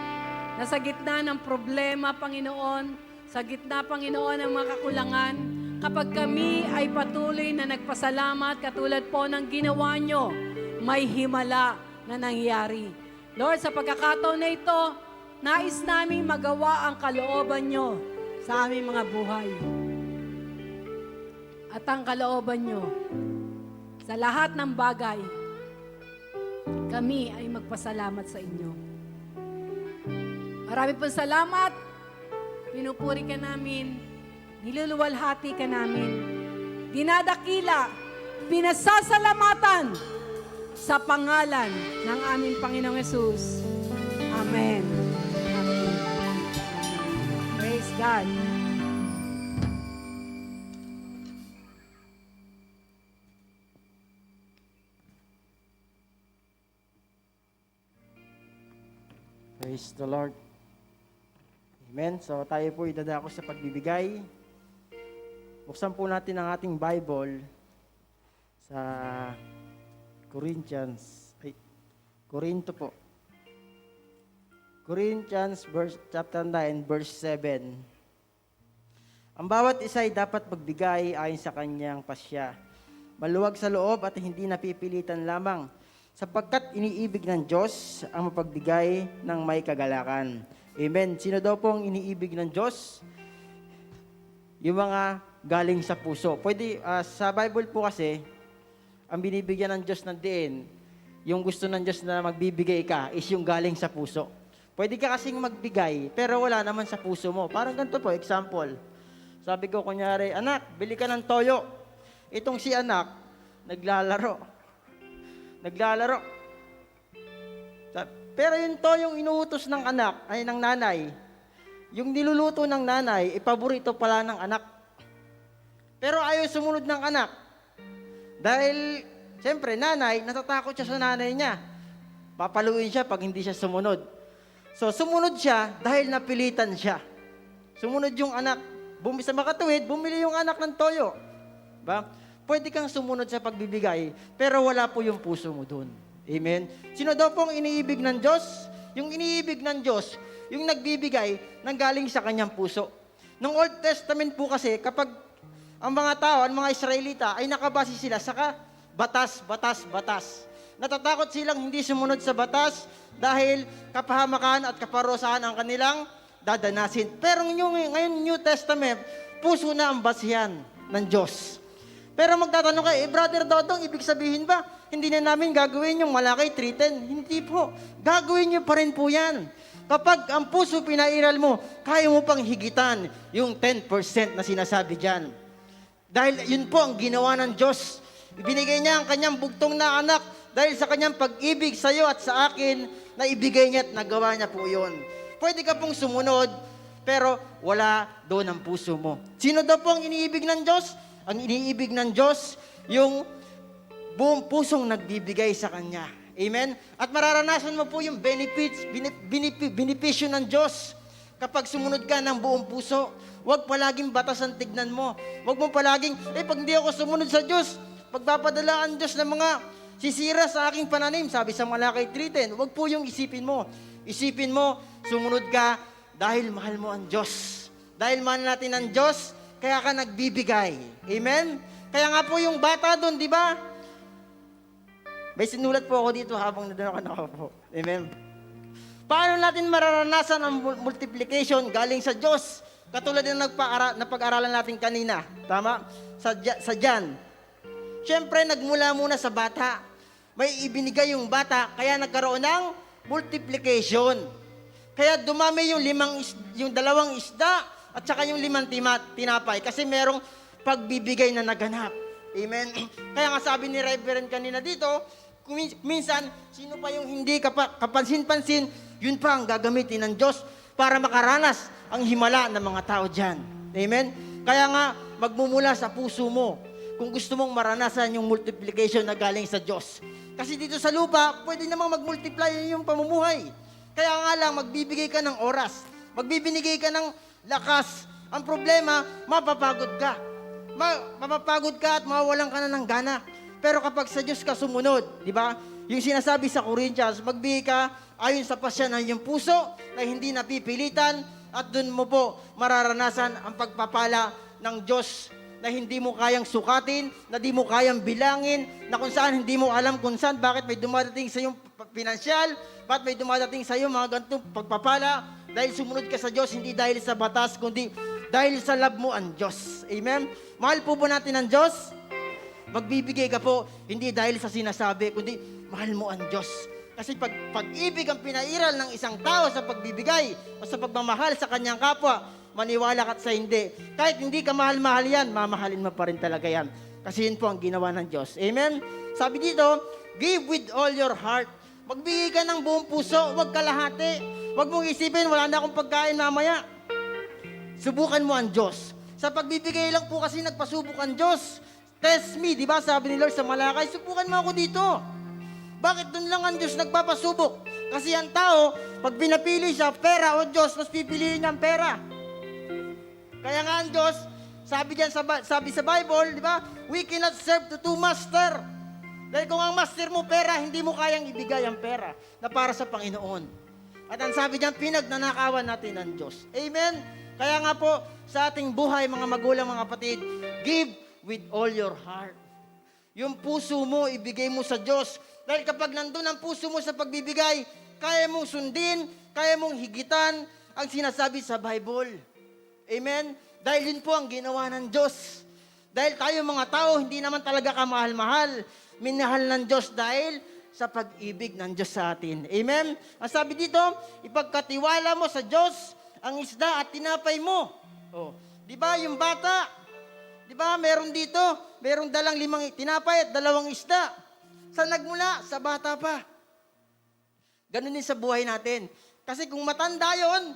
na sa gitna ng problema, Panginoon, sa gitna, Panginoon, ng mga kakulangan, kapag kami ay patuloy na nagpasalamat, katulad po ng ginawa nyo, may himala na nangyari. Lord, sa pagkakataon na ito, nais namin magawa ang kalooban nyo sa aming mga buhay. At ang kalooban nyo sa lahat ng bagay, kami ay magpasalamat sa inyo. Marami pong salamat. Pinupuri ka namin. Niluluwalhati ka namin. Dinadakila, pinasasalamatan sa pangalan ng aming Panginoong Yesus. Amen. Amen. Praise God. Praise the Lord. Amen. So tayo po idadako sa pagbibigay. Buksan po natin ang ating Bible sa Corinto po. Corinthians chapter 9 verse 7. Ang bawat isa ay dapat magbigay ayon sa kanyang pasya. Maluwag sa loob at hindi napipilitan lamang, sapagkat iniibig ng Diyos ang mapagbigay ng may kagalakan. Amen. Sino daw pong iniibig ng Diyos? Yung mga galing sa puso. Pwede, sa Bible po kasi, ang binibigyan ng Diyos ng diin, yung gusto ng Diyos na magbibigay ka, is yung galing sa puso. Pwede ka kasing magbigay, pero wala naman sa puso mo. Parang ganito po, example. Sabi ko, kunyari, anak, bili ka ng toyo. Itong si anak, naglalaro. Pero yung toyong inuutos ng anak, ay ng nanay, yung niluluto ng nanay, ipaborito pala ng anak. Pero ayaw sumunod ng anak. Dahil, siyempre, nanay, natatakot siya sa nanay niya. Papaluin siya pag hindi siya sumunod. So, sumunod siya dahil napilitan siya. Sumunod yung anak. Sa makatuwid, bumili yung anak ng toyo. Ba? Pwede kang sumunod sa pagbibigay, pero wala po yung puso mo dun. Amen? Sino daw pong iniibig ng Diyos? Yung iniibig ng Diyos, yung nagbibigay, nanggaling sa kanyang puso. Nung Old Testament po kasi, kapag ang mga tao, ang mga Israelita, ay nakabase sila sa batas. Natatakot silang hindi sumunod sa batas dahil kapahamakan at kaparusahan ang kanilang dadanasin. Pero ngayon New Testament, puso na ang basihan ng Diyos. Pero magtatanong kayo, Brother Dodong, ibig sabihin ba, hindi na namin gagawin yung Malakay 3:10? Hindi po. Gagawin nyo pa rin po yan. Kapag ang puso pinairal mo, kaya mo pang higitan yung 10% na sinasabi dyan. Dahil yun po ang ginawa ng Diyos. Ibinigay niya ang kanyang bugtong na anak dahil sa kanyang pag-ibig sa iyo at sa akin, na ibigay niya at nagawa niya po yun. Pwede ka pong sumunod, pero wala doon ang puso mo. Sino daw po ang iniibig ng Diyos? Ang iniibig ng Diyos, yung buong pusong nagbibigay sa Kanya. Amen? At mararanasan mo po yung benepisyo ng Diyos kapag sumunod ka ng buong puso. Huwag palaging batas ang tignan mo. Huwag mo palaging, pag hindi ako sumunod sa Diyos, pagpapadala ang Diyos ng mga sisira sa aking pananim, sabi sa Malakay 3:10. Huwag po yung isipin mo. Isipin mo, sumunod ka dahil mahal mo ang Diyos. Dahil mahal natin ang Diyos, kaya ka nagbibigay. Amen? Kaya nga po yung bata doon, di ba? May sinulat po ako dito habang nandun ako nakaupo. Amen? Paano natin mararanasan ang multiplication galing sa Diyos? Katulad ng napag-aralan natin kanina. Tama? Sa John. Siyempre, nagmula muna sa bata. May ibinigay yung bata, kaya nagkaroon ng multiplication. Kaya dumami yung 2 isda at saka yung 5 tinapay kasi merong pagbibigay na naganap. Amen? Kaya nga sabi ni Reverend kanina dito, minsan, sino pa yung hindi kapansin-pansin, yun pa ang gagamitin ng Diyos para makaranas ang himala ng mga tao dyan. Amen? Kaya nga, magmumula sa puso mo kung gusto mong maranasan yung multiplication na galing sa Diyos. Kasi dito sa lupa, pwede namang mag-multiply yung pamumuhay. Kaya nga lang, magbibigay ka ng oras. Magbibigay ka ng lakas. Ang problema, mapapagod ka. Mapapagod ka at mawawalan ka na ng gana. Pero kapag sa Diyos ka sumunod, di ba? Yung sinasabi sa Corinthians, magbigay ka ayon sa pasya ng iyong puso na hindi napipilitan at doon mo po mararanasan ang pagpapala ng Diyos na hindi mo kayang sukatin, na hindi mo kayang bilangin, na kung saan hindi mo alam kung saan, bakit may dumadating sa iyong pinansyal, bakit may dumadating sa iyo mga ganitong pagpapala, dahil sumunod ka sa Diyos, hindi dahil sa batas, kundi dahil sa love mo ang Diyos. Amen? Mahal po ba natin ang Diyos? Magbibigay ka po, hindi dahil sa sinasabi, kundi mahal mo ang Diyos. Kasi pag-ibig ang pinairal ng isang tao sa pagbibigay o sa pagmamahal sa kanyang kapwa, maniwala ka sa hindi. Kahit hindi ka mahal-mahal yan, mamahalin mo pa rin talaga yan. Kasi yun po ang ginawa ng Diyos. Amen? Sabi dito, give with all your heart. Magbigay ka ng buong puso, huwag kalahati. Huwag mong isipin, wala na akong pagkain mamaya. Subukan mo ang Diyos. Sa pagbibigay lang po kasi nagpasubok ang Diyos. Test me, di ba? Sabi ni Lord sa Malakay, subukan mo ako dito. Bakit doon lang ang Diyos nagpapasubok? Kasi ang tao, pag pinapili siya, pera o Diyos, mas pipiliin niya ang pera. Kaya nga ang Diyos, sabi sa Bible, di ba? We cannot serve to two master. Dahil kung ang master mo pera, hindi mo kayang ibigay ang pera na para sa Panginoon. At ang sabi diyan, pinagnanakawan natin ang Diyos. Amen? Kaya nga po, sa ating buhay, mga magulang, mga kapatid, give with all your heart. Yung puso mo, ibigay mo sa Diyos. Dahil kapag nandun ang puso mo sa pagbibigay, kaya mong sundin, kaya mong higitan ang sinasabi sa Bible. Amen? Dahil yun po ang ginawa ng Diyos. Dahil tayo mga tao, hindi naman talaga kamahal-mahal. Minahal ng Diyos dahil sa pag-ibig ng Diyos sa atin. Amen? Ang sabi dito, ipagkatiwala mo sa Diyos ang isda at tinapay mo. Oh, di ba yung bata? Di ba meron dito, merong dalang 5 tinapay at 2 isda. Saan nagmula? Sa bata pa. Ganun din sa buhay natin. Kasi kung matanda yon,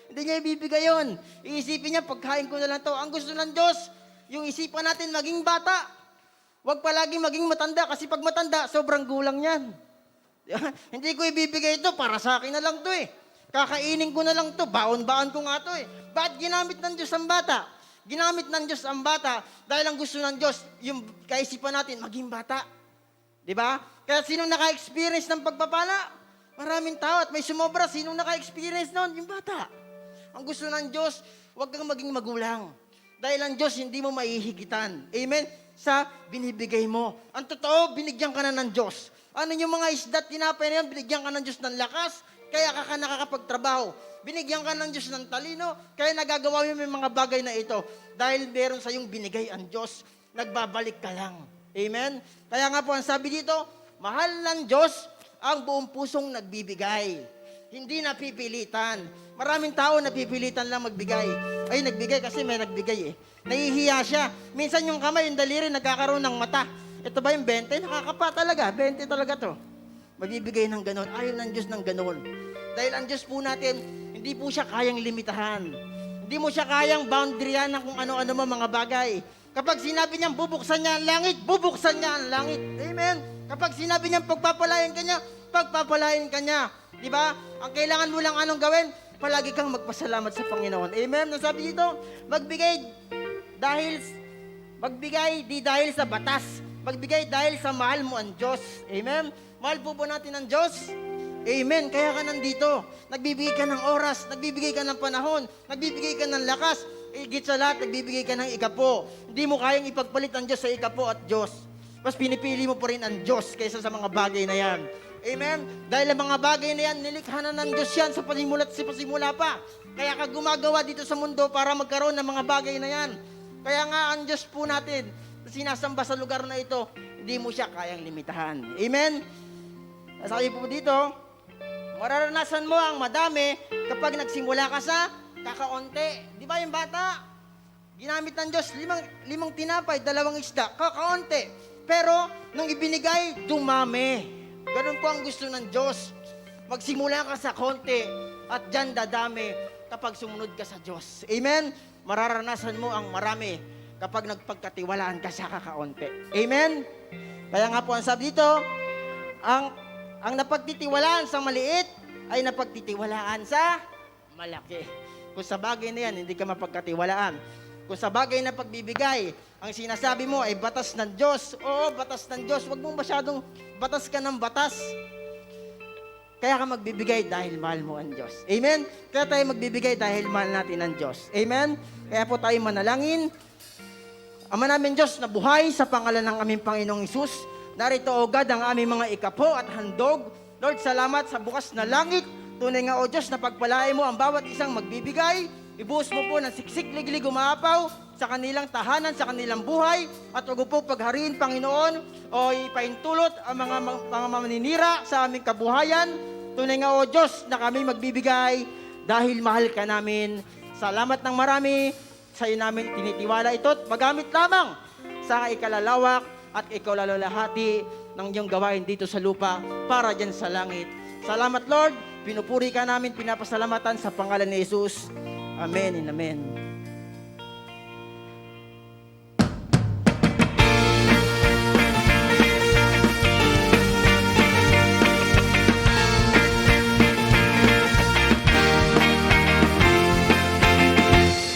hindi niya ibibigay yun. Iisipin niya, pagkain ko na lang to. Ang gusto ng Diyos, yung isipan natin maging bata. Huwag palagi maging matanda kasi pag matanda, sobrang gulang yan. Hindi ko ibibigay ito, para sa akin na lang to eh. Kakainin ko na lang to, baon-baon ko nga to eh. Bakit ginamit ng Diyos ang bata? Ginamit ng Diyos ang bata dahil ang gusto ng Diyos, yung kaisipan natin, maging bata. Diba? Kaya sinong naka-experience ng pagpapala? Maraming tao at may sumobra. Sinong naka-experience noon? Yung bata. Ang gusto ng Diyos, huwag kang maging magulang. Dahil ang Diyos hindi mo maihigitan. Amen? Sa binibigay mo. Ang totoo, binigyan ka na ng Diyos. Ano yung mga isda at tinapay na yan? Binigyan ka ng Diyos ng lakas, kaya ka nakakapagtrabaho. Binigyan ka ng Diyos ng talino, kaya nagagawa mo yung mga bagay na ito. Dahil meron sa iyong binigay ang Diyos, nagbabalik ka lang. Amen? Kaya nga po, ang sabi dito, mahal ng Diyos ang buong pusong nagbibigay. Hindi napipilitan. Maraming tao napipilitan lang magbigay. Ay, nagbigay kasi may nagbigay eh. Nahihiya siya. Minsan yung kamay, yung daliri, nagkakaroon ng mata. Ito ba yung 20? Nakakapa talaga. 20 talaga to. Magbibigay ng ganon. Ayaw ng Diyos ng ganon. Dahil ang Diyos po natin, hindi po siya kayang limitahan. Hindi mo siya kayang boundaryan ng kung ano-ano mga bagay. Kapag sinabi niyang bubuksan niya ang langit, bubuksan niya ang langit. Amen? Kapag sinabi niyang pagpapalain ka niya, pagpapalain ka niya. Diba? Ang kailangan mo lang anong gawin? Palagi kang magpasalamat sa Panginoon. Amen? Nasabi dito, magbigay di dahil sa batas. Magbigay dahil sa mahal mo ang Diyos. Amen? Mahal po natin ang Diyos. Amen. Kaya ka nandito. Nagbibigay ka ng oras, nagbibigay ka ng panahon, nagbibigay ka ng lakas. Higit sa lahat, nagbibigay ka ng ikapo. Hindi mo kayang ipagpalit ang Diyos sa ikapo at Diyos. Mas pinipili mo pa rin ang Diyos kaysa sa mga bagay na yan. Amen? Dahil ang mga bagay na yan, nilikha na ng Diyos yan sa pasimula pa. Kaya ka gumagawa dito sa mundo para magkaroon ng mga bagay na yan. Kaya nga ang Diyos po natin, sinasamba sa lugar na ito, hindi mo siya kayang limitahan. Amen? Sabi po dito, mararanasan mo ang madami kapag nagsimula ka sa kakaunti. Di ba yung bata? Ginamit ng Diyos, limang tinapay, 2 isda, kakaunti. Pero, nung ibinigay, dumami. Ganun po ang gusto ng Diyos. Magsimula ka sa konti at dyan dadami kapag sumunod ka sa Diyos. Amen? Mararanasan mo ang marami kapag nagpagkatiwalaan ka sa kakaunti. Amen? Kaya nga po ang sabi dito, ang napagtitiwalaan sa maliit ay napagtitiwalaan sa malaki. Kung sa bagay na yan, hindi ka mapagkatiwalaan. Kung sa bagay na pagbibigay, ang sinasabi mo ay batas ng Diyos. Oo, batas ng Diyos. Huwag mong masyadong batas ka ng batas. Kaya ka magbibigay dahil mahal mo ang Diyos. Amen? Kaya tayo magbibigay dahil mahal natin ang Diyos. Amen? Kaya po tayo manalangin. Ama namin Diyos na buhay sa pangalan ng aming Panginoong Isus. Narito, O God, ang aming mga ikapo at handog. Lord, salamat sa bukas na langit. Tunay nga, O Diyos, na pagpalain mo ang bawat isang magbibigay. Ibuhos mo po ng siksik, liglig, umaapaw sa kanilang tahanan, sa kanilang buhay. At huwag po paghariin, Panginoon, o ipaintulot ang mga maninira sa aming kabuhayan. Tunay nga, O Diyos, na kami magbibigay dahil mahal ka namin. Salamat ng marami. Sa iyo namin tinitiwala ito at magamit lamang sa ikalalawak at ikalalahati ng iyong gawain dito sa lupa para dyan sa langit. Salamat, Lord. Pinupuri ka namin, pinapasalamatan sa pangalan ni Jesus. Amen and amen.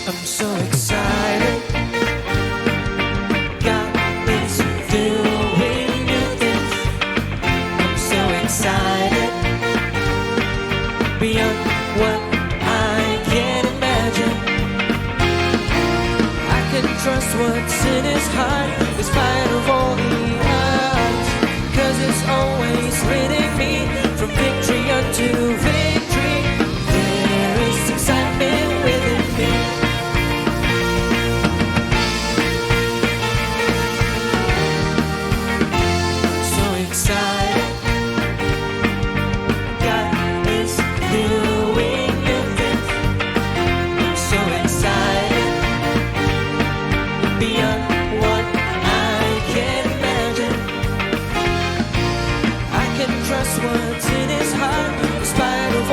I'm so excited. God is doing new things. I'm so excited. Beyond what I can imagine. I can trust what's in his heart in spite of all the odds. 'Cause it's always leading me from victory unto victory. There is excitement within me. So excited. God is doing new things. I'm so excited. Beyond what I can imagine. I can trust what's in his heart in spite of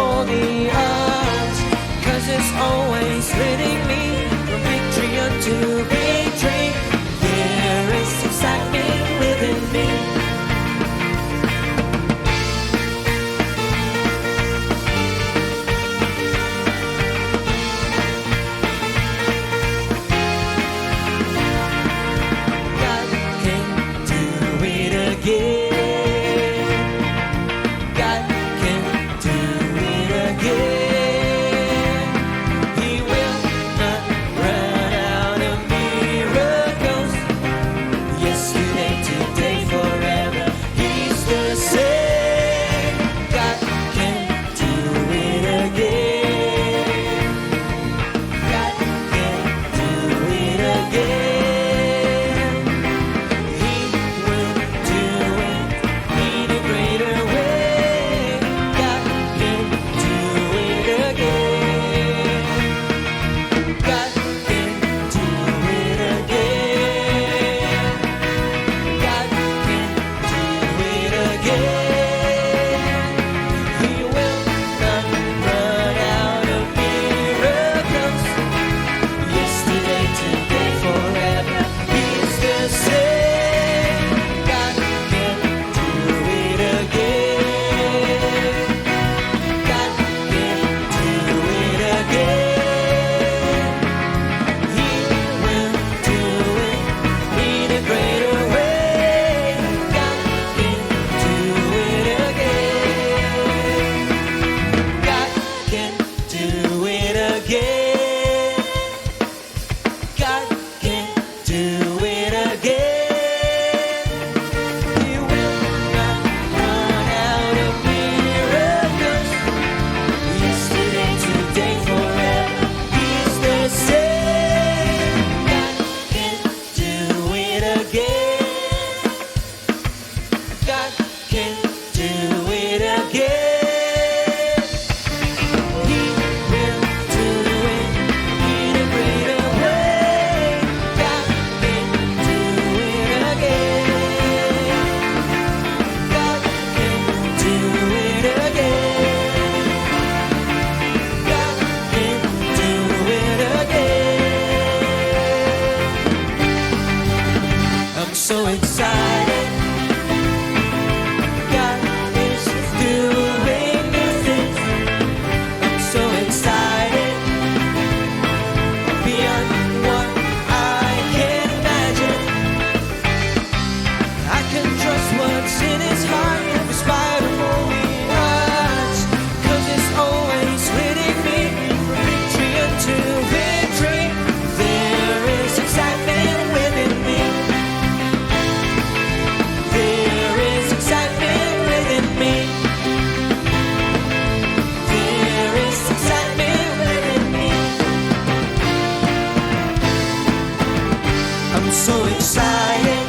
so excited.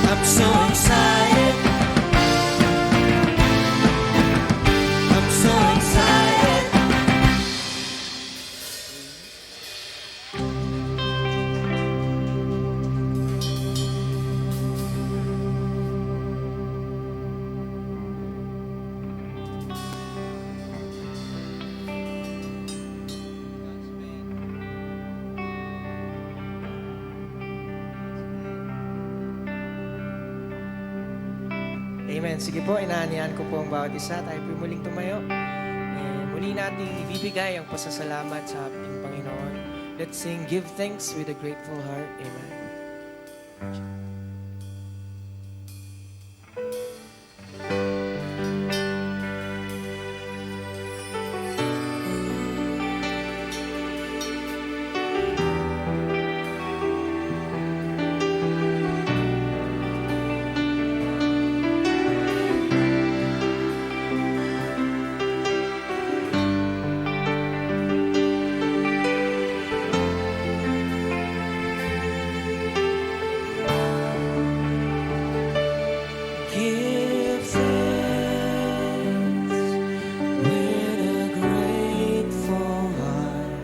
I'm so excited. I'm so excited. Amen. Sige po, inaanihan ko po ang bawat isa. Tayo po muling tumayo. Muli natin ibibigay ang pasasalamat sa ating Panginoon. Let's sing, give thanks with a grateful heart. Amen. Give thanks with a grateful heart.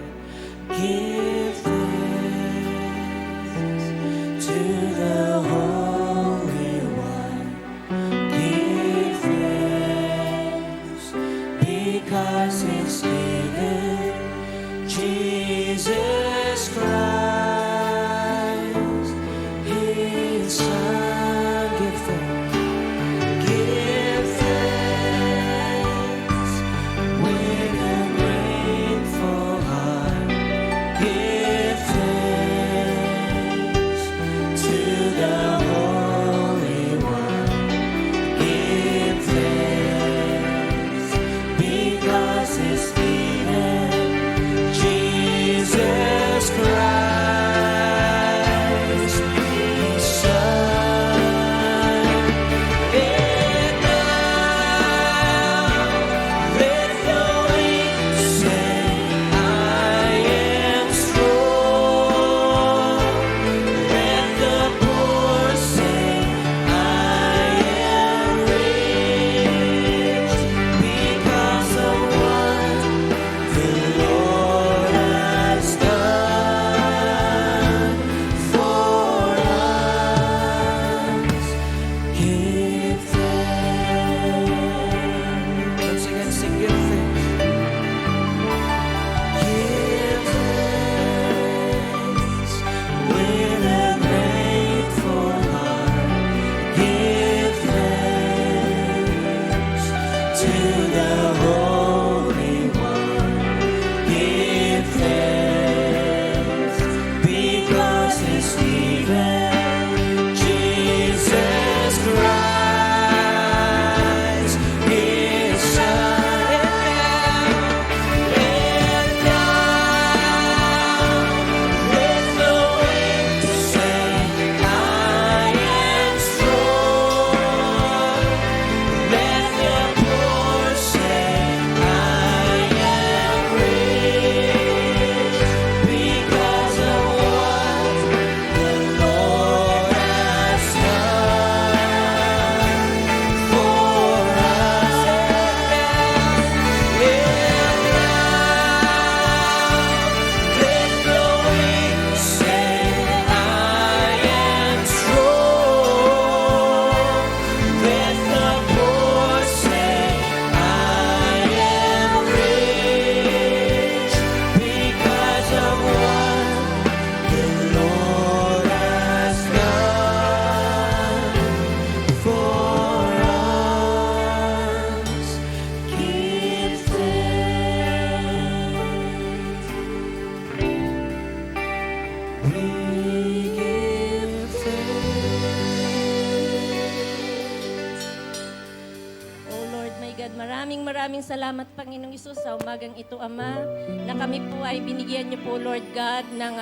Give thanks to the Holy One. Give thanks because it's given Jesus Christ, His Son. Give thanks. Give thanks with a grateful heart. Give thanks to the Holy One. Give thanks because it's given Jesus Christ, His Son. And now let the weak say, I am strong. Let the poor say, I am rich because of what the Lord has done for us. Give thanks. Once again, sing, give thanks. Give thanks with a grateful heart. Give thanks to the Holy One. Give thanks because it's given Jesus Christ, His Son. And now let the weak say, I am strong. Let the poor say, I am rich because of what the Lord has done for us. And now let the weak say, I am strong. Let the poor say, I am rich because of what the Lord has done for us. Give thanks. We give thanks. Oh Lord my God, maraming salamat Panginoong Isus sa umagang ito Ama, na kami po ay binigyan niyo po Lord God ng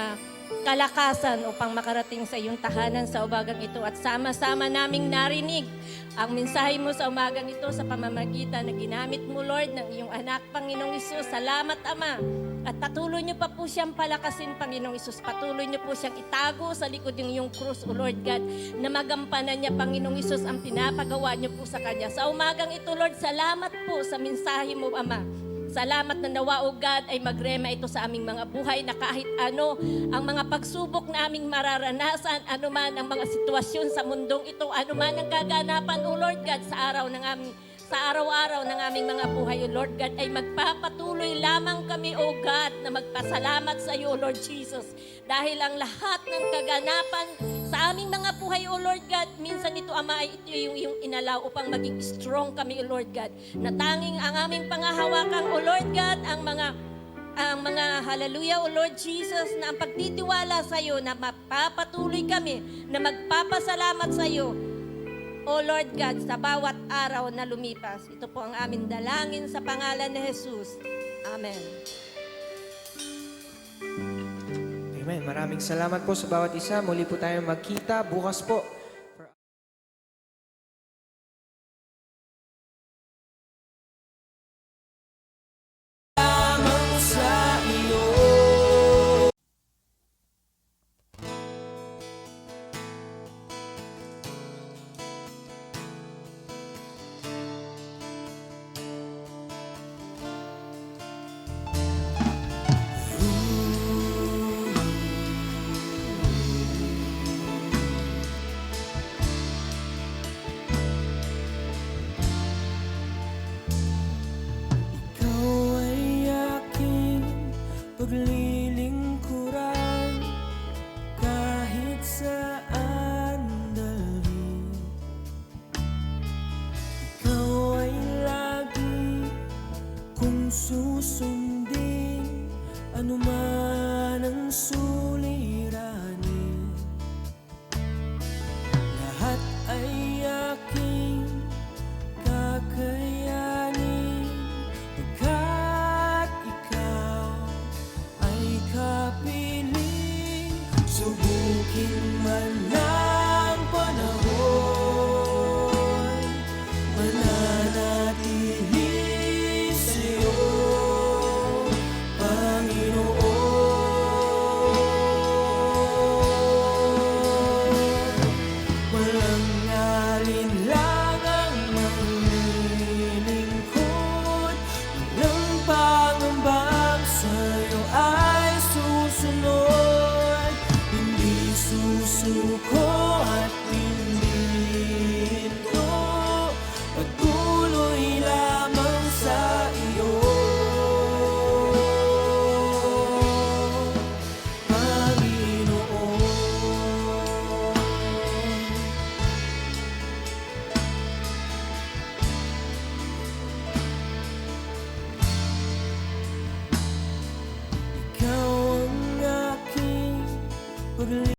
kalakasan upang makarating sa iyong tahanan sa umagang ito at sama-sama naming narinig ang mensahe mo sa umagang ito sa pamamagitan na ginamit mo Lord ng iyong anak Panginoong Isus. Salamat Ama. At patuloy niyo pa po siyang palakasin, Panginoong Isus. Patuloy niyo po siyang itago sa likod ng iyong krus, O Lord God, na magampanan niya, Panginoong Isus, ang pinapagawa niyo po sa Kanya. Sa umagang ito, Lord, salamat po sa mensahe mo, Ama. Salamat na nawa, O God, ay magrema ito sa aming mga buhay na kahit ano ang mga pagsubok na aming mararanasan, ano man ang mga sitwasyon sa mundong ito, ano man ang kaganapan, O Lord God, sa araw-araw ng aming mga buhay, O Lord God, ay magpapatuloy lamang kami, O God, na magpasalamat sa iyo, O Lord Jesus. Dahil ang lahat ng kaganapan sa aming mga buhay, O Lord God, minsan ito, Ama, ay ito yung inalaw upang maging strong kami, O Lord God. Na tanging ang aming pangahawakan, O Lord God, ang mga hallelujah, O Lord Jesus, na ang pagtitiwala sa iyo, na mapapatuloy kami, na magpapasalamat sa iyo, O Lord God, sa bawat araw na lumipas. Ito po ang aming dalangin sa pangalan ni Jesus. Amen. Amen. Maraming salamat po sa bawat isa. Muli po tayo magkita bukas po. Ikaw ay aking paglilingkuran kahit saan dalhin. Ikaw ay lagi kong susundin, anuman ang sulot